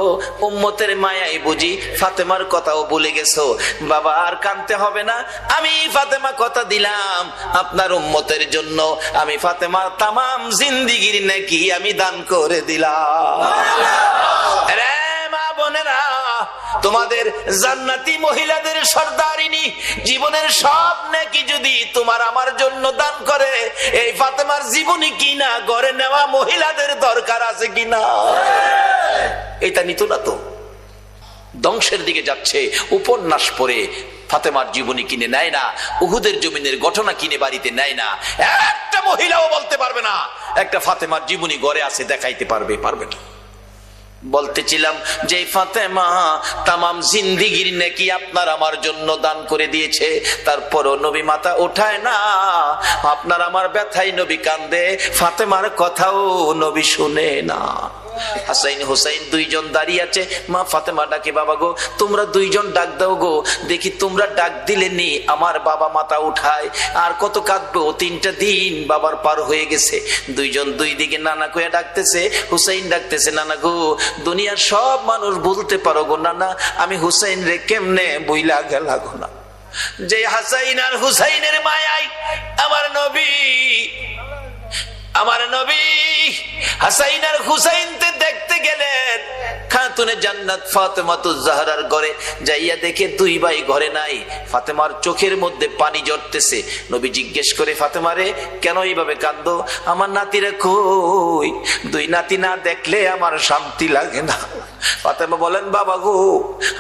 উম্মতের মায়াই বুঝি ফাতেমার কথাও ভুলে গেছো বাবা, আর কাঁদতে হবে না। আমি ফাতেমা কথা দিলাম আপনার উম্মতের জন্য, আমি ফাতেমার তামাম জিন্দিগির নাকি আমি দান করে দিলাম। রে মা বোনেরা, তোমাদের জান্নাতি মহিলাদের সর্দারিনী জীবনের সব নাকি যদি তোমার আমার জন্য দান করে, এই ফাতেমার জীবনী কিনা গড়ে নেওয়া মহিলাদের দরকার আছে কিনা? এটা নিত না তো, ধ্বংসের দিকে যাচ্ছে। উপন্যাস পড়ে ফাতেমার জীবনী কিনে নেয় না, উহুদের জমিনের ঘটনা কিনে বাড়িতে নেয় না। একটা মহিলাও বলতে পারবে না একটা ফাতেমার জীবনী গড়ে আছে, দেখাইতে পারবে না। বলতেছিলাম যে ফাতেমা তামাম জিন্দিগির নাকি আপনার আমার জন্য দান করে দিয়েছে, তারপরও নবী মাথা ওঠায় না। আপনার আমার ব্যথায় নবী কান্দে, ফাতেমার কথাও নবী শুনে না। হাসাইন হুসাইন দুইজন দাঁড়িয়ে আছে, মা ফাতেমা ডাকে, বাবা গো তোমরা দুইজন ডাক দাও গো, দেখি তোমরা ডাক দিলে নি আমার বাবা মাথা উঠায়, আর কত কাঁদবো, 3টা দিন বাবার পার হয়ে গেছে। দুইজন দুই দিকে নানা কয়ে ডাকতেছে, হুসাইন ডাকতেছে, নানা গো দুনিয়ার সব মানুষ বলতে পারো গো নানা, আমি হুসাইন রে কেমনে বইলা গেলা গো না। যে হাসাইন আর হুসাইনের মায়াই আমার নবী হাসাইন আর হুসাইনতে দেখতে গেলেন খাতুনে জান্নাত ফাতেমাতুজ জাহরার ঘরে। যাইয়া দেখে 2 ভাই ঘরে নাই। ফাতেমার চোখের মধ্যে পানি ঝরতেছে। নবী জিজ্ঞেস করে, ফাতেমারে কেন এইভাবে কাঁদো? আমার নাতিরা কই? 2 নাতি না দেখলে আমার শান্তি লাগে না। ফাতেমা বলেন, বাবা গো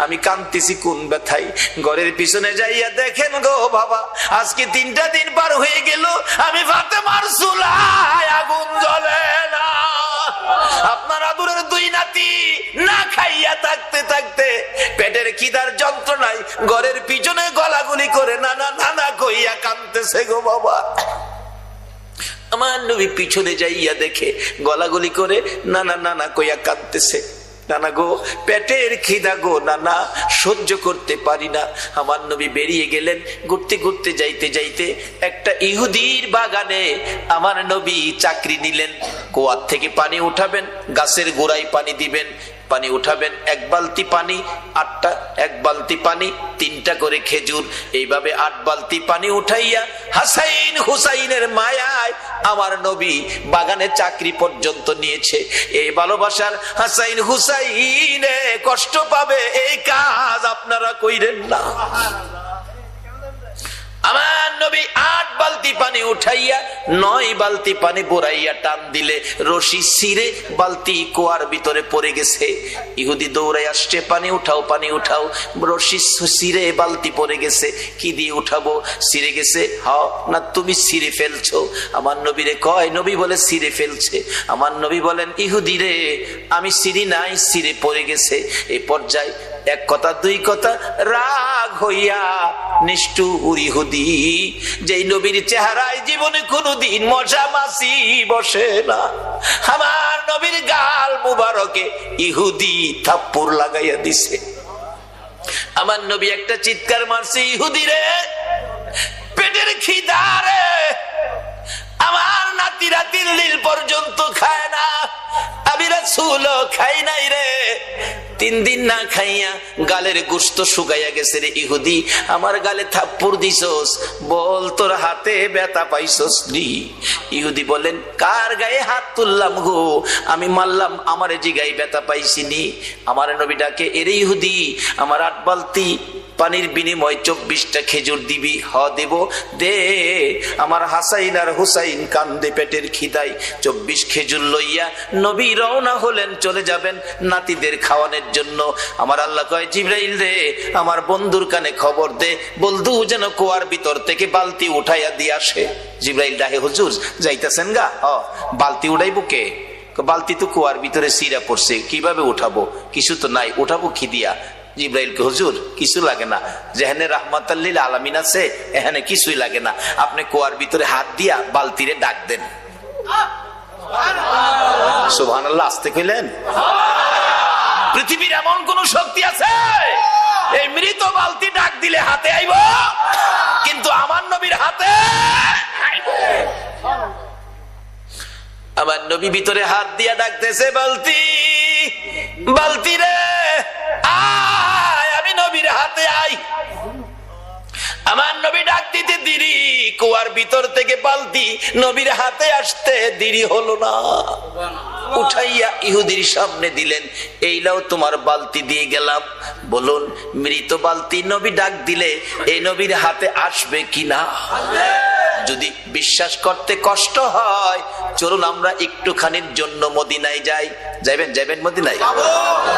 আমি কাঁদতেছি কোন ব্যথায়? ঘরের পিছনে যাইয়া দেখেন গো বাবা, আজকে 3টা দিন পার হয়ে গেল, আমি ফাতেমার চুলায় আগুন জ্বলে না। আপনার আদুরের 2 নাতি না খাইয়া থাকতে থাকতে পেটের খিদার যন্ত্রণায় ঘরের পিছনে গলাগুলি করে নানা নানা কইয়া কাঁদতেছে গো বাবা। আমার নবী পিছনে যাইয়া দেখে গলাগুলি করে নানা নানা কইয়া কাঁদতেছে। নানা গো পেটের খিদা গো নানা, সহ্য করতে পারি না। আমার নবী বেরিয়ে গেলেন। ঘুরতে ঘুরতে যাইতে যাইতে একটা ইহুদির বাগানে আমার নবী চাকরি নিলেন। কুয়ার থেকে পানি উঠাবেন, গাছের গোড়ায় পানি দিবেন, পানি উঠাবেন, 1 বালতি পানি 8টা, 1 বালতি পানি 3টা করে খেজুর, এইভাবে 8 বালতি পানি উঠাইয়া হাসাইন হুসাইনের মায়ায় আমার নবী বাগানে চাকরি পর্যন্ত নিয়েছে। এই ভালোবাসার হাসাইন হুসাইনে কষ্ট পাবে, এই কাজ আপনারা কইরেন না। আমার নবী 8 বালতি পানি উঠাইয়া 9 বালতি পানি বোরাইয়া টান দিলে রশি ছিঁড়ে বালতি কুয়ার ভিতরে পড়ে গেছে। ইহুদি দৌড়াই আসছে, পানি উঠাও পানি উঠাও। রশি ছিঁড়ে বালতি পড়ে গেছে, কি দিয়ে উঠাবো? ছিঁড়ে গেছে। হাও না তুমি ছিঁড়ে ফেলছো? আমার নবীরে কয়, নবী বলে ছিঁড়ে ফেলছে। আমার নবী বলেন, ইহুদি রে আমি ছিঁড়ি নাই, ছিঁড়ে পড়ে গেছে। এই পর্যায়ে 1 কথা 2 কথা রাগ হইয়া নিষ্ঠুর ইহুদি, যেই নবীর চেহারায় জীবনে কোনদিন মশা মাছি বসে না, আমার নবীর গাল মুবারকে ইহুদি থাপ্পড় লাগাইয়া দিছে। আমার নবী একটা চিৎকার মারছে, ইহুদি রে পেটের খিদা রে, আমার নাতিরা 3 দিন পর্যন্ত খায় না, আমি রাসূল খাই নাই রে। 3 দিন না খাইয়া গালের গোশত শুকাইয়া গেছে রে ইহুদি, আমার গালে থাপ্পড় দিছস, বল তোর হাতে ব্যথা পাইছস নি? ইহুদি বলেন, কার গায়ে হাত তুললাম গো? আমি মারলাম, আমার জিগায় ব্যথা পাইছি নি? আমার নবী ডাকে, এরে ইহুদি আমার 8 বালতি পানির বিনিময় 24টা খেজুর দিবি? হ দেব, দে। আমার হাসাইন আর হুসাইন কান্দে পেটের খিদায়। 24 খেজুর লইয়া নবী রওনা হলেন, চলে যাবেন নাতিদের খাওয়ানোর জন্য। আমার আল্লাহ কয়, জিবরাইল রে আমার বন্ধুর কানে খবর দে, বলদু যেন কুয়ার ভিতর থেকে বালতি উঠাইয়া দিয়ে আসে। জিবরাইল ডাহে, হুজুর যাইতেছেন গা? বালতি উঠাইবো কে? বালতি তো কুয়ার ভিতরে সিরা পড়ছে, কিভাবে উঠাবো? কিছু তো নাই, উঠাবো কি দিয়া? জিব্রাইলকে, হুজুর কিছু লাগে না, যেখানে রাহমাতাল লিল আলামিন আছে এখানে কিছুই লাগে না, আপনি কুয়ার ভিতরে হাত দিয়া বালতিরে ডাক দেন। সুবহানাল্লাহ, আস্তে কইলেন। পৃথিবীর এমন কোন শক্তি আছে এই মৃত বালতি ডাক দিলে হাতে আইব? কিন্তু আমার নবীর হাতে আমার নবী ভিতরে হাত দিয়া ডাকতেছে, বালতি, বালতি রে আয়, আমি নবীর হাতে আই। আমার নবী ডাক দিতে দেরি, কুয়ার ভিতর থেকে বালতি নবীর হাতে আসতে দেরি হলো না। উঠাইয়া ইহুদির সামনে দিলেন, এই লাও তোমার বালতি দিয়ে গেলাম। বলুন, মৃত বালতি নবী ডাক দিলে এই নবীর হাতে আসবে কিনা? যদি বিশ্বাস করতে কষ্ট হয়, চলুন আমরা একটুখানির জন্য মদিনায় যাই। যাইবেন? যাইবেন মদিনায়?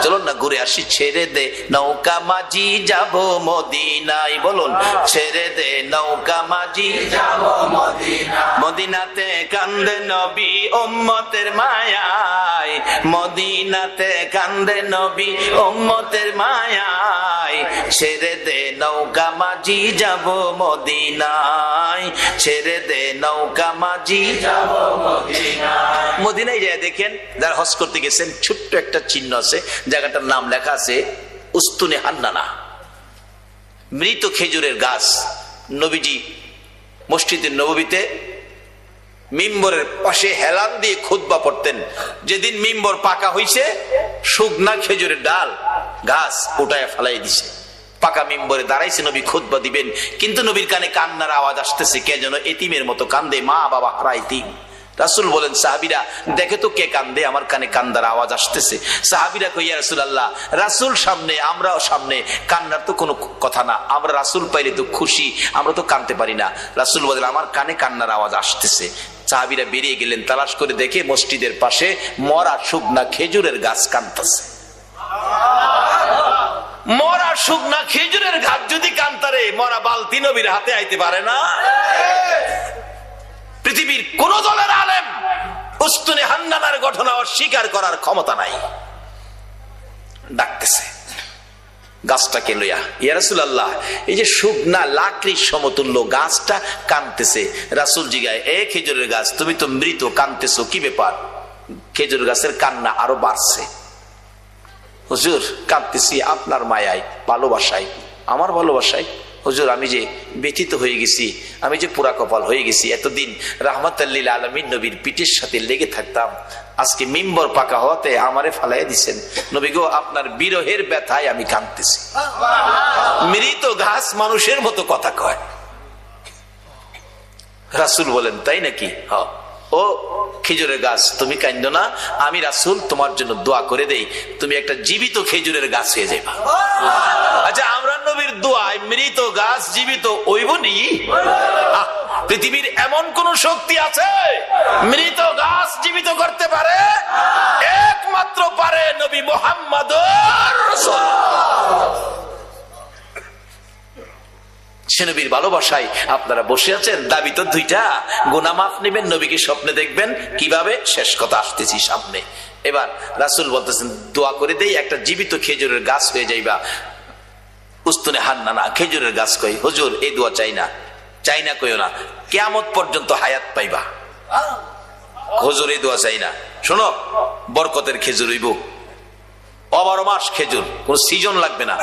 চলুন না ঘুরে আসি। ছেড়ে দে নৌকা মাঝি যাব মদিনায়। বলুন, ছেড়ে দে নৌকা মাঝি যাব মদিনা। মদিনাতে কান্দে নবী উম্মতের মায়ায়, মদিনাতে কান্দে নবী উম্মতের মায়ায়। ছেড়ে দে নৌকা মাঝি যাব মদিনায়, ছেড়ে দে নৌকা মাঝি যাব মদিনায়। মদিনায় যায় দেখেন, যারা হজ করতে গেছেন, ছোট্ট একটা চিহ্ন আছে, জায়গাটার নাম লেখা আছে উস্তুনে হান্নানা, মৃত খেজুরের গাছ। নবীজি মসজিদে নববীতে মিম্বরের পাশে হেলান দিয়ে খুতবা পড়তেন। যেদিন মিম্বর পাকা হইছে, শুকনা খেজুরের ডাল গাছ উঠায় ফেলাই দিছে। পাকা মিম্বরে দাঁড়াইছে, নবী খুতবা দিবেন, কিন্তু নবীর কানে কান্নার আওয়াজ আসতেছে। কে যেন এতিমের মতো কান্দে, মা বাবা হারা এতিম। রাসূল বলেন, সাহাবীরা দেখে তো কে কান্দে, আমার কানে কান্দার আওয়াজ আসতেছে। সাহাবীরা কই, ইয়া রাসূলুল্লাহ, রাসূল সামনে, আমরাও সামনে, কান্নার তো কোনো কথা না, আমরা রাসূল পাইলে তো খুশি, আমরা তো কাঁদতে পারি না। রাসূল বলেন, আমার কানে কান্নার আওয়াজ আসতেছে। সাহাবীরা বেরিয়ে গেলেন, তালাশ করে দেখে মসজিদের পাশে মরা শুকনা খেজুরের গাছ কাঁদতেছে। মরা শুকনা খেজুরের গাছ যদি কান্তারে, মরা বালতি নবীর হাতে আইতে পারে না? পৃথিবীর কোন দলের আলেম উস্তুনে হান্নানার ঘটনা অস্বীকার করার ক্ষমতা নাই। ডাকতেছে গাছটাকে লইয়া, ইয়া রাসূলুল্লাহ, এই যে শুকনা লাকড়ির সমতুল্য গাছটা কাঁদতেছে। রাসূল জিগায়, এ খেজুরের গাছ, তুমি তো মৃত, কাঁদতেছো কি ব্যাপার? খেজুর গাছের কান্না আরো বাড়ছে। হুজুর, কাঁদতেছি আপনার মায়ায়, ভালোবাসায়, আমার ভালোবাসায়। হুজুর, আমি যে ব্যথিত হয়ে গেছি, আমি যে পুরা কপাল হয়ে গেছি। এতদিন রাহমাতাল লিল আলামিন নবীর পিঠের সাথে লেগে থাকতাম, আজকে মিম্বর পাকা হতে আমারে ফালাই দিছেন। নবী গো, আপনার বিরহের ব্যথায় আমি কাঁদতেছি। মৃত গাছ মানুষের মতো কথা কয়। রাসূল বলেন, তাই নাকি? হ্যাঁ। ও খেজুরের গাছ, তুমি কাঁদো না, আমি রাসূল তোমার জন্য দোয়া করে দেই, তুমি একটা জীবিত খেজুরের গাছ হয়ে যাবে। আচ্ছা, আমরা নবীর দোয়ায় মৃত গাছ জীবিত হইব নি? পৃথিবীর এমন কোন শক্তি আছে মৃত গাছ জীবিত করতে পারে? একমাত্র পারে নবী মুহাম্মদুর রাসূলুল্লাহ। সে নবীর ভালোবাসায় আপনারা বসে আছেন। দাবি তো দুইটা, গুনাহ মাফ নেবেন, নবীকে স্বপ্নে দেখবেন। কিভাবে? শেষ কথা আসতেছি সামনে। এবার রাসূল বলতেছেন, দোয়া করে দেই, একটা জীবিত খেজুরের গাছ হয়ে যাইবা। উস্তুনে হান্নানা খেজুরের গাছ কই, হুজুর এই দোয়া চাই না, চাই না কইও না, কিয়ামত পর্যন্ত হায়াত পাইবা। হুজুর এই দোয়া চাই না, শোনো, বরকতের খেজুর হইব, 12 মাস খেজুর, কোন সিজন লাগবে না,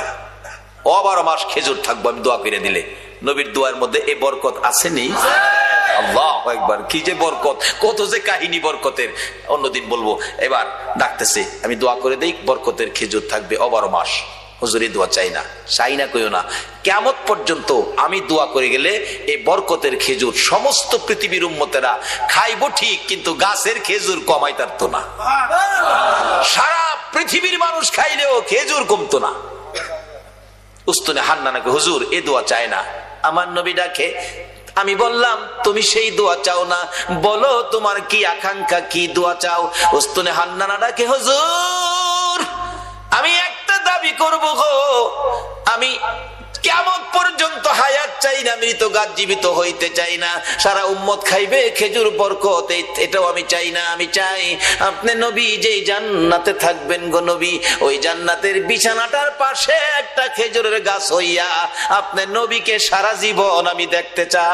12 মাস খেজুর থাকবো আমি দোয়া করে দিলে। নবীর দোয়ার মধ্যে এই বরকত আসেনি? আল্লাহু আকবার, কি যে বরকত, কত যে কাহিনী বরকতের, অন্যদিন বলবো। এবার ডাকতেছে, আমি দোয়া করে দেই, বরকতের খেজুর থাকবে 12 মাস। হুজুর এই দোয়া চাই না, চাই না কইও না, কিয়ামত পর্যন্ত আমি দোয়া করে গেলে এই বরকতের খেজুর সমস্ত পৃথিবীর উম্মতেরা খাইবো ঠিক, কিন্তু গাছের খেজুর কমাইতারতো না। সারা পৃথিবীর মানুষ খাইলেও খেজুর কমতো না। উস্তুনে হান্নানাকে, হুজুর এ দোয়া চায় না। আমার নবী ডাকে, আমি বললাম তুমি সেই দোয়া চাও না, বলো তোমার কি আকাঙ্ক্ষা, কি দোয়া চাও? উস্তুনে হান্নানা ডাকে, হুজুর আমি একটা দাবি করব গো, আমি কিয়ামত পর্যন্ত হায়াত চাই না, মৃত গাছ জীবিত হইতে চাই না, সারা উম্মত খাইবে খেজুর বরকত, এটাও আমি চাই না। আমি চাই আপনি নবী যেই জান্নাতে থাকবেন গো নবী, ওই জান্নাতের বিছানাটার পাশে একটা খেজুরের গাছ হইয়া আপনি নবীকে সারা জীবন আমি দেখতে চাই।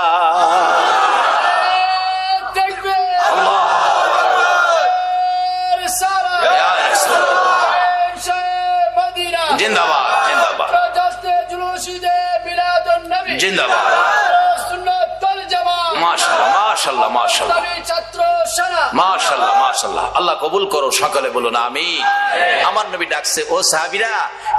জিন্দাবাদ জিন্দাবাদ জিন্দাবাদ। মাশাআল্লাহ মাশাআল্লাহ মাশাআল্লাহ মাশাআল্লাহ মাশাআল্লাহ। আল্লাহ কবুল করো, সকলে বলুন আমিন। আমার নবী ডাকছে, ও সাহাবীরা,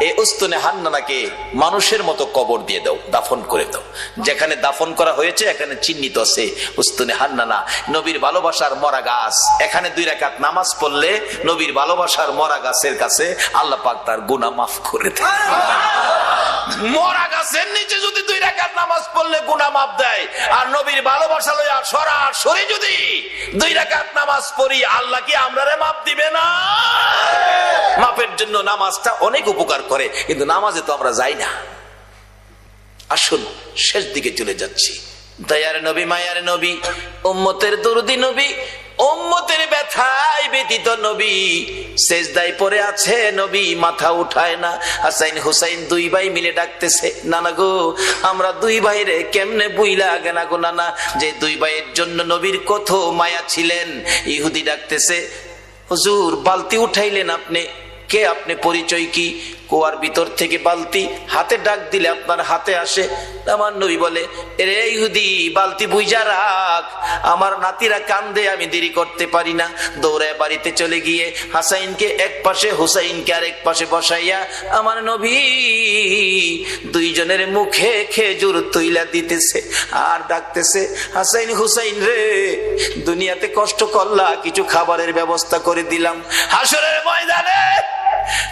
এই উস্তুনে হান্নানাকে মানুষের মতো কবর দিয়ে দাও, দাফন করে দাও। যেখানে দাফন করা হয়েছে এখানে চিহ্নিত আছে উস্তুনে হান্নানা, নবীর ভালোবাসার মরা গাছ। এখানে 2 রাকাত নামাজ পড়লে নবীর ভালোবাসার মরা গাছের কাছে আল্লাহ পাক তার গুনাহ মাফ করে দেয়। মরা গাছের নিচে যদি 2 রাকাত নামাজ পড়লে গুনাহ মাফ দেয়, আর নবীর ভালোবাসা লইয়া সরাসরি যদি 2 রাকাত নামাজ পড়ি, আল্লাহ কি আমরারে মাফ দিবে না? মাফের জন্য নামাজটা অনেক উপকার করে, কিন্তু নামাজে তো আমরা যাই না। আসুন শেষ দিকে চলে যাচ্ছি। দয়ার নবী, মায়ার নবী, উম্মতের দরদি নবী, উম্মতের ব্যথায় ব্যতীত নবী, সেজদায় পড়ে আছে নবী, মাথা উঠায় না। হাসাইন হুসাইন 2 ভাই মিলে ডাকতেছে, নানা গো আমরা 2 ভাইরে কেমনে বুইলা গেনা গো নানা, যে 2 ভাইয়ের জন্য নবীর কত মায়া ছিলেন। ইহুদি ডাকতেছে, হুজুর বালতি উঠাইলেন আপনি, কে আপনি, পরিচয় কি? কুয়ার ভিতর থেকে বালতি হাতে ডাক দিলে আপনার হাতে আসে। আমার নবী বলে, রে ইহুদি বালতি বুইজা রাখ, আমার নাতিরা কান্দে, আমি দেরি করতে পারি না। দৌড়ায় বাড়িতে চলে গিয়ে হাসাইনকে এক পাশে, হুসাইনকে আরেক পাশে বসাইয়া আমার নবী 2 জনের মুখে খেজুর তুইলা দিতেছে আর ডাকতেছে, হাসাইন হুসাইন রে, দুনিয়াতে কষ্ট করলা, কিছু খাবারের ব্যবস্থা করে দিলাম, হাসরের ময়দানে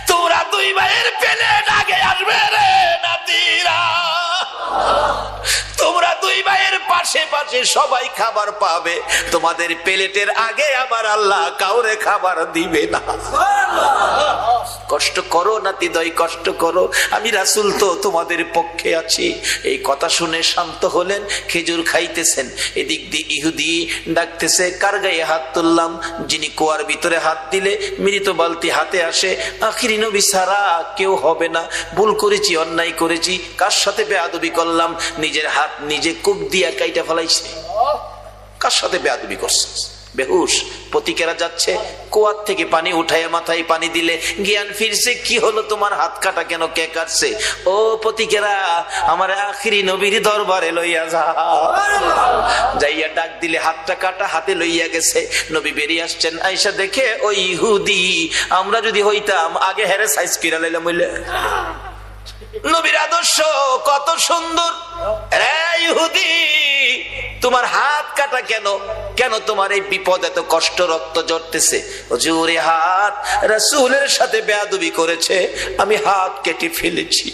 তোমরা 2 ভাইয়ের প্লেট আগে আসবে রে নাতিরা, তোমরা 2 ভাইয়ের পাশে পাশে সবাই খাবার পাবে, তোমাদের প্লেটের আগে আমার আল্লাহ কাউরে খাবার দিবে না। কষ্ট করো নাতিদয়, কষ্ট করো, আমি রাসূল তো তোমাদের পক্ষে আছি। এই কথা শুনে শান্ত হলেন, খেজুর খাইতেছেন। এদিক দিয়ে ইহুদি ডাকতেছে, কার গায়ে হাত তুললাম? যিনি কুয়ার ভিতরে হাত দিলে মৃত বালতি হাতে আসে, আখিরি নবী ছাড়া কেউ হবে না। ভুল করেছি, অন্যায় করেছি, কার সাথে বেয়াদবি করলাম, নিজের হাত নিজে কূপ দিয়া কাইটা ফেলাইছে। কার সাথে বেয়াদবি করছে? বেহুশ পতিকেরা যাচ্ছে, কুয়ার থেকে পানি উঠাইয়া মাথায় পানি দিলে জ্ঞান ফিরছে। কি হলো তোমার, হাত কাটা কেন, কে কাটছে? ও পতিকেরা, আমার আখিরি নবীর দরবারে লইয়া যা। যাইয়া ডাক দিলে হাতটা কাটা, হাতে লইয়া গেছে। নবী বেরিয়ে আসছেন, আয়েশা দেখে ওই ইহুদি, আমরা যদি হইতাম আগে হেরে সাইজ কিরা লাইলাম হইলে। নবীর আদর্শ কত সুন্দর। ইহুদি, তোমার হাত কাটা কেন? কেন তোমার এই বিপদ, এত কষ্ট, রক্ত ঝরতেছে? হুজুর হাত রাসূলের সাথে বেয়াদবি করেছে, আমি হাত কেটে ফেলেছি।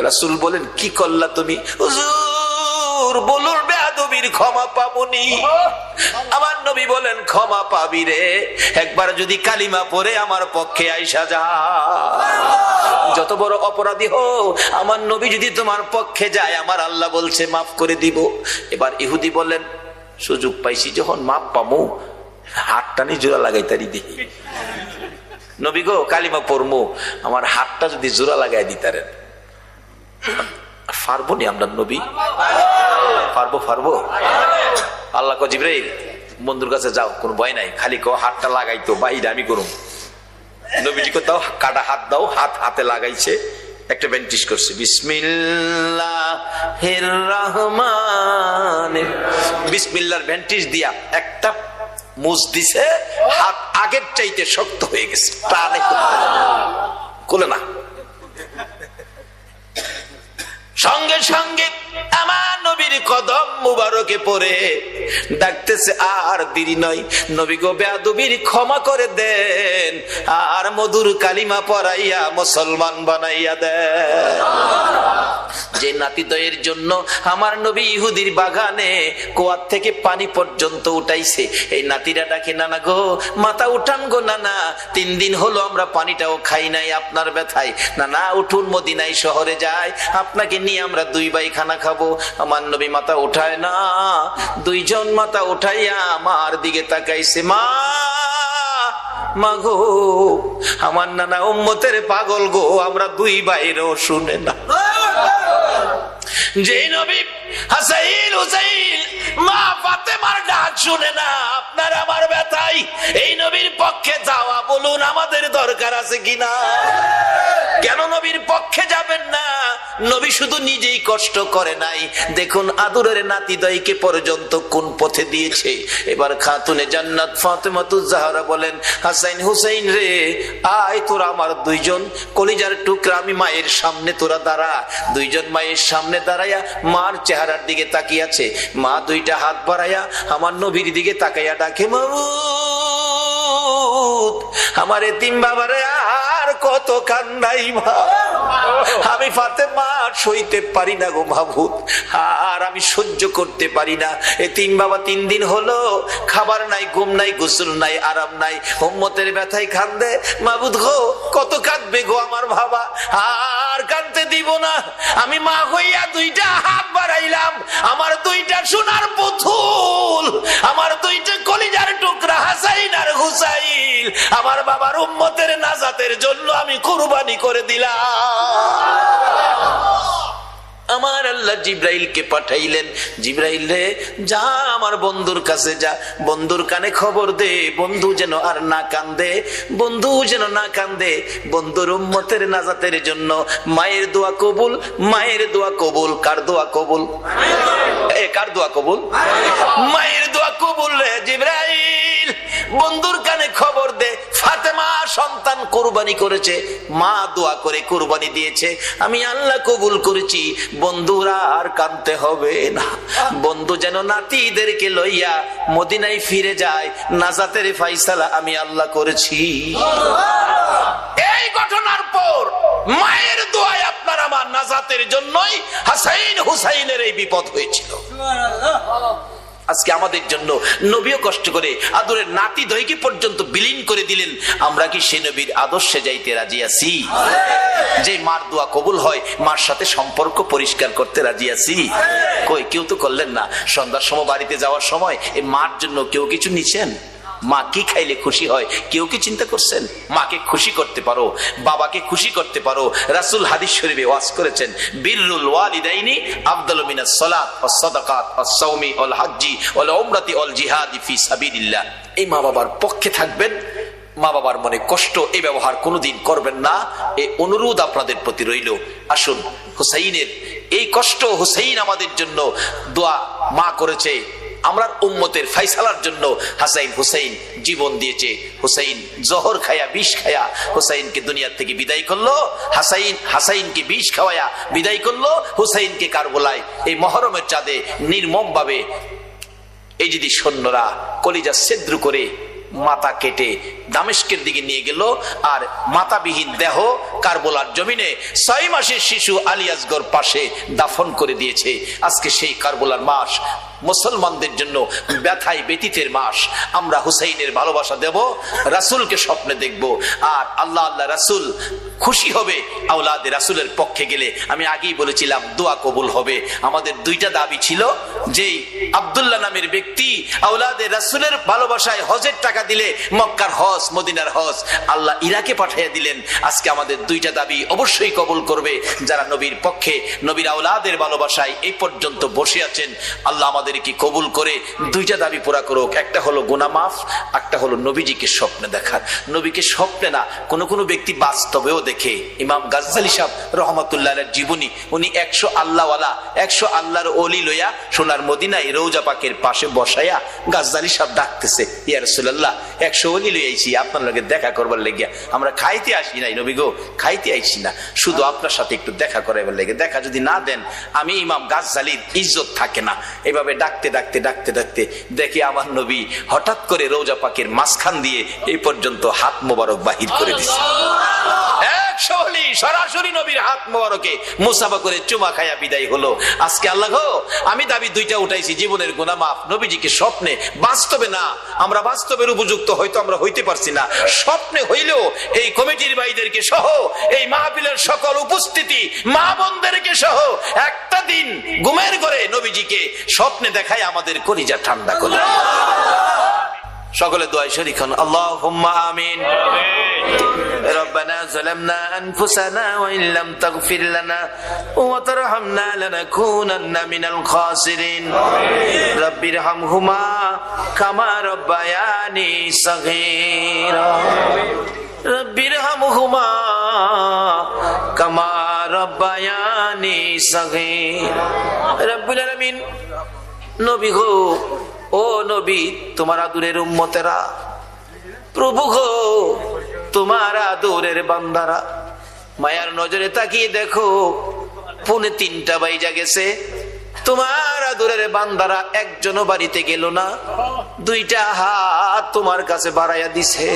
রাসূল বলেন, কি করলা তুমি? হুজুর বলুন, বেয়াদবির ক্ষমা পাবনি। আমার নবী বলেন, ক্ষমা পাবি রে, একবার যদি কালিমা পড়ে আমার পক্ষে আইসা যা। যত বড় অপরাধী হো, আমার নবী যদি তোমার পক্ষে যায়, আমার আল্লাহ বলছে মাফ করে দিব। এবার ইহুদি বলেন, সুযোগ পাইছি যখন মাপ পামু, হাতটা নিয়ে জোড়া লাগাই তারি দেখি। নবী গো, কালিমা পড়মু, আমার হাতটা যদি জোড়া লাগাই দিতারেন। পারবো নি আমরা নবী? পারবো। আল্লাহ কো, জিবরাইল বন্ধুর কাছে যাও, কোনো ভয় নাই, খালি কো হাতটা লাগাইতো, বাইরে আমি করুম। নবীজি কো, দাও কাটা হাত দাও। হাতে লাগাইছে, একটা ব্যান্টিশ করছে, বিসমিল্লাহির রহমানির, বিসমিল্লাহর ব্যান্টিশ দিয়া একটা মুজ দিছে, হাত আগের চাইতে শক্ত হয়ে গেছে, টানে খুলে না। সঙ্গে সঙ্গে আমার নবীর কদম মুবারকে পড়ে ডাকতেছে, আর দেরি নয়, নবী গো বেয়াদবির ক্ষমা করে দেন, আর মধুর কালিমা পড়াইয়া মুসলমান বানাইয়া দেন। যে নাতিদয়ের জন্য আমার নবী ইহুদির বাগানে কুয়ার থেকে পানি পর্যন্ত উঠাইছে, এই নাতিরা ডাকে, নানা গো মাথা উঠান গো নানা, 3 দিন হলো আমরা পানিটাও খাই নাই আপনার ব্যথায়, নানা উঠুন মদিনায় শহরে যায়, আপনাকে নিয়ে আমরা 2 ভাই খানা খাবো। আমার নবী মাথা উঠায় না, 2 জন মাথা উঠাইয়া আমার দিকে তাকাইছে, মা গো আমার নানা উম্মতের পাগল গো, আমরা 2 ভাইরও শুনে না। যে নবী হাসাইন হুসাইন মা ফাতেমার ডাক শুনে না, আপনার আমার ব্যথাই এই নবীর পক্ষে যাওয়া বলুন আমাদের দরকার আছে কিনা? কেন নবীর পক্ষে যাবেন না? নবী শুধু নিজেই কষ্ট করে নাই, দেখুন আদরের নাতিদয়কে পর্যন্ত কোন পথে দিয়েছে। এবার খাতুনে জান্নাত ফাতেমাতুজ জাহরা বলেন, হাসাইন হুসাইন রে আয়, তোরা আমার 2 জন কলিজার টুকরা, আমি মায়ের সামনে তোরা দাঁড়া। 2 জন মায়ের সামনে দাঁড়াইয়া মার চেহারার দিকে তাকিয়ে আছে। মা 2টা হাত বাড়াইয়া আমার নবীর দিকে তাকাইয়া ডাকে, মাবুদ আমার এতিম বাবারে আর কত কান্দাই মা, আমি ফাতেমা সইতে পারি না গো মাবুদ, আর আমি সহ্য করতে পারি না। এতিম বাবা 3 দিন হলো খাবার নাই, ঘুম নাই, গোসল নাই, আরাম নাই, উম্মতের ব্যথায় কান্দে। মাবুদ গো কত কাঁদবে গো আমার বাবা, আর কাঁদতে দিব না। আমি মা হইয়া 2টা হাত বাড়াইলাম, আমার 2টা সোনার পুতুল, আমার 2টা কলিজার টুকরা হাসাইন আর হুসাইন আমার বাবার উম্মতের নাজাতের জন্য আমি কুরবানি করে দিলাম। আমার আল্লাহ জিব্রাইলকে পাঠাইলেন, জিব্রাইল রে যা আমার বন্ধুর কাছে যা, বন্ধুর কানে খবর দে, বন্ধু যেন আর না কান্দে, বন্ধু যেন না কান্দে, বন্ধুর উম্মতের নাজাতের জন্য মায়ের দোয়া কবুল, মায়ের দোয়া কবুল। কার দোয়া কবুল? কার দোয়া কবুল? মায়ের দোয়া কবুল রে জিব্রাইল, বন্ধুর কানে খবর দে, ফাতেমা সন্তান কুরবানি করেছে, মা দোয়া করে কুরবানি দিয়েছে, আমি আল্লাহ কবুল করেছি, বন্ধুরা আর কাঁদতে হবে না। বন্ধু যেন নাতিদেরকে লইয়া মদিনায় ফিরে যায়, নাজাতের ফাইসালা আমি আল্লাহ করেছি। এই ঘটনার পর মায়ের দোয়ায় আপনার আমার নাজাতের জন্যই হাসাইন হুসাইনের এই বিপদ হয়েছিল। আজকে আমাদের জন্য নবীও কষ্ট করে আদরের নাতি দয়কে পর্যন্ত বিলীন করে দিলেন। আমরা কি সে নবীর আদর্শে যাইতে রাজি আছি? যে মার দোয়া কবুল হয়, মার সাথে সম্পর্ক পরিষ্কার করতে রাজি আছি? কই কেউ তো করলেন না। সন্ধ্যার সময় বাড়িতে যাওয়ার সময় এই মার জন্য কেউ কিছু নিছেন? মা কি খাইলে খুশি হয় কেউ কি চিন্তা করছেন? মাকে খুশি করতে পারো, বাবাকে খুশি করতে পারো। রাসূল হাদিস শরীফে ওয়াজ করেছেন, বিররুল ওয়ালিদাইনি আফদালু মিনাস সালাত ওয়াস সাদাকাত ওয়াস সাওমি ওয়াল হজ্জি ওয়াল উমরাতি ওয়াল জিহাদি ফি সাবিলিল্লাহ। এই মা বাবার পক্ষে থাকবেন, মা বাবার মনে কষ্ট এই ব্যবহার কোনোদিন করবেন না, এই অনুরোধ আপনাদের প্রতি রইল। আসুন হুসাইনের এই কষ্ট, হুসাইন আমাদের জন্য দোয়া মা করেছে, আমরা উম্মতের ফাইসালার জন্য হাসাইন হুসাইন জীবন দিয়েছে। হুসাইন জহর খায়া, বিষ খায়া হুসাইনকে দুনিয়া থেকে বিদায় করলো। হাসাইনকে বিষ খাওয়ায়া বিদায় করলো। হুসাইনকে কারবালায় এই মহরমের চাঁদে নির্মম ভাবে এই যদি সৈন্যরা কলিজা ছিদ্র করে মাথা কেটে দামেস্কের দিকে নিয়ে গেল, আর মাথাবিহীন দেহ কারবালার জমিনে 6 মাসের শিশু আলী আসগর পাশে দাফন করে দিয়েছে। আজকে সেই কারবালার মাস মুসলমানদের জন্য ব্যথায় ব্যতীতের মাস। আমরা হুসাইনের ভালোবাসা দেব, রাসূলকে স্বপ্নে দেখব, আর আল্লাহ আল্লাহ রাসূল খুশি হবে আওলাদে রাসূলের পক্ষে গেলে। আমি আগেই বলেছিলাম দোয়া কবুল হবে। আমাদের 2টা দাবি ছিল, যেই আব্দুল্লাহ নামের ব্যক্তি আওলাদে রাসূলের ভালোবাসায় হজের টাকা দিলে মক্কার হজ, মদিনার হজ আল্লাহ ইরাকে পাঠিয়ে দিলেন। আজকে আমাদের 2টা দাবি অবশ্যই কবুল করবে যারা নবীর পক্ষে, নবীর আওলাদের ভালোবাসায় এই পর্যন্ত বসে আছেন। আল্লাহ আমাদের কি কবুল করে 2টা দাবি পুরা করুক। একটা হলো গুনাহ মাফ, একটা হলো নবীজিকে স্বপ্নে দেখার। নবীকে স্বপ্নে না, কোন কোন ব্যক্তি বাস্তবেও দেখে। ইমাম গাজ্জালী সাহেব রহমাতুল্লাহ আলাইহির জীবনী, উনি 100 আল্লাহওয়ালা, 100 আল্লাহর ওলি লইয়া সোনার মদিনায় রওজা পাকের পাশে বসাইয়া গাজ্জালী সাহেব ডাকতেছে, ইয়া রাসূলুল্লাহ 100 ওলি লই আইছি আপনার লগে দেখা করবার লাগিয়া। আমরা খাইতে আসি নাই নবী গো, খাইতে আইছি না, শুধু আপনার সাথে একটু দেখা করাবার লাগে। দেখা যদি না দেন আমি ইমাম গাজ্জালীর ইজ্জত থাকে না। এভাবে ডাকতে ডাকতে ডাকতে ডাকতে দেখি আমার নবী হঠাৎ করে রওজা পাকের মাঝখান দিয়ে এই পর্যন্ত হাত মোবারক বাহির করে দিচ্ছে। 100 সরাসরি নবীর হাত মোবারকে মুসাফা করে চুমা খায়া বিদায় হলো। আজকে আল্লাহ গো, আমি দাবি 2টা উঠাইছি, জীবনের গুনাহ মাফ, নবীজিকে স্বপ্নে, বাস্তবে না, আমরা বাস্তবের উপযুক্ত হয়তো আমরা হইতে পারছি না, স্বপ্নে হইলেও এই কমিটির ভাইদেরকে সহ, এই মাহফিলের সকল উপস্থিতি মা বোনদেরকে সহ একটা দিন ঘুমের ঘরে নবীজিকে স্বপ্নে দেখায় আমাদের কলিজা ঠান্ডা করে। সকলে দোয়ায় শরীক হন, আল্লাহুম্মা আমিন। ربنا ظلمنا أنفسنا وإن لم تغفر لنا وترحمنا لنكونن من الخاسرين رب ارحمهما كما ربياني صغيرا رب ارحمهما كما ربياني صغيرا رب العالمين। নবী গো, ও নবী, তোমার আদরের উম্মতেরা, প্রভু গো, তোমার আদরের বান্দারা, মায়ার নজরে তাকিয়ে দেখো, 2:45 বাইজা গেছে, তোমার আদরের বান্দারা একজনও বাড়িতে গেল না, 2টা হাত তোমার কাছে বাড়াইয়া দিছে।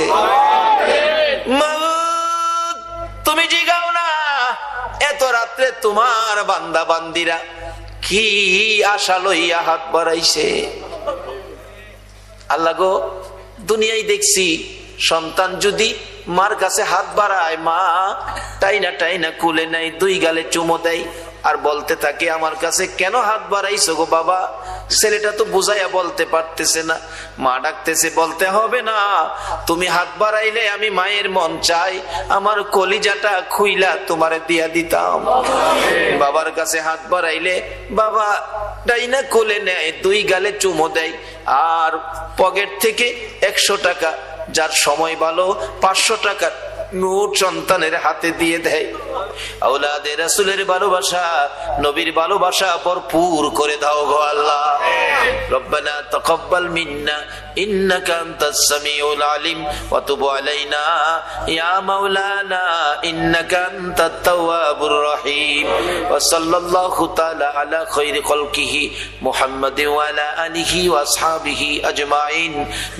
মাবুদ, তুমি জিগাও না, এত রাত্রে তোমার বান্দা বান্দিরা কি আশা লইয়া হাত বাড়াইছে। আল্লাহ গো, দুনিয়ায় দেখছি সন্তান যদি মার কাছে হাত বাড়ায়, মা টাইনা টাইনা কুলে নাই, 2 গালে চুমো দেয়, আর বলতে থাকে আমার কাছে কেন হাত বাড়াইছো গো বাবা। ছেলেটা তো বুঝাইয়া বলতে পারতেছে না, মা ডাকতেছে, বলতে হবে না, তুমি হাত বাড়াইলে আমি মায়ের মন চাই আমার কলিজাটা খুইলা তোমারে দিয়া দিতাম। বাবার কাছে হাত বাড়াইলে বাবা ডাইনা কোলে নেয়, 2 গালে চুমো দেয়, আর পকেট থেকে 100 টাকা, যার সময় ভালো 500 টাকা নোট সন্তানের হাতে দিয়ে দেয়। আওলাদে রাসূলের ভালোবাসা, নবীর ভালোবাসা ভরপুর করে দাও গো আল্লাহ। রব্বানা তাকাব্বাল মিন্না ইন্নাকা আনতাস সামিউল আলিম ওয়া তুব আলাইনা ইয়া মাওলানা ইন্নাকা আনতাত তাওয়াবুর রহিম ওয়া সাল্লাল্লাহু তাআলা আলা খায়রি খালকিহি মুহাম্মাদিন ওয়া আলা আলিহি ওয়া আসহাবিহি আজমাইন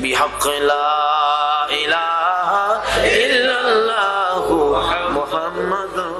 বিহাক্কি লা ইলাহা ইল্লাল্লাহু মুহাম্মাদুর